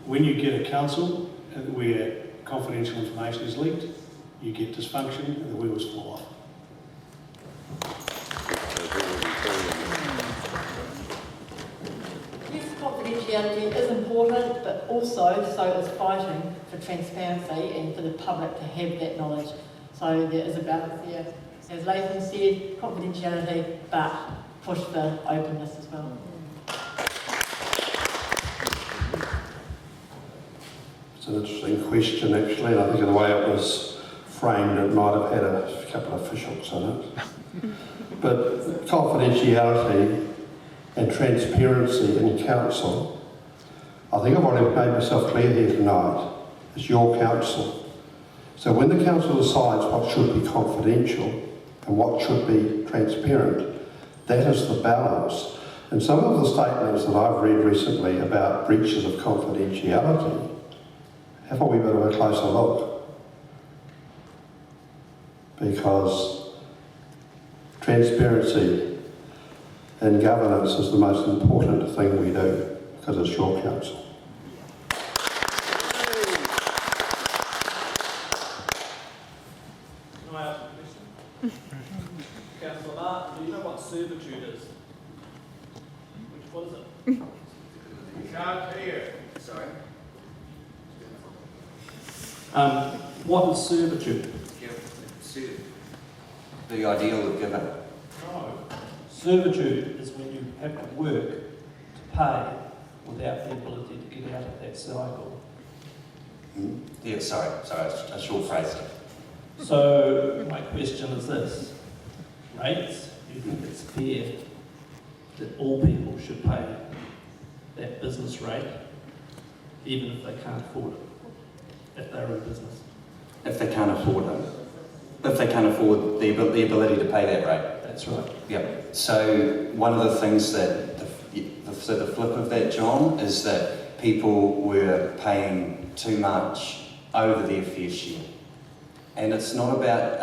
When you get a council where confidential information is leaked, you get dysfunction and the wheels fall off. Yes, confidentiality is important, but also so is fighting for transparency and for the public to have that knowledge. So there is a balance there. As Latham said, confidentiality, but push for openness as well. It's an interesting question, actually, and I think the way it was framed, it might have had a couple of fishhooks in it. But confidentiality and transparency in council, I think I've already made myself clear here tonight. It's your council. So when the council decides what should be confidential and what should be transparent, that is the balance. And some of the statements that I've read recently about breaches of confidentiality, have a wee bit of a closer look. Because transparency and governance is the most important thing we do, because it's your council. Can I ask a question? Councillor Martin, do you know what servitude is? What is it? You can't hear. Sorry. What is servitude? The ideal of giving. No. Servitude is when you have to work to pay without the ability to get out of that cycle. Yeah, sorry, I short phrased it. So my question is this: rates? You think it's fair that all people should pay that business rate, even if they can't afford it, if they're in business? If they can't afford it. If they can't afford the ability to pay that rate. That's right. Yep. So one of the things that, the flip of that, John, is that people were paying too much over their fair share. And it's not about,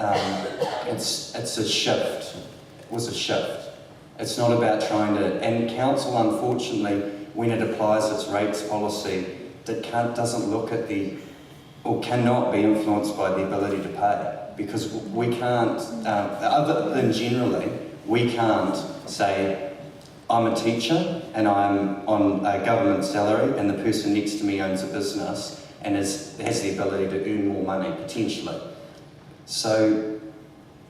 it's a shift. It was a shift. It's not about trying to, and council unfortunately when it applies its rates policy that doesn't look at or cannot be influenced by the ability to pay. Because we can't, other than generally, we can't say, I'm a teacher and I'm on a government salary and the person next to me owns a business and has the ability to earn more money, potentially. So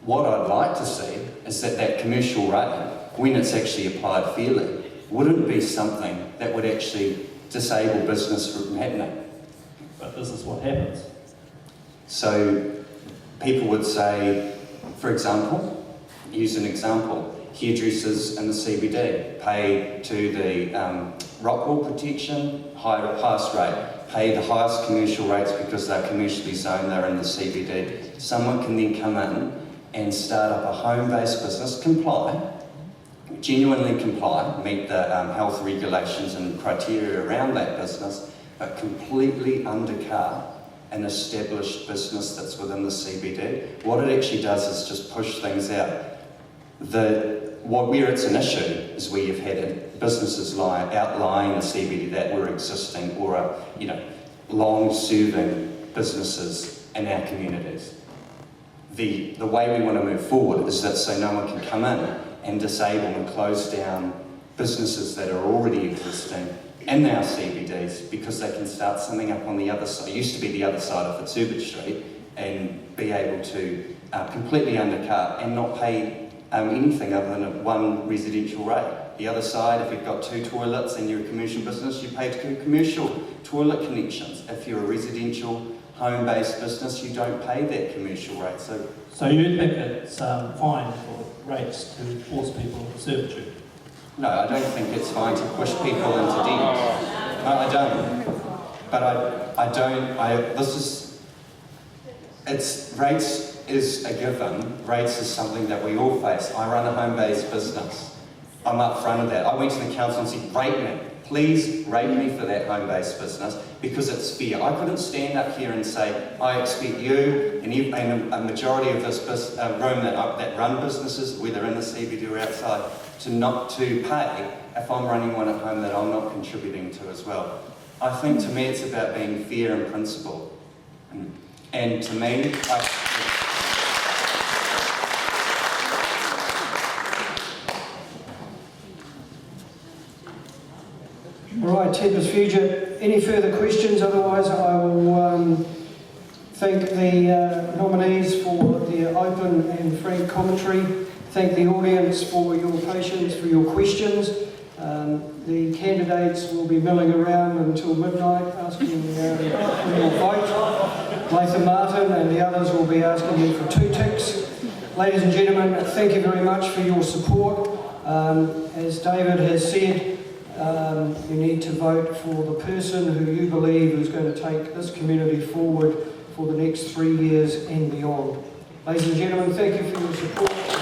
what I'd like to see is that commercial rate, when it's actually applied fairly, wouldn't be something that would actually disable business from happening. But this is what happens. So people would say, for example, use an example, hairdressers in the CBD pay to the rock wall protection, highest rate, pay the highest commercial rates because they're commercially zoned, they're in the CBD. Someone can then come in and start up a home-based business, genuinely comply, meet the health regulations and criteria around that business, but completely undercut an established business that's within the CBD. What it actually does is just push things out. Where it's an issue is where you've had businesses outlying the CBD that were existing or are, long-serving businesses in our communities. The way we want to move forward is that so no one can come in and disable and close down businesses that are already existing in our CBDs because they can start something up on the other side. It used to be the other side of Fitzherbert Street and be able to completely undercut and not pay anything other than one residential rate. The other side, if you've got 2 toilets and you're a commercial business, you pay 2 commercial toilet connections. If you're a residential home-based business, you don't pay that commercial rate. So you think it's fine for rates to force people into servitude? No, I don't think it's fine to push people into debt. No, I don't. But rates is a given. Rates is something that we all face. I run a home-based business. I'm up front of that. I went to the council and said, rate me. Please rate me for that home-based business because it's fair. I couldn't stand up here and say, I expect you and a majority of this room that run businesses, whether in the CBD or outside, to pay if I'm running one at home that I'm not contributing to as well. I think to me it's about being fair and principled. And to me, All right, Tempest Future, any further questions? Otherwise, I will thank the nominees for their open and frank commentary. Thank the audience for your patience, for your questions. The candidates will be milling around until midnight asking for your vote. Latham Martin and the others will be asking you for 2 ticks. Ladies and gentlemen, thank you very much for your support. As David has said, you need to vote for the person who you believe is going to take this community forward for the next 3 years and beyond. Ladies and gentlemen, thank you for your support.